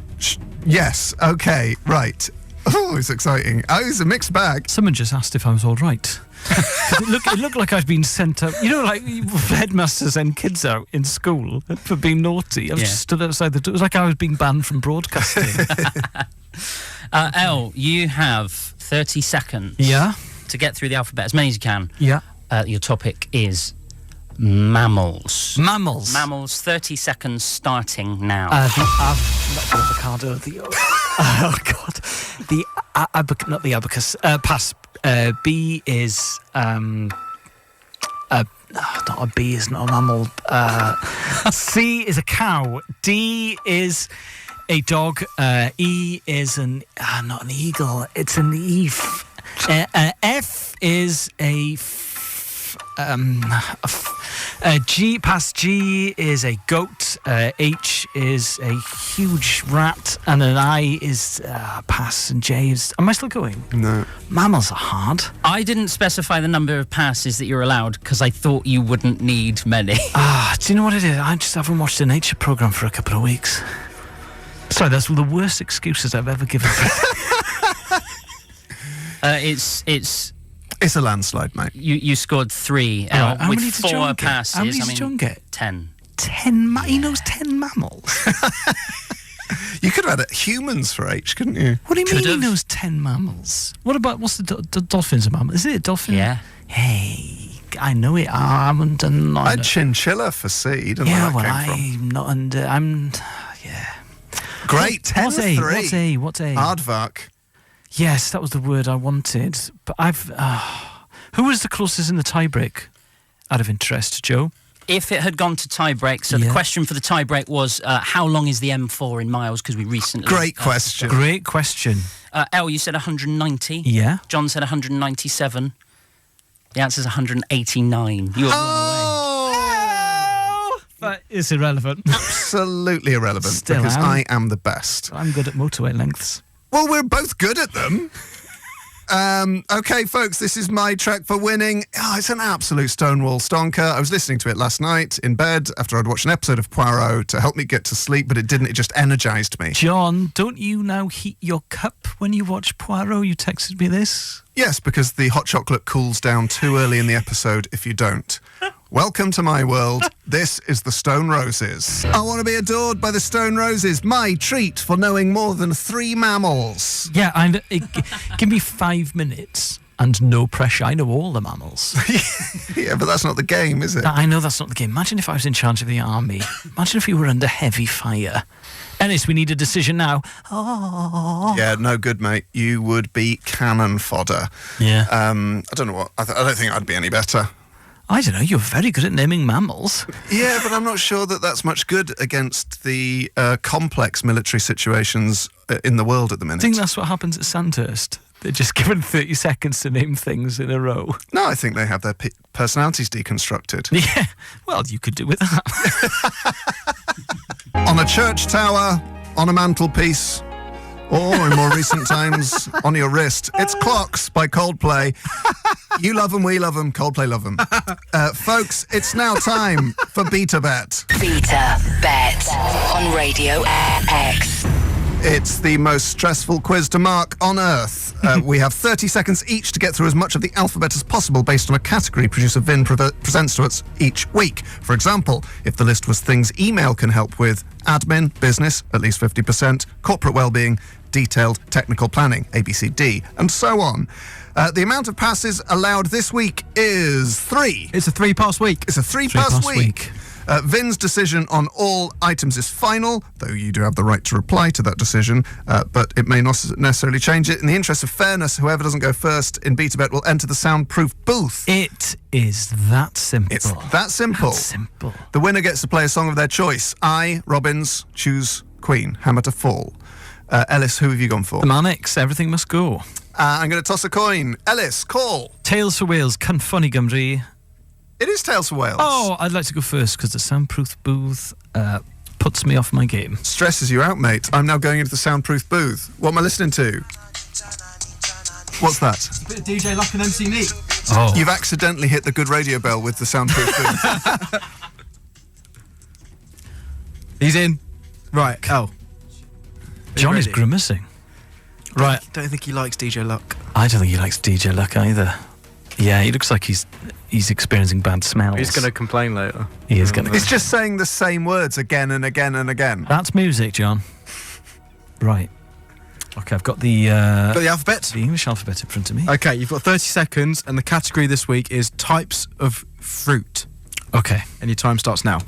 Yes. Okay. Right. Oh, it's exciting. Oh, it's a mixed bag. Someone just asked if I was all right. It looked like I'd been sent out. You know, like headmasters send kids out in school for being naughty. I was just stood outside the door. It was like I was being banned from broadcasting. El, you have 30 seconds. Yeah? To get through the alphabet, as many as you can. Yeah. Your topic is mammals. Mammals. Mammals, 30 seconds starting now. Not the avocado. Oh God, not the abacus. Pass. B is not a bee. Is not a mammal. C is a cow. D is a dog. E is not an eagle. It's an eve. F is G. Past G is a goat. H is a huge rat, and an I is pass. And J is. Am I still going? No. Mammals are hard. I didn't specify the number of passes that you're allowed because I thought you wouldn't need many. Do you know what it is? I just haven't watched a nature program for a couple of weeks. Sorry, that's the worst excuses I've ever given. It's a landslide, mate. You scored 3 Right, how with many did 4 John get? passes. How many did John get? 10. 10. He knows 10 mammals. You could have had humans for H, couldn't you? What do you mean he Could've. knows 10 mammals? What about, what's the dolphin's a mammal? Is it a dolphin? Yeah. Hey, I know it. I haven't done... I had chinchilla for C. Don't know Yeah, where well, that came from. I'm not under... I'm... Yeah. Great, 10-3. What's A? Aardvark. Yes, that was the word I wanted. But I've... who was the closest in the tiebreak? Out of interest, Joe? If it had gone to tie-break, so Yeah. the question for the tie-break was, how long is the M4 in miles? Because we recently... Great question. Great question. Elle, you said 190. Yeah. John said 197. The answer's 189. You have won away. That is irrelevant. Absolutely irrelevant Still because am. I am the best. I'm good at motorway lengths. Well, we're both good at them. Okay, folks, this is my track for winning. Oh, it's an absolute Stonewall stonker. I was listening to it last night in bed after I'd watched an episode of Poirot to help me get to sleep, but it didn't. It just energised me. John, don't you now heat your cup when you watch Poirot? You texted me this. Yes, because the hot chocolate cools down too early in the episode if you don't. Welcome to my world. This is the Stone Roses. I want to be adored by the Stone Roses. My treat for knowing more than 3 mammals. Yeah, give me 5 minutes and no pressure. I know all the mammals. Yeah, but that's not the game, is it? I know that's not the game. Imagine if I was in charge of the army. Imagine if we were under heavy fire. Elis, we need a decision now. Oh. Yeah, no good, mate. You would be cannon fodder. Yeah. I don't know what. I don't think I'd be any better. I don't know. You're very good at naming mammals. Yeah, but I'm not sure that that's much good against the complex military situations in the world at the minute. I think that's what happens at Sandhurst. They're just given 30 seconds to name things in a row. No, I think they have their personalities deconstructed. Yeah, well, you could do with that. On a church tower, on a mantelpiece, or in more recent times, on your wrist. It's Clocks by Coldplay. You love them, we love them, Coldplay love them. Folks, it's now time for BetaBet. BetaBet on Radio X. It's the most stressful quiz to mark on Earth. We have 30 seconds each to get through as much of the alphabet as possible based on a category producer Vin presents to us each week. For example, if the list was things email can help with, admin, business, at least 50%, corporate well-being, detailed technical planning, ABCD, and so on. The amount of passes allowed this week is 3. It's a 3-pass week. It's a 3-pass week. Vin's decision on all items is final, though you do have the right to reply to that decision, but it may not necessarily change it. In the interest of fairness, whoever doesn't go first in BetaBet will enter the soundproof booth. It is that simple. It's that simple. That simple. The winner gets to play a song of their choice. I, Robbins, choose Queen, Hammer to Fall. Elis, who have you gone for? The Manics, Everything Must Go. I'm going to toss a coin. Elis, call. Tales for Wales, Cyn Funny Gymru. It is Tales for Wales. Oh, I'd like to go first because the soundproof booth puts me off my game. Stresses you out, mate. I'm now going into the soundproof booth. What am I listening to? What's that? A bit of DJ Luck and MC Neat. Oh. You've accidentally hit the good radio bell with the soundproof booth. He's in. Right. Oh. John is ready? grimacing. Right. Don't think he likes DJ Luck. I don't think he likes DJ Luck either. Yeah, he looks like he's experiencing bad smells. He's going to complain later. He is going to. It's just saying the same words again and again and again. That's music, John. Right. Okay, I've got the Got the alphabet? the English alphabet in front of me. Okay, you've got 30 seconds, and the category this week is types of fruit. Okay. And your time starts now.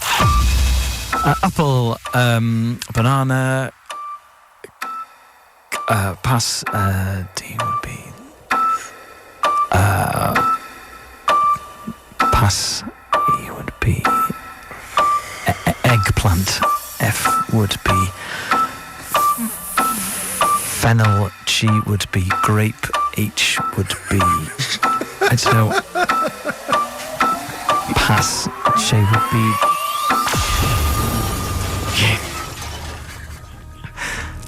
Apple, banana, pass, D would be, pass, E would be, eggplant, F would be, fennel, G would be, grape, H would be, I don't know, pass, J would be,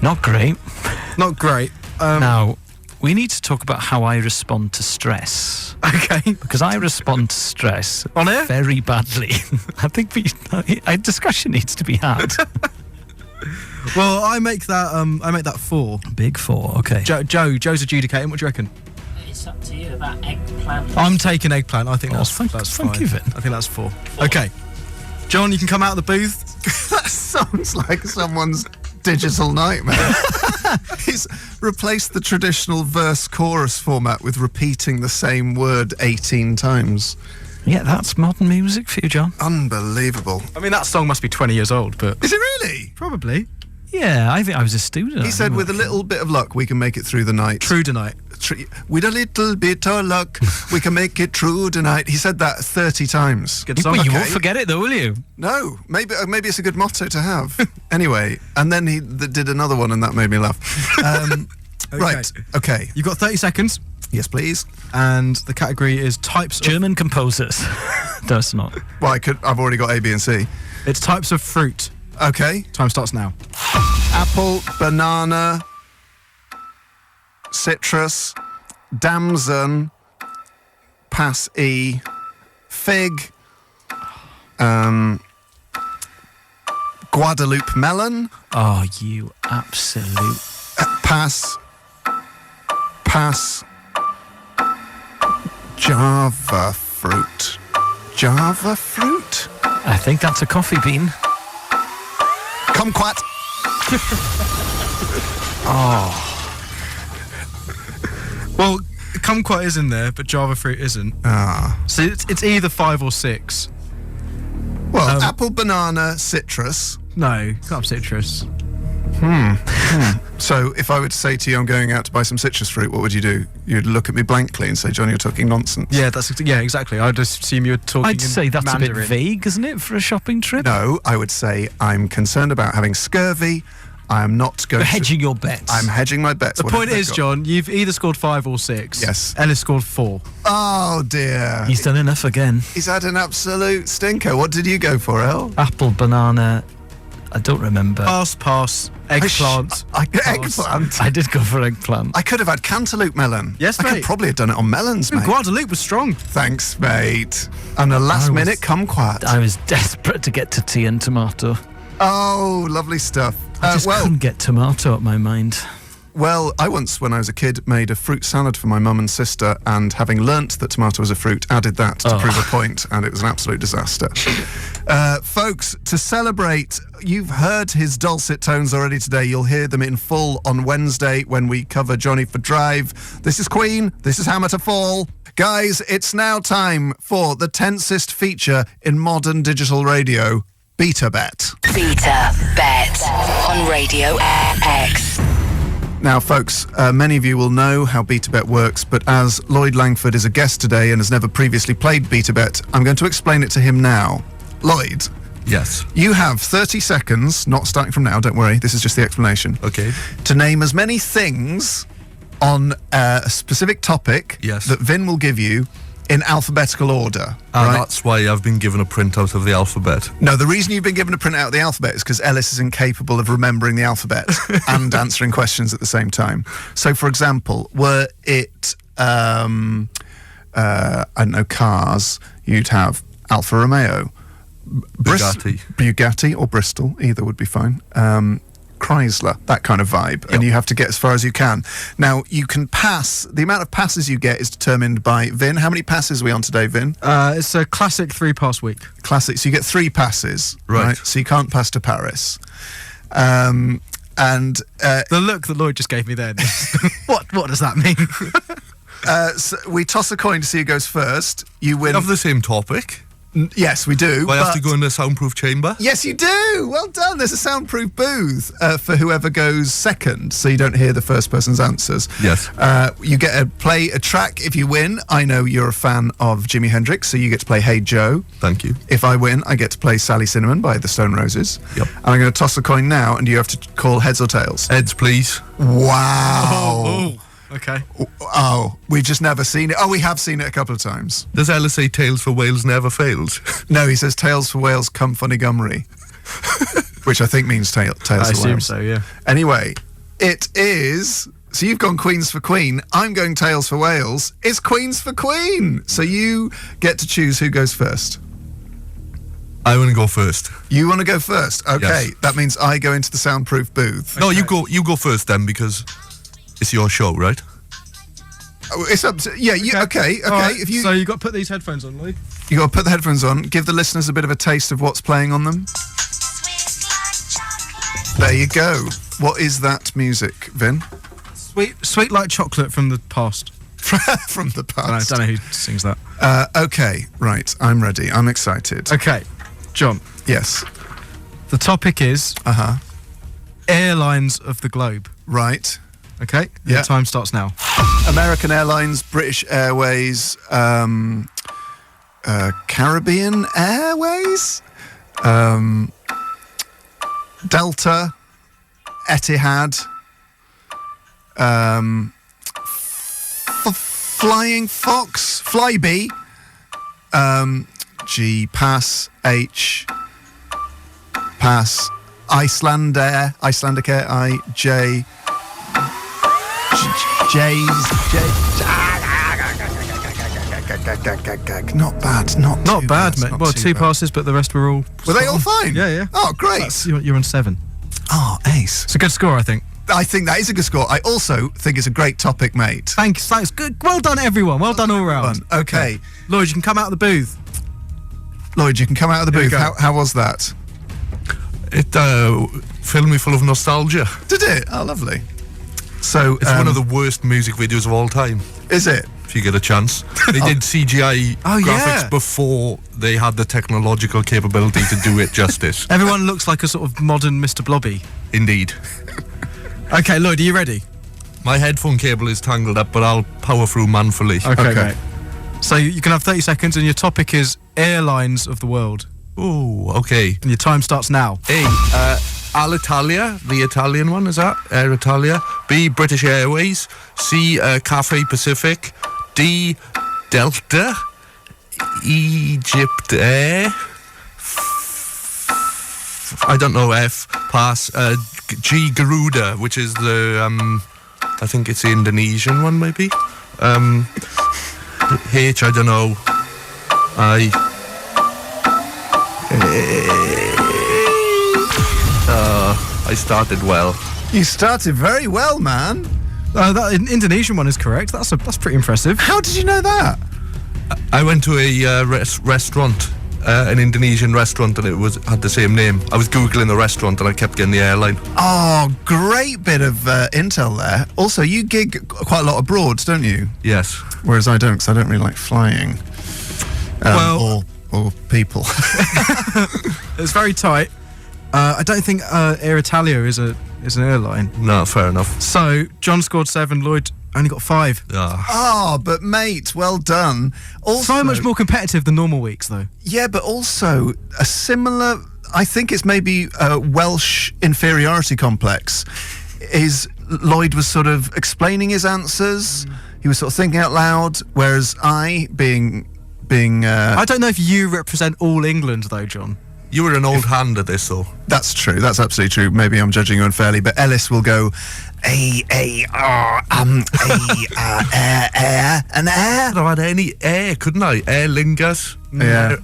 not great. Not great. Now, we need to talk about how I respond to stress. Okay. Because I respond to stress On air? very badly. I think a discussion needs to be had. Well, I make that 4. Big 4, okay. Joe's adjudicating. What do you reckon? It's up to you about eggplant. I'm taking eggplant. I think Oh, that's thank fine. you, Vin. I think that's 4. Okay. John, you can come out of the booth. That sounds like someone's digital nightmare. He's replaced the traditional verse-chorus format with repeating the same word 18 times. Yeah, that's modern music for you, John. Unbelievable. I mean, that song must be 20 years old, but Is it really? probably. Yeah, I think I was a student. He said with a little bit of luck we can make it through the night. True tonight. With a little bit of luck we can make it through tonight. He said that 30 times. Good song. But you Okay. won't forget it though, will you? No, maybe it's a good motto to have. Anyway, and then he did another one and that made me laugh. Right, okay. You've got 30 seconds, Yes, please. and the category is types of... German composers. No, it's not. Well, I've already got A, B and C. It's types of fruit. Okay. Time starts now. Apple, banana, citrus, damson, pass E, fig, Guadeloupe melon, Oh, you absolute... pass, Java fruit. Java fruit? I think that's a coffee bean. Kumquat. Well, kumquat is in there, but Java fruit isn't. So it's either 5 or 6. Well, apple, banana, citrus. No, can't have citrus. So if I were to say to you I'm going out to buy some citrus fruit, what would you do? You'd look at me blankly and say, John, you're talking nonsense. Yeah, exactly. I'd just assume you're talking I'd say that's Mandarin. a bit vague, isn't it, for a shopping trip? No, I would say I'm concerned about having scurvy. I am not going You're hedging your bets. I'm hedging my bets. The What have point they is, got? John, you've either scored 5 or 6. Yes. Ellis scored 4. Oh, dear. He's done enough again. He's had an absolute stinker. What did you go for, El? Apple, banana, I don't remember. Pass. Eggplant. Eggplant? I did go for eggplant. I could have had cantaloupe melon. Yes, I could mate. probably have done it on melons, mate. Guadeloupe was strong. Thanks, mate. And a last-minute kumquat. I was desperate to get to tea and tomato. Oh, lovely stuff. I just couldn't get tomato up my mind. Well, I once, when I was a kid, made a fruit salad for my mum and sister, and having learnt that tomato was a fruit, added that to prove a point, and it was an absolute disaster. Folks, to celebrate, you've heard his dulcet tones already today. You'll hear them in full on Wednesday when we cover Johnny for Drive. This is Queen. This is Hammer to Fall. Guys, it's now time for the tensest feature in modern digital radio, BetaBet. BetaBet on Radio X. Now, folks, many of you will know how BetaBet works, but as Lloyd Langford is a guest today and has never previously played BetaBet, I'm going to explain it to him now. Lloyd, Yes. you have 30 seconds, not starting from now, don't worry, this is just the explanation, Okay. to name as many things on a specific topic Yes. that Vin will give you in alphabetical order. And right? that's why I've been given a printout of the alphabet. No, the reason you've been given a printout of the alphabet is because Elis is incapable of remembering the alphabet and answering questions at the same time. So, for example, were it, I don't know, cars, you'd have Alfa Romeo. Bugatti or Bristol, either would be fine. Chrysler, that kind of vibe, and you have to get as far as you can. Now, you can pass, the amount of passes you get is determined by Vin. How many passes are we on today, Vin? It's a classic 3-pass week. Classic, so you get 3 passes, Right. So you can't pass to Paris. And the look that Lloyd just gave me then. What does that mean? so we toss a coin to see who goes first. You win. We have the same topic. Yes, we do. Do I have to go in the soundproof chamber? Yes, you do. Well done. There's a soundproof booth for whoever goes second, so you don't hear the first person's answers. Yes. You get to play a track if you win. I know you're a fan of Jimi Hendrix, so you get to play Hey Joe. Thank you. If I win, I get to play Sally Cinnamon by the Stone Roses. Yep. And I'm going to toss a coin now, and you have to call heads or tails. Heads, please. Wow. Okay. Oh, we've just never seen it. Oh, we have seen it a couple of times. Does Elis say Tales for Wales never fails? No, he says Tales for Wales, come funny gummery. Which I think means Tales for Wales. I assume so, yeah. Anyway, it is... So you've gone Queens for Queen. I'm going Tales for Wales. It's Queens for Queen. So you get to choose who goes first. I want to go first. You want to go first? Okay. Yes. That means I go into the soundproof booth. No, you go first then, because it's your show, right? Oh, it's up to... Yeah, okay. All right, If you... So you've got to put these headphones on, Lloyd. You got to put the headphones on, give the listeners a bit of a taste of what's playing on them. There you go. What is that music, Vin? Sweet like chocolate from the past. From the past. I don't know who sings that. Okay, right. I'm ready. I'm excited. Okay, John. Yes. The topic is airlines of the globe. Right. Okay. Yeah. Your time starts now. American Airlines, British Airways, Caribbean Airways, Delta, Etihad, Flying Fox, Flybe, G, pass, H, pass, Icelandair, Icelandic Air, I, J, not bad, Not bad, mate. Well, two passes, but the rest were all... Were they all fine? Yeah. Oh, great. You're on 7. Oh, ace. It's a good score, I think. I think that is a good score. I also think it's a great topic, mate. Thanks. Good. Well done, everyone. Well done all round. Okay. Lloyd, you can come out of the booth. Lloyd, you can come out of the Here we booth. go. How was that? It filled me full of nostalgia. Did it? Oh, lovely. So It's one of the worst music videos of all time, Is it? if you get a chance. They did CGI graphics before they had the technological capability to do it justice. Everyone looks like a sort of modern Mr. Blobby. Indeed. Okay, Lloyd, are you ready? My headphone cable is tangled up, but I'll power through manfully. Okay. Mate. So you can have 30 seconds, and your topic is airlines of the world. Oh, okay. And your time starts now. A, Alitalia, the Italian one, is that? Air Italia. B, British Airways. C, Cathay Pacific. D, Delta. Egypt Air. I don't know, F, pass. G, Garuda, which is the, I think it's the Indonesian one, maybe. H, I don't know. I started well. You started very well, man. That Indonesian one is correct. That's pretty impressive. How did you know that? I went to a restaurant, an Indonesian restaurant, and it had the same name. I was Googling the restaurant and I kept getting the airline. Oh, great bit of intel there. Also, you gig quite a lot abroad, don't you? Yes. Whereas I don't, because I don't really like flying. Or people. It's very tight. I don't think Air Italia is an airline. No, fair enough. So John scored 7. Lloyd only got 5. Oh, but mate, well done. Also, So much more competitive than normal weeks, though. Yeah, but also a similar. I think it's maybe a Welsh inferiority complex. Lloyd was sort of explaining his answers. He was sort of thinking out loud, whereas I, being. I don't know if you represent all England, though, John. You were an old hand at this, though. That's true. That's absolutely true. Maybe I'm judging you unfairly, but Elis will go air, an air. I had any air, couldn't I? Aer Lingus. Yeah.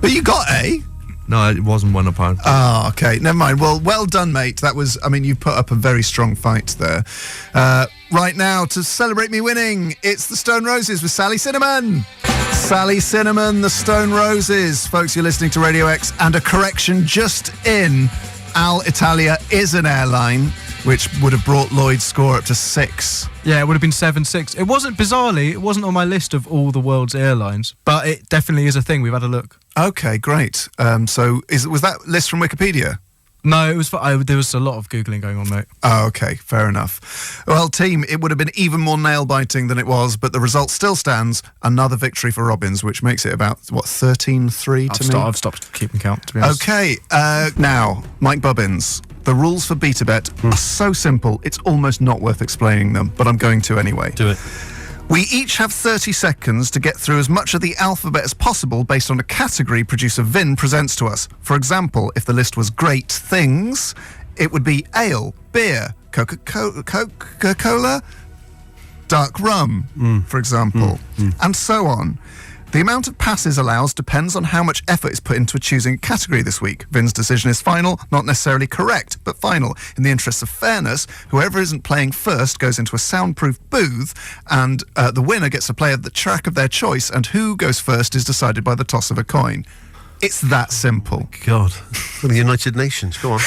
But you got A. No, it wasn't one apparently. Oh, okay. Never mind. Well done, mate. That was, you put up a very strong fight there. Right now, to celebrate me winning, it's the Stone Roses with Sally Cinnamon. Sally Cinnamon, the Stone Roses. Folks, you're listening to Radio X, and a correction just in. Alitalia is an airline, which would have brought Lloyd's score up to 6. Yeah, it would have been 7-6. It wasn't on my list of all the world's airlines, but it definitely is a thing. We've had a look. Okay, great. So was that list from Wikipedia? No, it was. There was a lot of Googling going on, mate. Oh, okay, fair enough. Well, team, it would have been even more nail-biting than it was, but the result still stands. Another victory for Robbins, which makes it about, 13-3 to me? I've stopped keeping count, to be honest. Okay, now, Mike Bobbins, the rules for BetaBet are so simple, it's almost not worth explaining them, but I'm going to anyway. Do it. We each have 30 seconds to get through as much of the alphabet as possible based on a category producer Vin presents to us. For example, if the list was great things, it would be ale, beer, Coca-Cola, dark rum, for example, and so on. The amount of passes allows depends on how much effort is put into choosing a category this week. Vin's decision is final, not necessarily correct, but final. In the interests of fairness, whoever isn't playing first goes into a soundproof booth, and the winner gets to play at the track of their choice, and who goes first is decided by the toss of a coin. It's that simple. God, the United Nations, go on.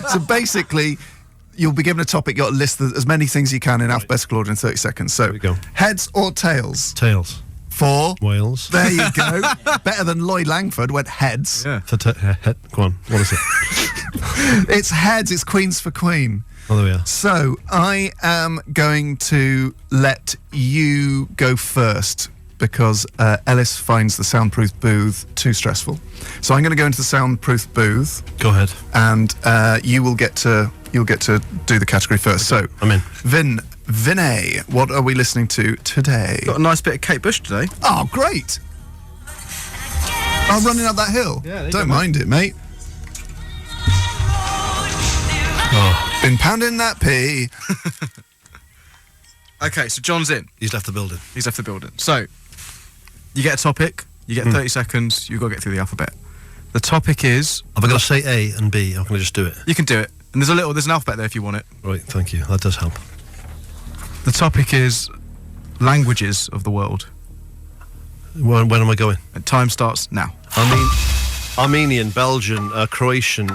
So basically, you'll be given a topic, you've got to list as many things you can in alphabetical order in 30 seconds. So, Here we go. Heads or tails? Tails. For Wales. There you go. Better than Lloyd Langford went heads. Yeah. Go on, what is it? It's heads, it's Queens for Queen. Oh, there we are. So, I am going to let you go first because Elis finds the soundproof booth too stressful. So I'm going to go into the soundproof booth. Go ahead. And you'll get to do the category first. So, I'm in. Vinay, what are we listening to today? Got a nice bit of Kate Bush today. Oh, great. I'm running up that hill. Yeah, Don't mind it, mate. Oh. Been pounding that pea. Okay, so John's in. He's left the building. He's left the building. So, you get a topic, you get 30 seconds, you've got to get through the alphabet. The topic is... Have I got to say A and B? I'm going to just do it. You can do it. And there's an alphabet there if you want it. Right, thank you. That does help. The topic is languages of the world. When am I going? And time starts now. Armenian, Belgian, Croatian,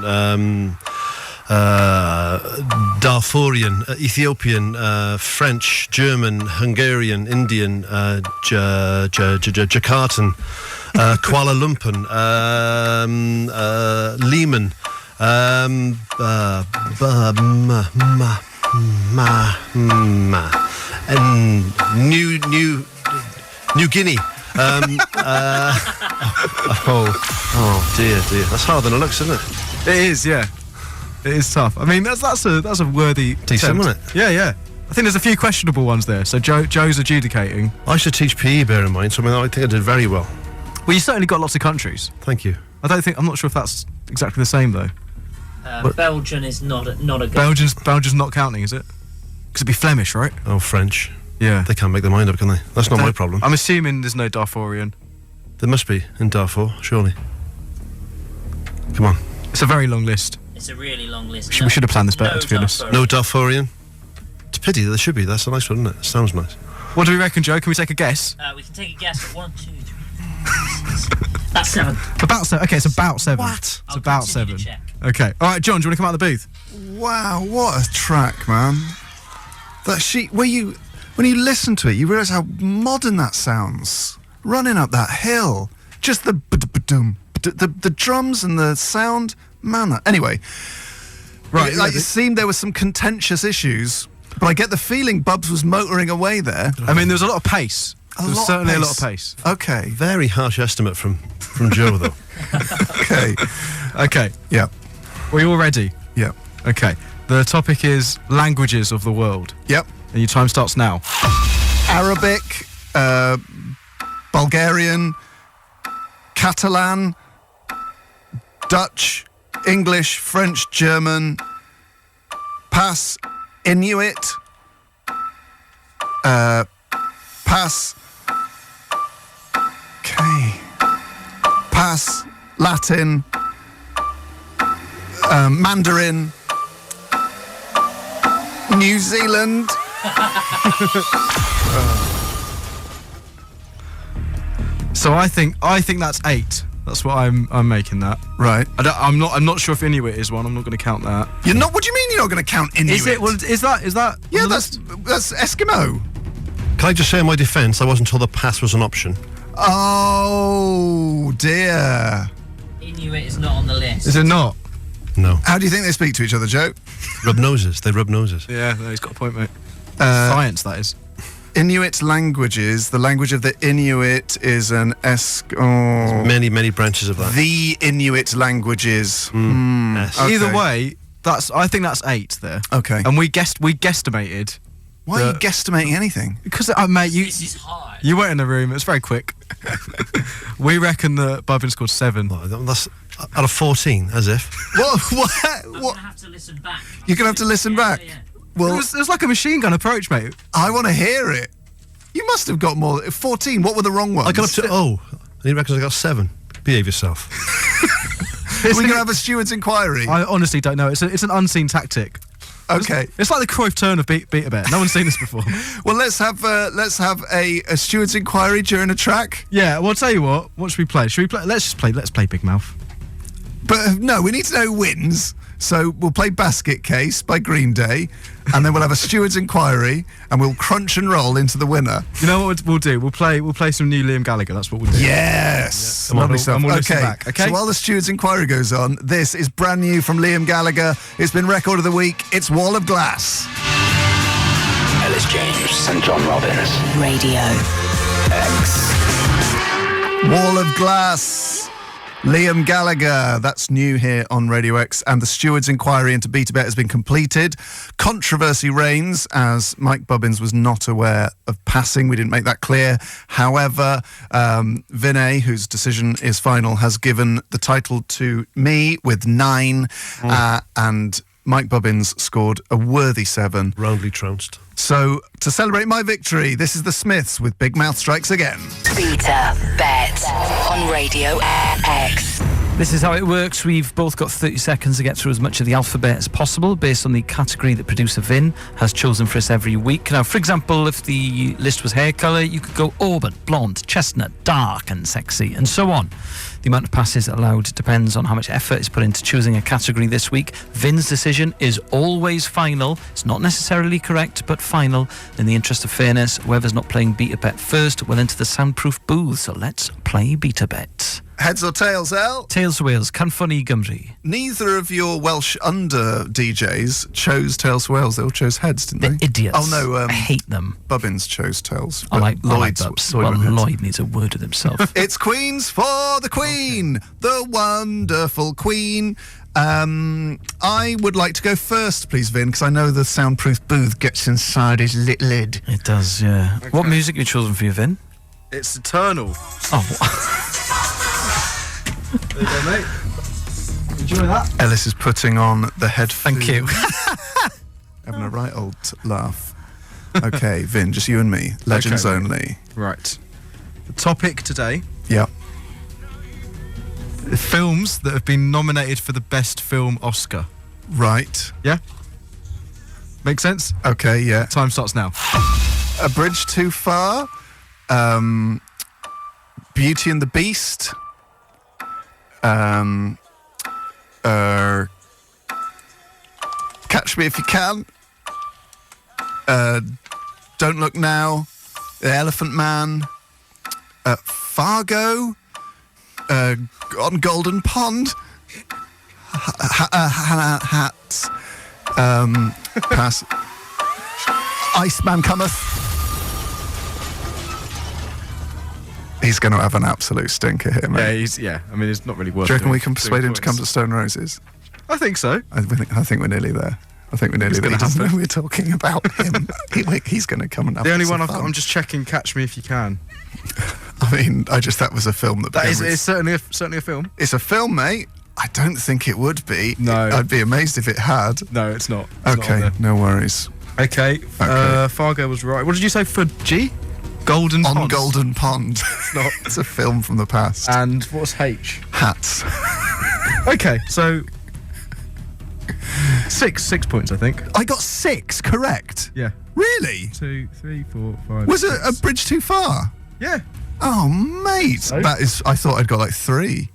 Darfurian, Ethiopian, French, German, Hungarian, Indian, Jakartan, Kuala Lumpur, Lehman, and New Guinea. Oh dear. That's harder than it looks, isn't it? It is, yeah. It is tough. I mean, that's a worthy decent, attempt. wasn't it? Yeah. I think there's a few questionable ones there. So Joe's adjudicating. I should teach PE, bear in mind. So I think I did very well. Well, you certainly got lots of countries. Thank you. I'm not sure if that's exactly the same though. Belgian is not a good. Belgian's not counting, is it? Because it'd be Flemish, right? Oh, French. Yeah. They can't make their mind up, can they? That's not my problem. I'm assuming there's no Darfurian. There must be in Darfur, surely. Come on. It's a very long list. It's a really long list. We should have planned this better, to be honest. No Darfurian? It's a pity, there should be. That's a nice one, isn't it? Sounds nice. What do we reckon, Joe? Can we take a guess? We can take a guess at 1, 2, 3, 4, 6. That's 7. About 7. Okay, it's about 7. What? It's I'll about continue 7. to check. Okay. All right, John, do you want to come out of the booth? Wow, what a track, man. That when you listen to it, you realise how modern that sounds. Running up that hill. Just the drums and the sound. Man, anyway. Right, it seemed there were some contentious issues, but I get the feeling Bubs was motoring away there. I mean, there was a lot of pace. There was certainly a lot of pace. Okay. Very harsh estimate from Joe, though. Okay. Yeah. Were you all ready? Yeah. Okay. The topic is languages of the world. Yep. And your time starts now. Arabic, Bulgarian, Catalan, Dutch, English, French, German, pass, Inuit, pass, okay, pass, Latin, Mandarin, New Zealand. So I think that's 8. That's what I'm making that. Right. I'm not sure if Inuit is one. I'm not going to count that. You're not. What do you mean you're not going to count Inuit? Is it? Well, is that? Yeah, that's Eskimo. Can I just say in my defence, I wasn't told the pass was an option. Oh dear. Inuit is not on the list. Is it not? No. How do you think they speak to each other, Joe? Rub noses. They rub noses. Yeah, no, he's got a point, mate. Science, that is. Inuit languages. The language of the Inuit is an Many, many branches of that. The Inuit languages. Yes. Okay. Either way, I think that's 8 there. Okay. And we guesstimated. Why are you guesstimating anything? Because, mate, This is hard. you weren't in the room. It was very quick. We reckon that Bubbin scored 7. Oh, that's out of 14, as if. What? I'm going to have to listen back. You're going to have to listen back. Yeah. Well, It was like a machine gun approach, mate. I want to hear it. You must have got more. 14. What were the wrong ones? I got up to and he reckons I got 7. Behave yourself. Are we going to have a steward's inquiry? I honestly don't know. It's an unseen tactic. Okay. It's like the Cruyff turn of BetaBet. No one's seen this before. Well, let's have a steward's inquiry during a track. Yeah, well, I'll tell you what. What should we play? Let's play Big Mouth. But no, we need to know who wins. So we'll play Basket Case by Green Day, and then we'll have a steward's inquiry, and we'll crunch and roll into the winner. You know what we'll do? We'll play some new Liam Gallagher. That's what we'll do. Yes. Come on, Lovely stuff. and we'll listen Okay. back, okay? So while the steward's inquiry goes on, this is brand new from Liam Gallagher. It's been record of the week. It's Wall of Glass. Elis James and John Robbins. Radio. X. Wall of Glass. Liam Gallagher, that's new here on Radio X, and the steward's inquiry into BetaBet has been completed. Controversy reigns as Mike Bubbins was not aware of passing. We didn't make that clear. However, Vinay, whose decision is final, has given the title to me with 9, and Mike Bubbins scored a worthy 7. Roundly trounced. So, to celebrate my victory, this is the Smiths with Big Mouth Strikes Again. BetaBet on Radio X. This is how it works. We've both got 30 seconds to get through as much of the alphabet as possible based on the category that producer Vin has chosen for us every week. Now, for example, if the list was hair colour, you could go auburn, blonde, chestnut, dark and sexy, and so on. The amount of passes allowed depends on how much effort is put into choosing a category this week. Vin's decision is always final. It's not necessarily correct, but final. In the interest of fairness, whoever's not playing BetaBet first will enter the soundproof booth. So let's play BetaBet. Heads or tails, Al? Tails Wales, Canfunny Gymru. Neither of your Welsh under DJs chose Tails for Wales. They all chose heads, didn't They're they? idiots. Oh, no. I hate them. Bubbins chose tails. I like Lloyd's Bubs. Lloyd Well, went heads. Lloyd needs a word with himself. It's Queens for the Queen, the wonderful Queen. I would like to go first, please, Vin, because I know the soundproof booth gets inside his little head. It does, yeah. Okay. What music have you chosen for you, Vin? It's Eternal. Oh, There you go, mate. Enjoy that. Elis is putting on the headphones. thank you. Having a right old laugh. Okay, Vin, just you and me. Legends Okay. only. Right. The topic today: Yeah. films that have been nominated for the Best Film Oscar. Right. Yeah. Make sense? Okay, yeah. Time starts now. A Bridge Too Far. Beauty and the Beast. Catch Me If You Can. Don't Look Now. The Elephant Man. Fargo. On Golden Pond. Hats. Pass. Iceman Cometh. He's going to have an absolute stinker here, mate. I mean, it's not really worth. Do you reckon doing- we can persuade doing him to come to points. Stone Roses? I think so. I think we're nearly there. I think we're nearly there. He gonna doesn't know happen. we're talking about him. He's going to come and have The only some one fun. I'm just checking. Catch Me If You Can. I mean, that was a film that That began is, with- it's certainly a film. It's a film, mate. I don't think it would be. No. I'd be amazed if it had. No, it's not. It's not on Okay, there. no worries. Okay. Fargo was right. What did you say for G? Golden On Pond. Golden Pond. It's not. It's a film from the past. And what's H? Hats. Okay, so 6 points, I think. I got 6 correct. Yeah. Really? 2, 3, 4, 5. Was it a six. Bridge Too Far? Yeah. Oh, mate. That is... I thought I'd got like 3.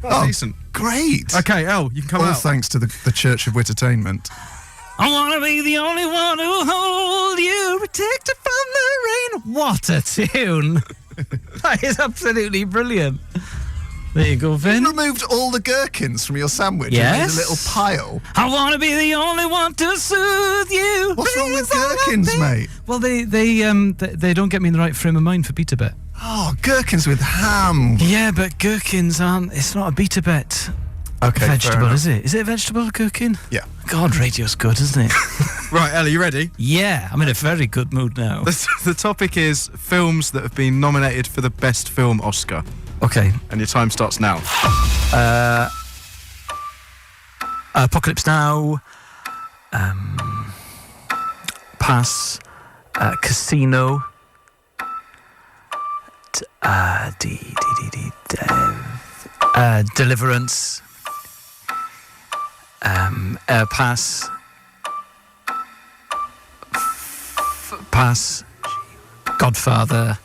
That's decent. Great. Okay, Elle, you can come All out. thanks to the Church of Wittertainment. I want to be the only one who hold you, protect you from the rain. What a tune. That is absolutely brilliant. There you go, Vin. You removed all the gherkins from your sandwich Yes. and made a little pile. I want to be the only one to soothe you. What's wrong with gherkins, mate? Well, they don't get me in the right frame of mind for BetaBet. Oh, gherkins with ham. Yeah, but gherkins aren't... It's not a BetaBet Okay, vegetable, is it? Is it a vegetable, gherkin? Yeah. God, radio's good, isn't it? Right, Elle, you ready? Yeah, I'm in a very good mood now. The topic is films that have been nominated for the Best Film Oscar. Okay. And your time starts now. Apocalypse Now. Pass. Casino. Deliverance. Pass. Pass. Godfather.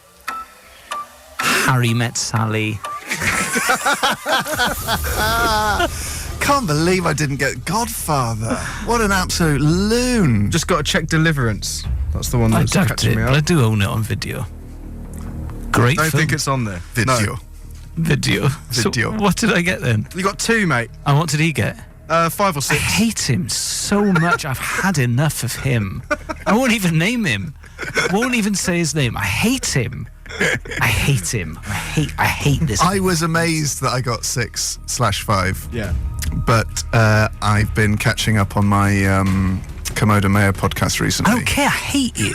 Harry Met Sally. Can't believe I didn't get Godfather. What an absolute loon. Just got to check Deliverance. That's the one I that's doubt catching it, me but I out. do own it on video. Great Don't film. think it's on there. Video. No. Video. Video. So what did I get then? You got 2, mate. And what did he get? 5 or I 6. hate him so much. I've had enough of him. I won't even name him. Won't even say his name. I hate him. I hate him. I hate this. I was amazed that I got 6/5. Yeah. But I've been catching up on my Komodo Mayo podcast recently. I don't care. I hate you.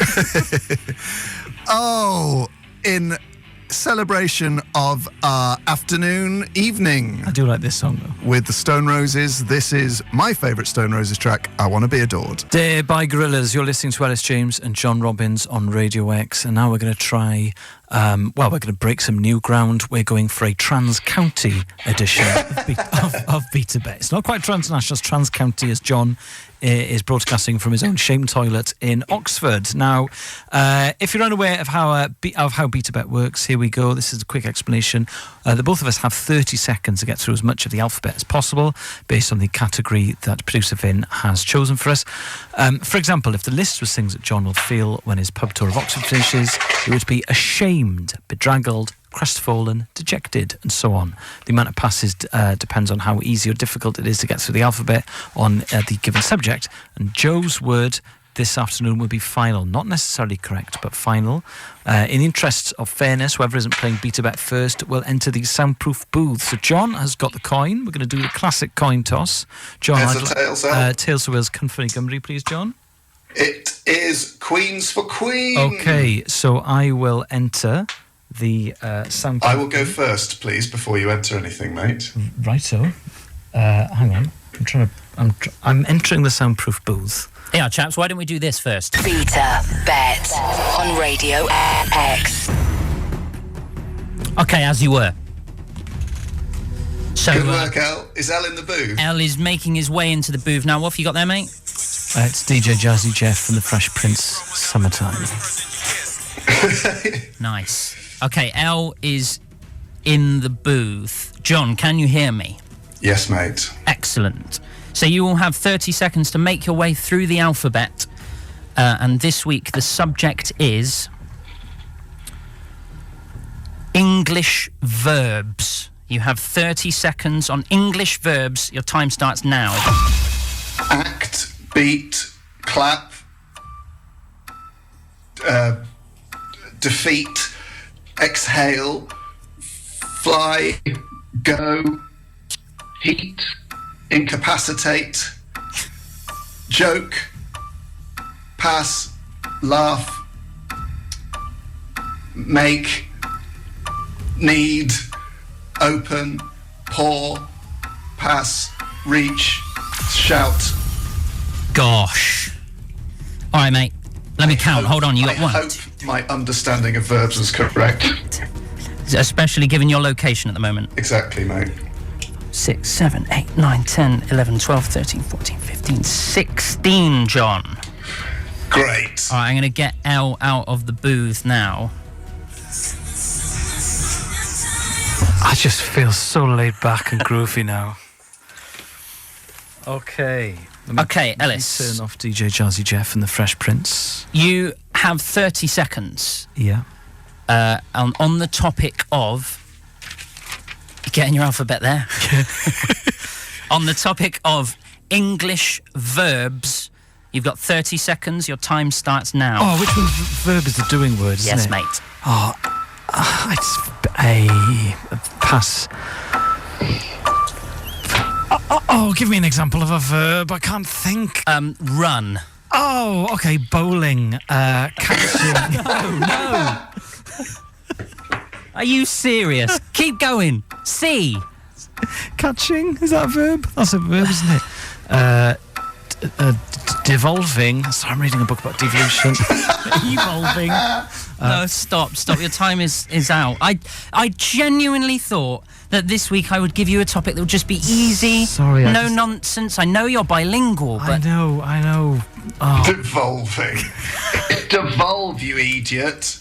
Oh, in celebration of our evening I do like this song though. with the Stone Roses. This is my favourite Stone Roses track, I Want to Be Adored. Day by Gorillas. You're listening to Elis James and John Robbins on Radio X, and now we're going to try. We're going to break some new ground. We're going for a trans-county edition of BetaBet. It's not quite transnational, it's trans-county, as John is broadcasting from his own shame toilet in Oxford. Now, if you're unaware of how BetaBet works, here we go. This is a quick explanation. The both of us have 30 seconds to get through as much of the alphabet as possible, based on the category that producer Vin has chosen for us. For example, if the list was things that John will feel when his pub tour of Oxford finishes, it would be ashamed, bedraggled, crestfallen, dejected, and so on. The amount of passes depends on how easy or difficult it is to get through the alphabet on the given subject. And Joe's word this afternoon will be final. Not necessarily correct, but final. In the interests of fairness, whoever isn't playing BetaBet first will enter the soundproof booth. So John has got the coin. We're going to do the classic coin toss. John, Tails for Wales, Cynfynnu Gymru, please, John. It is Queens for Queen. Okay, so I will enter the soundproof. I will go first, please, before you enter anything, mate. Righto. Hang on. I'm entering the soundproof booth. Yeah, chaps, why don't we do this first? BetaBet on Radio X. Okay, as you were. So, Good work, Elle. Is Elle in the booth? Elle is making his way into the booth. Now, what have you got there, mate? It's DJ Jazzy Jeff from the Fresh Prince Summertime. Nice. Okay, Elle is in the booth. John, can you hear me? Yes, mate. Excellent. So you will have 30 seconds to make your way through the alphabet. And this week the subject is English verbs. You have 30 seconds on English verbs. Your time starts now. Act, beat, clap, defeat, exhale, fly, go, heat, incapacitate, joke, pass, laugh, make, need, open, pour, pass, reach, shout. Gosh. All right, mate. Let me count. Hold on. You got I one. hope my understanding of verbs was correct. Especially given your location at the moment. Exactly, mate. 6, 7, 8, 9, 10, 11, 12, 13, 14, 15, 16, John. Great. All right, I'm going to get Elle out of the booth now. I just feel so laid back and groovy now. Okay. Okay, Elis. Turn off DJ Jazzy Jeff and the Fresh Prince. You have 30 seconds. Yeah. On the topic of... Getting your alphabet there. On the topic of English verbs, you've got 30 seconds. Your time starts now. Oh, which one verb is the doing word, isn't yes, it? mate. Oh, it's a pass. Oh, give me an example of a verb. I can't think. Run. Oh, okay. Bowling. Catching. No. Are you serious? Keep going. C. Catching. Is that a verb? That's a verb, isn't it? Devolving. Sorry, I'm reading a book about devolution. Evolving. No, stop. Your time is out. I genuinely thought that this week I would give you a topic that would just be easy. Sorry, no nonsense. I know you're bilingual, but... I know. Oh. Devolving. Devolve, you idiot.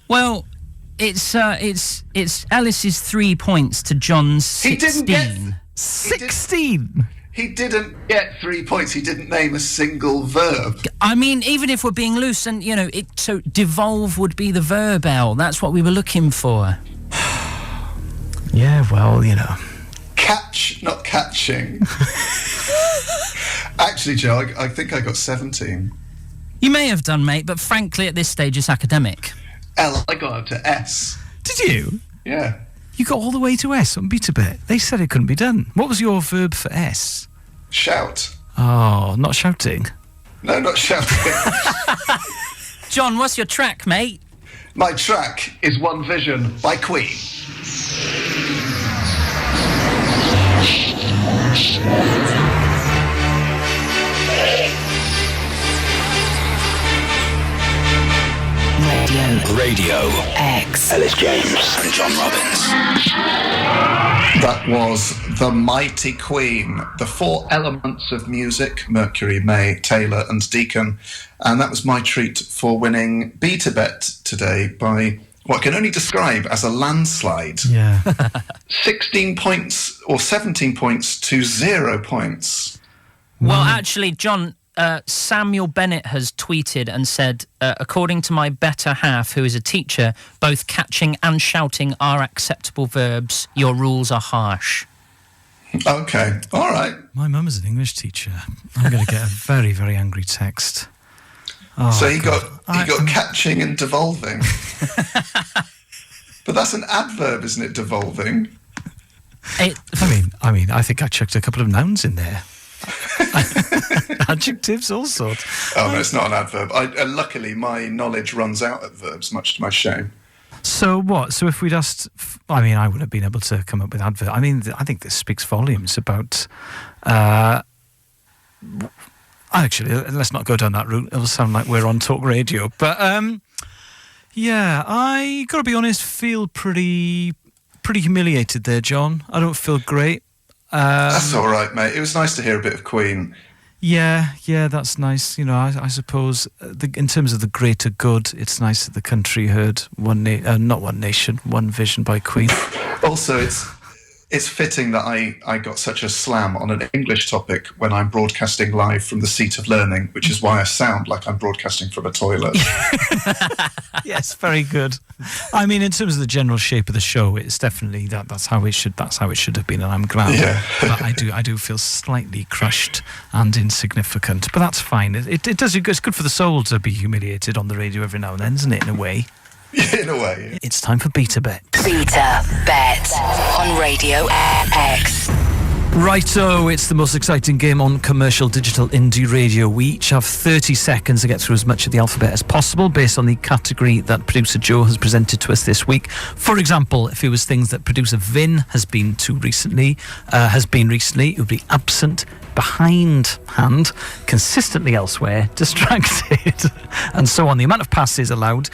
Well, it's Elis's 3 points to John's 16. He didn't get... 16? He didn't get 3 points. He didn't name a single verb. I mean, even if we're being loose, and, so devolve would be the verb, Al. That's what we were looking for. Yeah, well, Catch, not catching. Actually, Joe, I think I got 17. You may have done, mate, but frankly, at this stage, it's academic. L, I got up to S. Did you? Yeah. You got all the way to S on BetaBet. They said it couldn't be done. What was your verb for S? Shout. Oh, not shouting. No, not shouting. John, what's your track, mate? My track is One Vision by Queen. Radio X. Elis James and John Robbins. That was The Mighty Queen, the 4 elements of music, Mercury, May, Taylor and Deacon. And that was my treat for winning BetaBet today by what I can only describe as a landslide. Yeah. 16 points or 17 points to 0 points. Well, actually, John, Samuel Bennett has tweeted and said, according to my better half, who is a teacher, both catching and shouting are acceptable verbs. Your rules are harsh. Okay, all right. My mum is an English teacher. I'm going to get a very, very angry text. Oh, so he God. got catching and devolving. But that's an adverb, isn't it, devolving? I mean, I think I chucked a couple of nouns in there. Adjectives, all sorts. Oh, no, it's not an adverb. Luckily, my knowledge runs out at verbs, much to my shame. So what? So if we'd asked... I mean, I would have been able to come up with adverb. I mean, I think this speaks volumes about... Actually, let's not go down that route. It'll sound like we're on talk radio. But, yeah, I, got to be honest, feel pretty humiliated there, John. I don't feel great. That's all right, mate. It was nice to hear a bit of Queen. Yeah, that's nice. I suppose in terms of the greater good, it's nice that the country heard not One Nation, One Vision by Queen. Also, it's fitting that I got such a slam on an English topic when I'm broadcasting live from the seat of learning, which is why I sound like I'm broadcasting from a toilet. Yes, very good. I mean, in terms of the general shape of the show, it's definitely that's how it should have been, and I'm glad. Yeah. But I do feel slightly crushed and insignificant, but that's fine. It does you good. It's good for the soul to be humiliated on the radio every now and then, isn't it? In a way. Yeah, in a way. Yeah. It's time for BetaBet. BetaBet on Radio X. Righto, it's the most exciting game on commercial digital indie radio. We each have 30 seconds to get through as much of the alphabet as possible based on the category that producer Joe has presented to us this week. For example, if it was things that producer Vin has been recently, it would be absent, behindhand, consistently elsewhere, distracted, and so on. The amount of passes allowed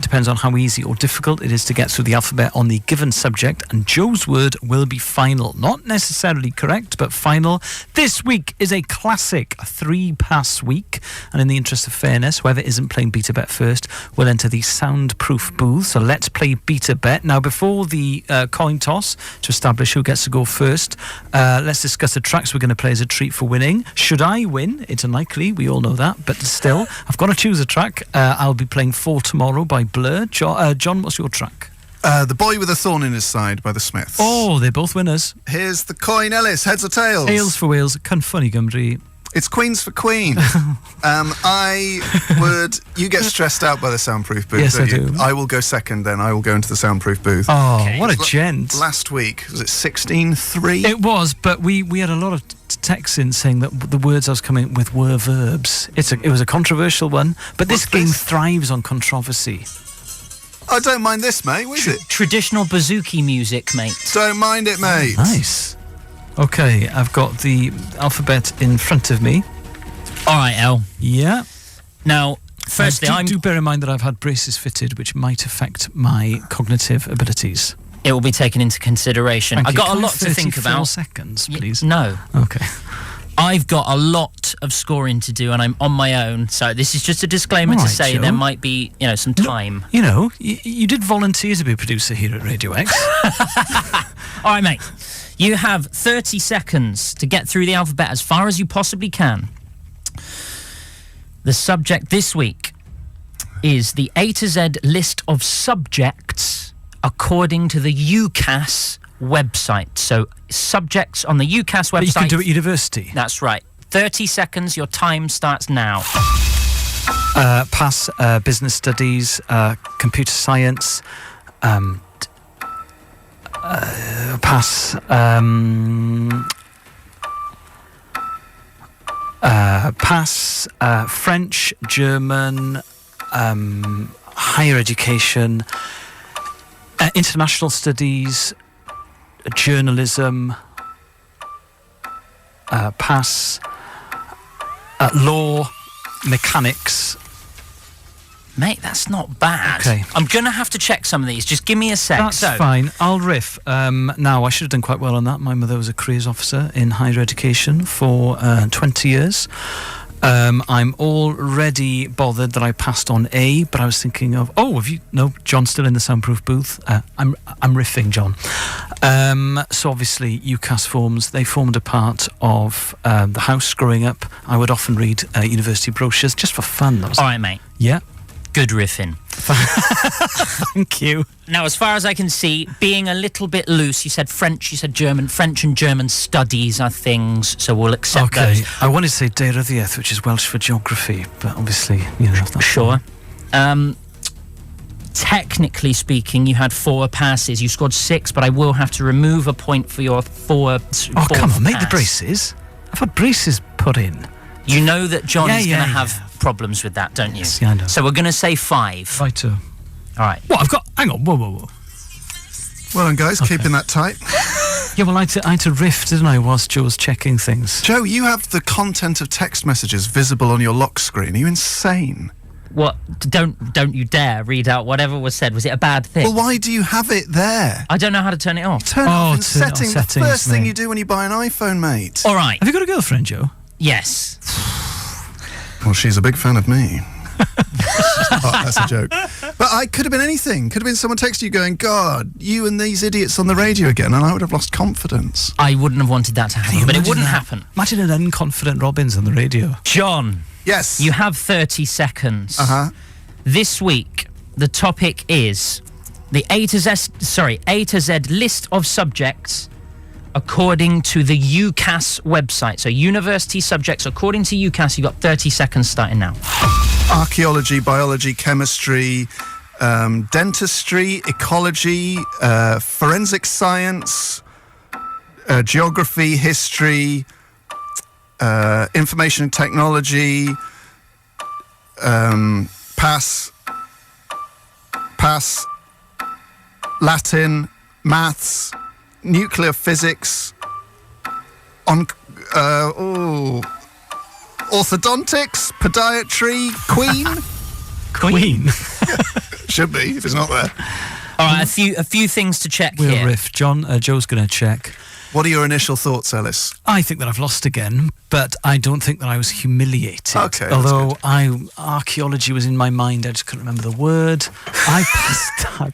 depends on how easy or difficult it is to get through the alphabet on the given subject, and Joe's word will be final. Not necessarily correct, but final. This week is a classic 3-pass week, and in the interest of fairness, whoever isn't playing BetaBet first will enter the soundproof booth. So let's play BetaBet. Now, before the coin toss to establish who gets to go first, let's discuss the tracks we're going to play as a treat for winning. Should I win? It's unlikely, we all know that, but still, I've got to choose a track. I'll be playing For Tomorrow by Blur. John, what's your track? The Boy with a Thorn in His Side by the Smiths. Oh, they're both winners. Here's the coin, Elis. Heads or tails? Tails for Wales, Cynfunny Gymru. It's Queens for Queen. You get stressed out by the soundproof booth. Yes, I do. I will go second then. I will go into the soundproof booth. Oh, okay. What a gent. Last week, was it 16-3? It was, but we had a lot of texts in saying that the words I was coming with were verbs. It was a controversial one, but this game thrives on controversy. I don't mind this, mate. What is it? Traditional bouzouki music, mate. Don't mind it, mate. Nice. Okay, I've got the alphabet in front of me. All right, El. Yeah. Now, firstly, do bear in mind that I've had braces fitted, which might affect my cognitive abilities. It will be taken into consideration. Thank I've you. got Can a I lot have to think 34 about. seconds, please. No. Okay. I've got a lot of scoring to do, and I'm on my own. So this is just a disclaimer to say Joe. there might be, some time. You know, you did volunteer to be a producer here at Radio X. All right, mate. You have 30 seconds to get through the alphabet as far as you possibly can. The subject this week is the A to Z list of subjects according to the UCAS website. So subjects on the UCAS website. But you can do it at university. That's right. 30 seconds. Your time starts now. Pass business studies, computer science, pass pass French, German, higher education, international studies, journalism, pass law, mechanics. Mate, that's not bad. Okay. I'm going to have to check some of these. Just give me a sec. That's fine. I'll riff. Now, I should have done quite well on that. My mother was a careers officer in higher education for 20 years. I'm already bothered that I passed on A, but I was thinking of, no, John's still in the soundproof booth. I'm riffing, John. So obviously, UCAS forms, they formed a part of the house growing up. I would often read university brochures just for fun. All right, mate. Yeah. Good riffing. Thank you. Now, as far as I can see, being a little bit loose, you said French, you said German. French and German studies are things, so we'll accept those. I wanted to say Daearyddiaeth, which is Welsh for geography, but obviously, that's sure. Technically speaking, you had 4 passes. You scored 6, but I will have to remove a point for your 4. Oh, come on, make the braces. I've had braces put in. You know that John is going to have problems with that, don't you? Yes, yeah, I know. So we're going to say 5. Righto. All right. What, hang on, whoa. Well done, guys, keeping that tight. Yeah, well, I had to riff, didn't I, whilst Joe was checking things. Joe, you have the content of text messages visible on your lock screen. Are you insane? What? Don't you dare read out whatever was said. Was it a bad thing? Well, why do you have it there? I don't know how to turn it off. Turn it off in settings. The settings, first thing mate. you do when you buy an iPhone, mate. All right. Have you got a girlfriend, Joe? Yes. Well, she's a big fan of me. Oh, that's a joke. But I could have been anything. Could have been someone texting you going, God, you and these idiots on the radio again, and I would have lost confidence. I wouldn't have wanted that to happen, but it wouldn't happen. Imagine an unconfident Robbins on the radio. John. Yes. You have 30 seconds. Uh-huh. This week, the topic is the A to Z list of subjects according to the UCAS website. So university subjects according to UCAS. You've got 30 seconds starting now. Archaeology, biology, chemistry, dentistry, ecology, forensic science, geography, history, information and technology, pass, Latin, maths, nuclear physics, Orthodontics, podiatry, Queen. Queen. Should be, if it's not there. All right, a few things to check We'll here. riff. Joe's going to check. What are your initial thoughts, Elis? I think that I've lost again, but I don't think that I was humiliated. Okay, that's Although archaeology was in my mind, I just couldn't remember the word. I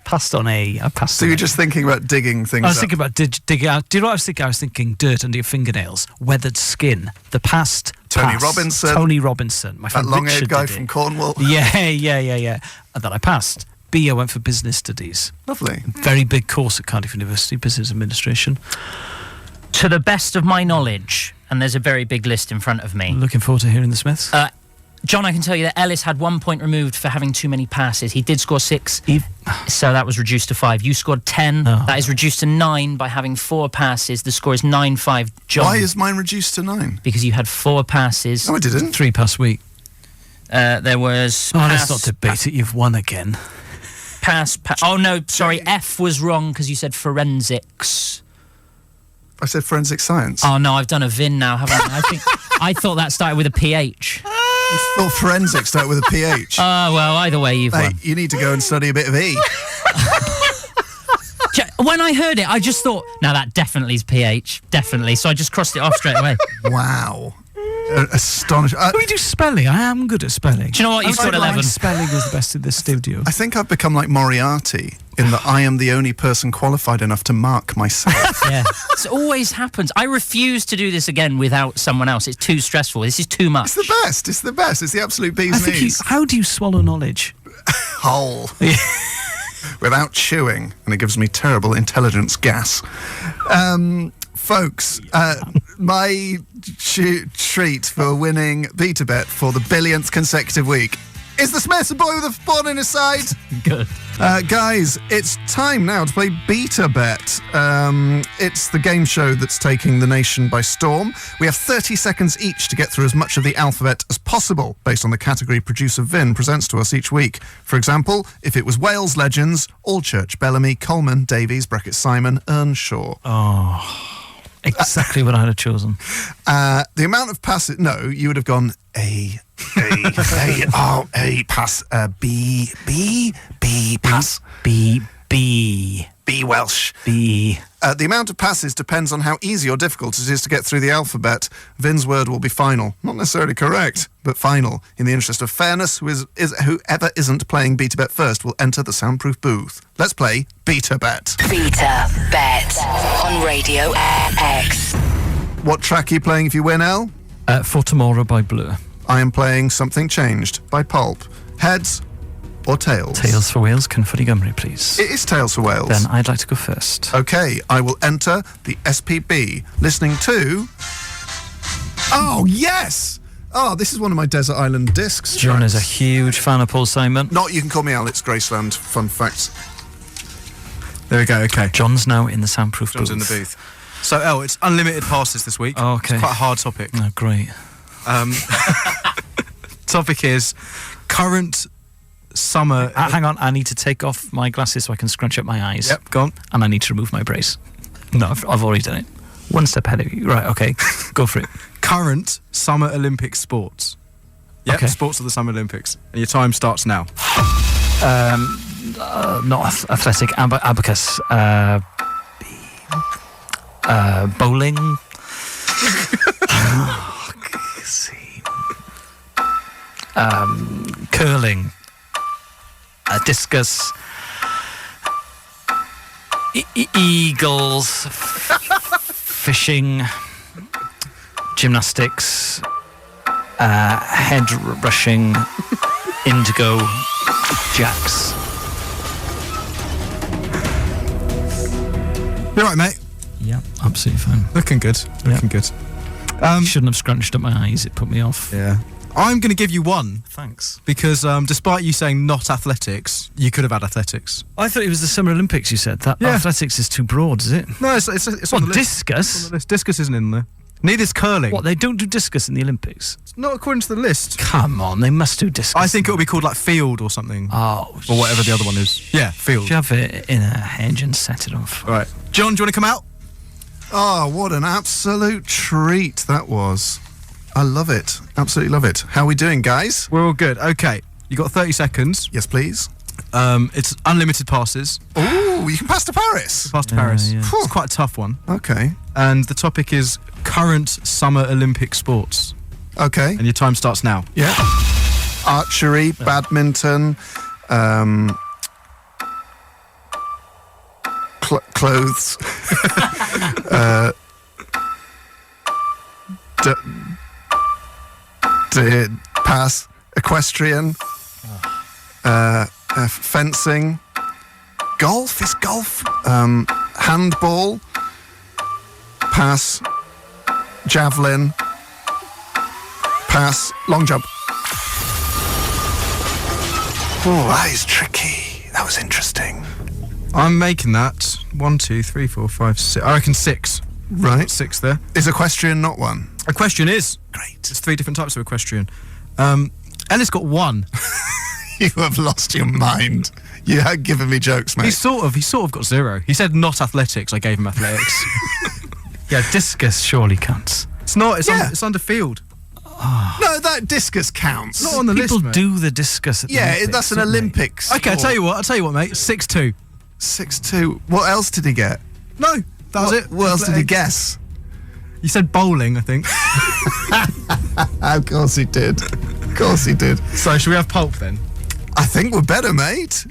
passed on A. So you're just thinking about digging things I was up. thinking about digging out. Do you know what I was thinking? I was thinking dirt under your fingernails, weathered skin, the past. Tony past. Robinson. Tony Robinson. My That friend long-haired Richard guy did from it. Cornwall. Yeah. And then I passed. B, I went for business studies. Lovely. Very big course at Cardiff University, business administration. To the best of my knowledge, and there's a very big list in front of me. Looking forward to hearing the Smiths. John, I can tell you that Elis had 1 point removed for having too many passes. He did score 6, so that was reduced to 5. You scored 10. Oh. That is reduced to 9 by having 4 passes. The score is 9-5. John. Why is mine reduced to 9? Because you had 4 passes. No, I didn't. 3 past week. There was... Let's not debate it. You've won again. Oh, no, sorry. F was wrong because you said forensics. I said forensic science. Oh, no, I've done a VIN now, haven't I? I thought that started with a PH. You thought forensics start with a PH. Oh, well, either way, you've won. You need to go and study a bit of E. When I heard it, I just thought, now that definitely is PH. Definitely. So I just crossed it off straight away. Wow. Astonishing. Can we do spelling? I am good at spelling. Do you know what? You've got 11. Spelling is the best in this studio. I think I've become like Moriarty in that I am the only person qualified enough to mark myself. Yeah. It always happens. I refuse to do this again without someone else. It's too stressful. This is too much. It's the best. It's the best. It's the absolute bee's knees. How do you swallow knowledge? Whole. Without chewing. And it gives me terrible intelligence gas. Folks, my treat for winning BetaBet for the billionth consecutive week is the Smiths, a boy with a ball in his side. Good. Guys, it's time now to play BetaBet. It's the game show that's taking the nation by storm. We have 30 seconds each to get through as much of the alphabet as possible, based on the category producer Vin presents to us each week. For example, if it was Wales legends, Allchurch, Bellamy, Coleman, Davies, Simon, Earnshaw. Oh, exactly what I'd have chosen. The amount of passes... No, you would have gone A, pass, B, pass. B, Welsh. B. The amount of passes depends on how easy or difficult it is to get through the alphabet. Vin's word will be final. Not necessarily correct, but final. In the interest of fairness, whoever isn't playing BetaBet first will enter the soundproof booth. Let's play BetaBet. BetaBet on Radio X. What track are you playing if you win, El? For Tomorrow by Blur. I am playing Something Changed by Pulp. Heads or tails? Tails for Wales, Cynffody Gymru, please. It is tails for Wales. Then I'd like to go first. Okay, I will enter the SPB, listening to... Oh, yes! Oh, this is one of my Desert Island discs. John is a huge fan of Paul Simon. Not You Can Call Me Al, it's Graceland. Fun facts. There we go, okay. John's now in the soundproof booth. John's in the booth. So, El, it's unlimited passes this week. Oh, okay. It's quite a hard topic. Oh, great. Topic is current summer... hang on, I need to take off my glasses so I can scrunch up my eyes. Yep, go on. And I need to remove my brace. No, I've already done it. One step ahead of you. Right, okay. Go for it. Current Summer Olympic sports. Yep, Okay. sports of the Summer Olympics. And your time starts now. Not athletic, abacus. Bowling. Curling. Discus. Eagles. Fishing. Gymnastics. Head rushing. Indigo. Jacks. You're right, mate. Yeah, absolutely fine. Looking good. Looking good. Shouldn't have scrunched up my eyes. It put me off. Yeah. I'm going to give you one. Thanks. Because despite you saying not athletics, you could have had athletics. I thought it was the Summer Olympics you said. That athletics is too broad, is it? No, it's on the list. Discus? It's on the list. Discus isn't in there. Neither is curling. What, they don't do discus in the Olympics? It's not according to the list. Come on, they must do discus. I think it'll be called like field or something. Oh. Or whatever the other one is. Yeah, field. Shove it in a hedge and set it off. All right. John, do you want to come out? Oh, what an absolute treat that was. I love it. Absolutely love it. How are we doing, guys? We're all good. Okay, you got 30 seconds. Yes, please. It's unlimited passes. Oh, you can pass to Paris. Pass to Paris. yeah. It's quite a tough one. Okay. And the topic is current Summer Olympic sports. Okay. And your time starts now. Yeah. Archery, badminton, clothes, pass, equestrian, fencing, golf, is golf, handball, pass, javelin, pass, long jump. Oh, that is tricky. That was interesting. I'm making that 1, 2, 3, 4, 5, 6. I reckon 6. Right. 6 there. Is equestrian not one? Equestrian is. Great. There's 3 different types of equestrian. Ellis got 1. You have lost your mind. You had given me jokes, mate. He sort of got 0. He said not athletics. I gave him athletics. Yeah, discus surely counts. It's not. It's, Yeah. it's under field. No, that discus counts. Not on the People list, mate. do the discus at the Yeah, Olympics, that's an don't they? Olympics. Okay, I'll tell you what, mate. 6'2". 6'2". What else did he get? No, that was it. What else did he Athletics. guess? You said bowling, I think. Of course he did. Of course he did. So, should we have pulp then? I think we're better, mate.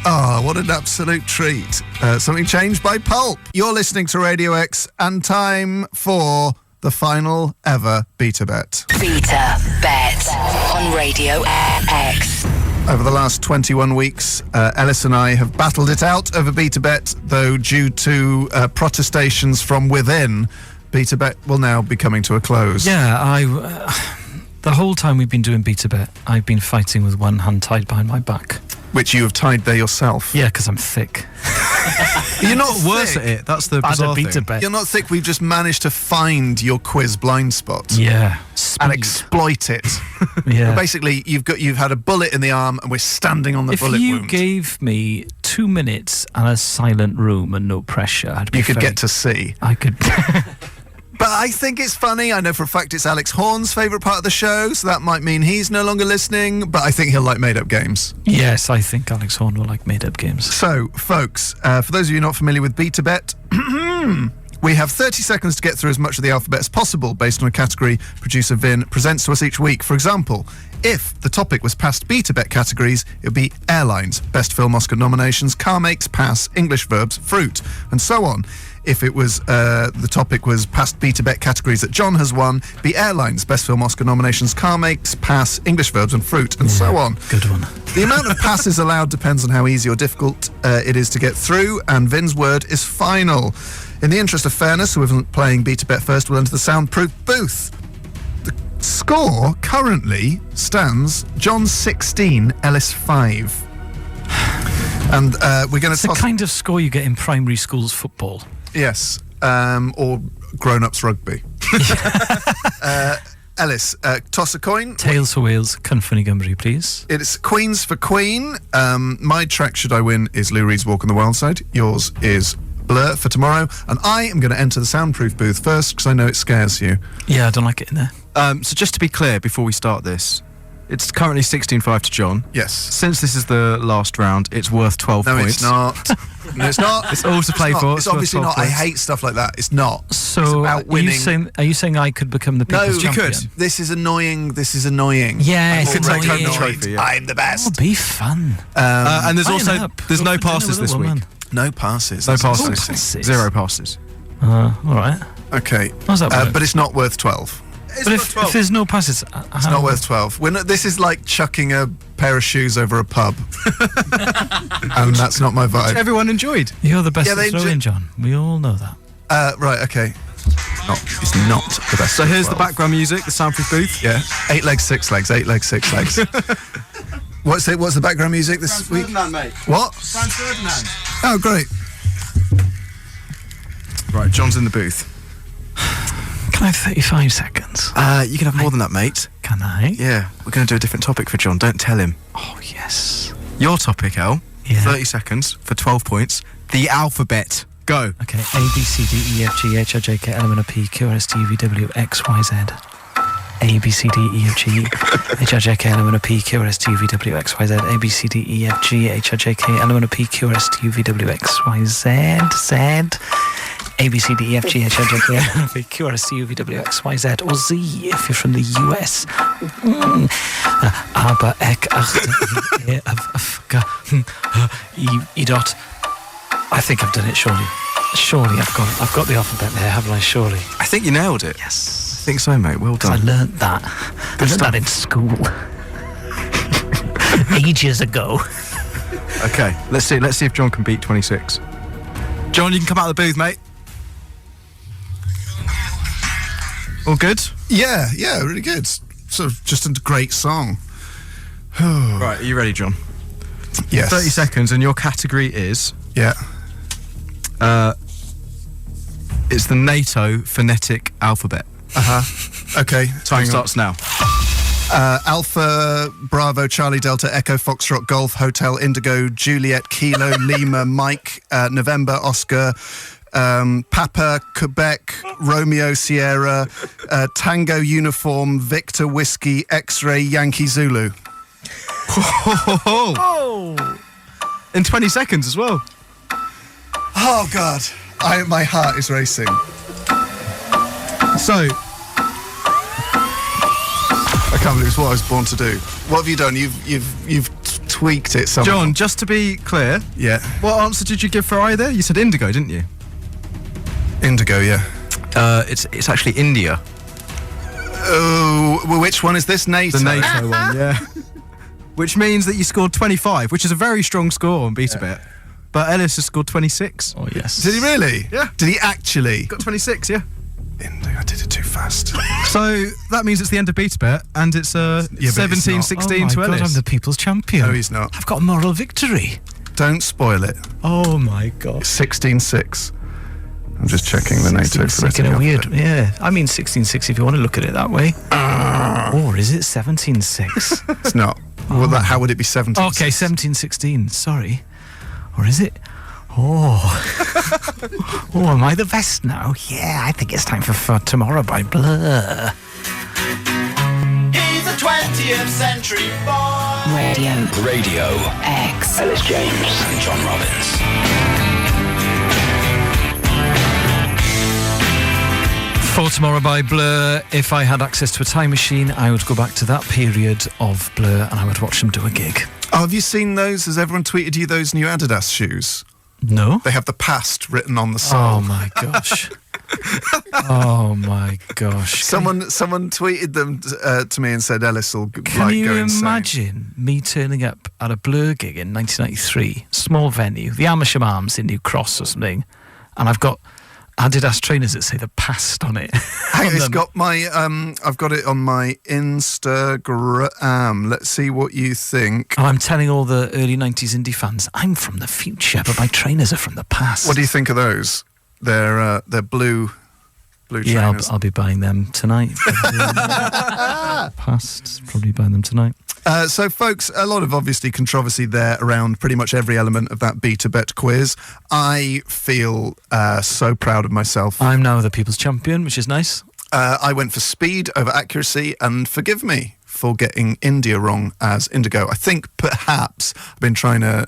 Oh, what an absolute treat. Something changed by Pulp. You're listening to Radio X, and time for the final ever BetaBet. BetaBet on Radio X. Over the last 21 weeks, Elis and I have battled it out over BetaBet, though due to protestations from within, BetaBet will now be coming to a close. Yeah, the whole time we've been doing BetaBet, I've been fighting with one hand tied behind my back. Which you have tied there yourself. Yeah, because I'm thick. You're not Worse thick. at it. That's the As a bizarre thing. BetaBet. You're not thick. We've just managed to find your quiz blind spot. Yeah. And Speed. exploit it. Yeah. Basically, you've had a bullet in the arm, and we're standing on the If bullet you wound. gave me 2 minutes and a silent room and no pressure, I'd be You could very- get to see. I could. But I think it's funny. I know for a fact it's Alex Horn's favourite part of the show, so that might mean he's no longer listening, but I think he'll like made-up games. Yes, I think Alex Horn will like made-up games. So, folks, for those of you not familiar with BetaBet, we have 30 seconds to get through as much of the alphabet as possible based on a category producer Vin presents to us each week. For example, if the topic was past BetaBet categories, it would be airlines, best film Oscar nominations, car makes, pass, English verbs, fruit, and so on. If it was the topic was past BetaBet categories that John has won, be airlines, best film Oscar nominations, car makes, pass, English verbs, and fruit, and so on. Good one. The amount of passes allowed depends on how easy or difficult it is to get through, and Vin's word is final. In the interest of fairness, whoever's playing BetaBet first will enter the soundproof booth. The score currently stands John 16, Ellis 5. And we're going It's to the toss... kind of score you get in primary school's football. Yes, or grown-ups rugby. Ellis, toss a coin. Tails for Wales, Cynffyn Gymru, please. It's Queens for Queen. My track, Should I Win, is Lou Reed's Walk on the Wild Side. Yours is Blur for Tomorrow. And I am going to enter the soundproof booth first because I know it scares you. Yeah, I don't like it in there. So just to be clear, before we start this, it's currently 16-5 to John. Yes. Since this is the last round, it's worth 12 No, points. it's not. No, it's not. It's all to play not. for. It's worth obviously 12 not. I points. hate stuff like that. It's not. It's So about are winning. you saying I could become the No, people's you champion? could. This is annoying. This is annoying. Yeah, I'm it's already annoying. annoyed. Trophy, yeah. I'm the best. Oh, be fun. And there's Line also up. there's Go no for dinner passes with a this week. woman. No passes. No That's passes. exciting. 0 passes. All right. Okay. How's that work? But it's not worth 12. But if there's no passes, It's not worth 12. This is like chucking a pair of shoes over a pub. And that's not my vibe. Everyone enjoyed. You're the best Yeah, they at throwing, John. We all know that. Right, okay. It's not the best. So of here's the 12. background music, the soundproof booth. Yeah. 8 legs, 6 legs, 8 legs, 6 legs. What's the background music this week? mate. What? Franz Ferdinand. Oh, great. Right, John's in the booth. Can I have 35 seconds? You can have more than that, mate. Can I? Yeah, we're going to do a different topic for John. Don't tell him. Oh, yes. Your topic, El. Yeah. 30 seconds for 12 points. The alphabet. Go. Okay, A, B, C, D, E, F, G, H, I, J, K, L, M, N, O, P, Q, R, S, T, U, V, W, X, Y, Z. A, B, C, D, E, F, G, H, I, J, K, L, M, N, O, P, Q, R, S, T, U, V, W, X, Y, Z. A, B, C, D, E, F, G, H, I, J, K, L, M, N, O, P, Q, R, S, T, U, V, W, X, Y, Z. Z. A, B, C, D, E, F, G, H, I, J, K, L, M, N, O, P, Q, R, S, T, U, V, W, X, Y, Z. Or Z if you're from the US. Aber, Ek, Ach, E, F, G, E, dot. I think I've done it, surely. Surely I've got the alphabet there, haven't I? Surely. I think you nailed it. Yes. I think so, mate. Well done. I learnt that. I learnt that in school. Ages ago. Okay, let's see if John can beat 26. John, you can come out of the booth, mate. All good? Yeah, really good. Sort of just a great song. Right, are you ready, John? Yes. 30 seconds, and your category is... Yeah. It's the NATO phonetic alphabet. Okay. Time starts now. Alpha, Bravo, Charlie, Delta, Echo, Foxtrot, Golf, Hotel, Indigo, Juliet, Kilo, Lima, Mike, November, Oscar, Papa, Quebec, Romeo, Sierra, Tango, Uniform, Victor, Whiskey, X-Ray, Yankee, Zulu. In 20 seconds as well. Oh, God. My heart is racing. So, I can't believe it's what I was born to do. What have you done? You've tweaked it somehow. John, just to be clear, Yeah. what answer did you give for either? You said indigo, didn't you? Indigo, yeah. It's actually India. Oh, well, which one is this? NATO? The NATO one, yeah. Which means that you scored 25, which is a very strong score on BetaBet. But Elis has scored 26. Oh, yes. Did he really? Yeah. Did he actually? Got 26, yeah. Indigo, I did it too fast. So that means it's the end of BetaBet, and it's it's 17-16 oh to my Elis. God, I'm the people's champion. No, he's not. I've got a moral victory. Don't spoil it. Oh my God. 16-6. I'm just checking the NATO It's making a weird, yeah. I mean 16-6 if you want to look at it that way. Or is it 17-6? It's not. Well, how would it be 17? Okay, 17-16. Sorry. Or is it? Oh. Oh, am I the best now? Yeah, I think it's time for Tomorrow by Blur. He's a 20th century boy. Radio X. Elis James and John Robbins. For Tomorrow by Blur, if I had access to a time machine, I would go back to that period of Blur and I would watch them do a gig. Oh, have you seen those? Has everyone tweeted you those new Adidas shoes? No. They have the past written on the sole. Oh my gosh. Oh my gosh. Someone tweeted them to me and said Elis will Can you go insane. imagine me turning up at a Blur gig in 1993, small venue, the Amersham Arms in New Cross or something, and I've got Adidas trainers that say the past on it. It's got my I've got it on my Instagram. Let's see what you think. And I'm telling all the early 90s indie fans, I'm from the future, but my trainers are from the past. What do you think of those? They're blue Yeah, trainers. I'll be buying them tonight. Past, probably buying them tonight. So, folks, a lot of obviously controversy there around pretty much every element of that BetaBet quiz. I feel so proud of myself. I'm now the people's champion, which is nice. I went for speed over accuracy, and forgive me for getting India wrong as indigo. I think perhaps I've been trying to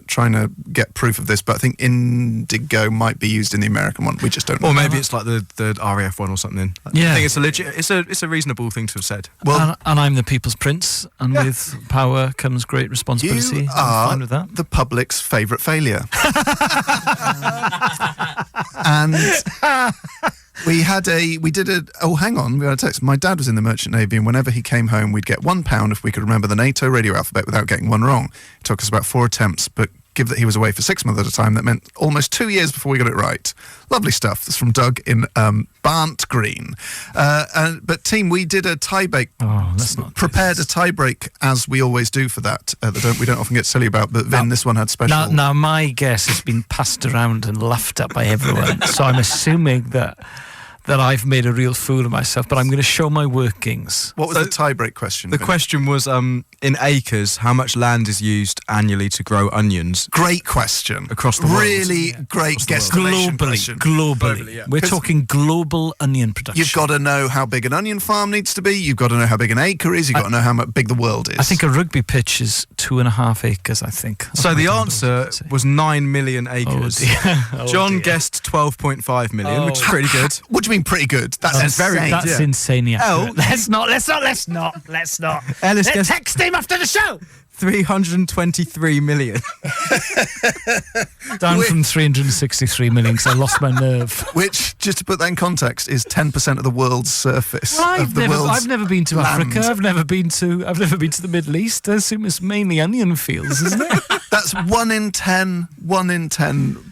get proof of this, but I think indigo might be used in the American one. We just don't know. Or maybe it's like the RAF one or something. Yeah. I think it's a legit. It's a reasonable thing to have said. Well, and I'm the people's prince, and with power comes great responsibility. you I'm are fine with that. the public's favourite failure. And we did a text. My dad was in the Merchant Navy, and whenever he came home, we'd get £1 if we could remember the NATO radio alphabet without getting one wrong. It took us about 4 attempts, but give that he was away for 6 months at a time, that meant almost 2 years before we got it right. Lovely stuff. That's from Doug in Barnt Green. But team, we did a tie-break. Oh, let's not prepared a tie-break, as we always do for that. We don't often get silly about, but Vin, this one had special. Now, my guess has been passed around and laughed at by everyone, so I'm assuming that that I've made a real fool of myself, but I'm going to show my workings. What was the tie-break question? The question was, in acres, how much land is used annually to grow onions? Great question. Across the world. Really great guesstimation question. Globally. yeah. We're talking global onion production. You've got to know how big an onion farm needs to be. You've got to know how big an acre is. You've got to know how big the world is. I think a rugby pitch is 2.5 acres, I think. So the answer was 9 million acres. John guessed 12.5 million, which is pretty good. What do you mean pretty good? That's insane. That's insanely accurate. Let's not. Elis Let's guessed text him after the show. 323 million. Down from 363 million because I lost my nerve. Which, just to put that in context, is 10% of the world's surface. I've never been to Africa. I've never been to the Middle East. I assume it's mainly onion fields, isn't it? That's 1 in 10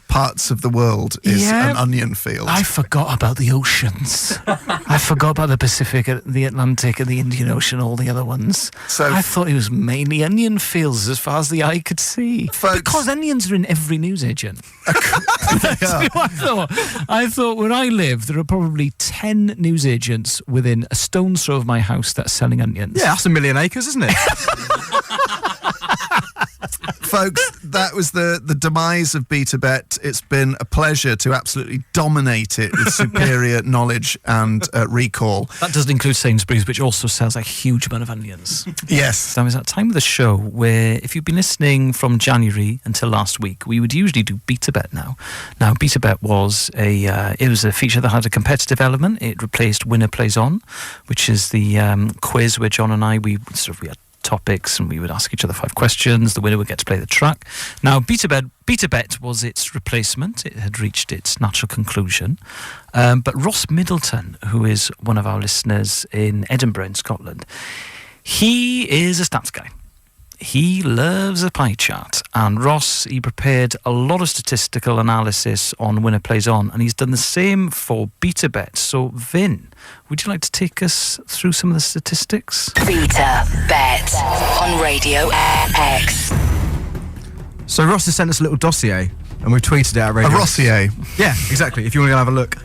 parts of the world is an onion field. I forgot about the oceans. I forgot about the Pacific, the Atlantic, and the Indian Ocean, all the other ones. So I thought it was mainly onion fields as far as the eye could see. Folks, because onions are in every newsagent. That's what I thought. I thought where I live, there are probably 10 newsagents within a stone's throw of my house that's selling onions. Yeah, that's 1 million acres, isn't it? Folks, that was the demise of BetaBet. It's been a pleasure to absolutely dominate it with superior knowledge and recall. That doesn't include Sainsbury's, which also sells a huge amount of onions. Yes. So it's that time of the show where, if you've been listening from January until last week, we would usually do BetaBet now. Now, BetaBet was a feature that had a competitive element. It replaced Winner Plays On, which is the quiz where John and I, we had topics and we would ask each other 5 questions. The winner would get to play the track. Now, BetaBet was its replacement. It had reached its natural conclusion. But Ross Middleton, who is one of our listeners in Edinburgh in Scotland, he is a stats guy. He loves a pie chart, and Ross, he prepared a lot of statistical analysis on Winner Plays On, and he's done the same for BetaBet. So, Vin, would you like to take us through some of the statistics? BetaBet on Radio X. So Ross has sent us a little dossier, and we've tweeted it at Radio A Rossier. Yeah, exactly, if you want to go have a look.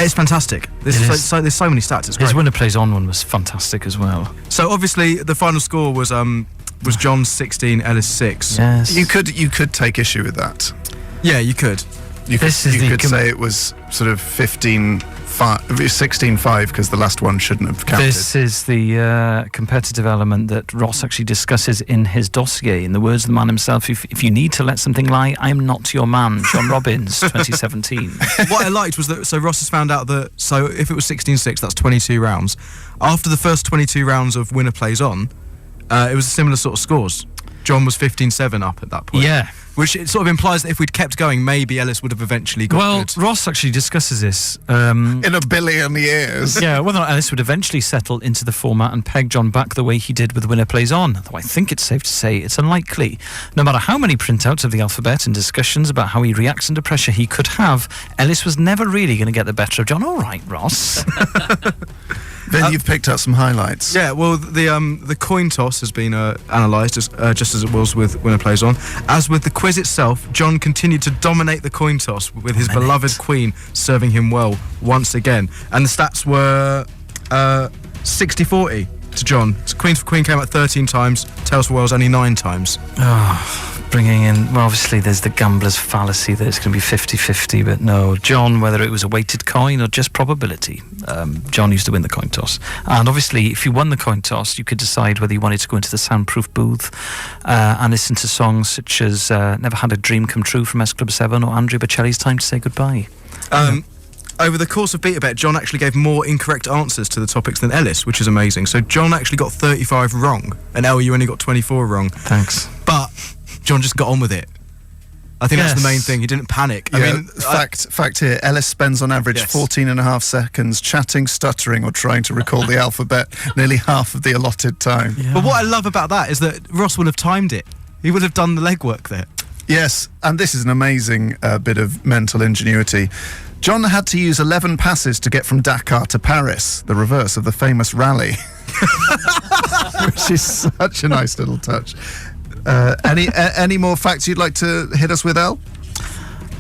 It's fantastic. There's so many stats. It's great. His Winner Plays On one was fantastic as well. So obviously the final score was John 16, Elis 6. Yes. You could take issue with that. Yeah, you could. You could say it was sort of 16-5 because the last one shouldn't have counted. This is the competitive element that Ross actually discusses in his dossier. In the words of the man himself, if you need to let something lie, I'm not your man. John Robbins, 2017. What I liked was that, so Ross has found out that, so if it was 16-6, that's 22 rounds. After the first 22 rounds of Winner Plays On, it was a similar sort of scores. John was 15-7 up at that point. Yeah. Which it sort of implies that if we'd kept going, maybe Elis would have eventually got good. Ross actually discusses this. In a billion years. Yeah, whether or not Elis would eventually settle into the format and peg John back the way he did with Winner Plays On. Though I think it's safe to say it's unlikely. No matter how many printouts of the alphabet and discussions about how he reacts under pressure he could have, Elis was never really going to get the better of John. All right, Ross. Then you've picked out some highlights. Yeah, well, the coin toss has been analysed just as it was with Winner Plays On. As with the quiz itself, John continued to dominate the coin toss with his beloved queen serving him well once again. And the stats were 60-40 to John. So Queen for Queen came out 13 times, Tails for Wales only 9 times. Bringing in, well, obviously there's the gambler's fallacy that it's going to be 50-50, but no, John, whether it was a weighted coin or just probability, John used to win the coin toss. And obviously, if you won the coin toss, you could decide whether you wanted to go into the soundproof booth and listen to songs such as Never Had a Dream Come True from S Club 7 or Andrea Bocelli's Time to Say Goodbye. Over the course of BetaBet, John actually gave more incorrect answers to the topics than Elis, which is amazing. So John actually got 35 wrong, and El, you only got 24 wrong. Thanks. But John just got on with it. I think that's the main thing. He didn't panic. Yeah, I mean, fact here, Elis spends on average 14.5 seconds chatting, stuttering, or trying to recall the alphabet, nearly half of the allotted time. Yeah. But what I love about that is that Ross would have timed it. He would have done the legwork there. Yes, and this is an amazing bit of mental ingenuity. John had to use 11 passes to get from Dakar to Paris, the reverse of the famous rally. Which is such a nice little touch. Any more facts you'd like to hit us with, El?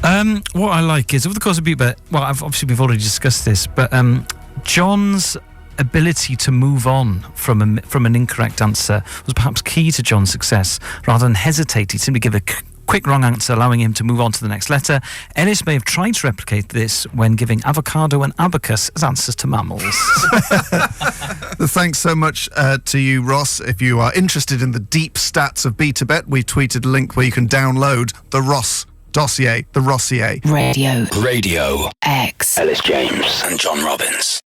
What I like is, over the course of BetaBet, well, we've already discussed this, but John's ability to move on from an incorrect answer was perhaps key to John's success. Rather than hesitate, he simply gave a quick wrong answer, allowing him to move on to the next letter. Elis may have tried to replicate this when giving avocado and abacus as answers to mammals. Thanks so much to you, Ross. If you are interested in the deep stats of BetaBet, we've tweeted a link where you can download the Ross dossier, the Rossier. Radio Radio X. Elis James and John Robbins.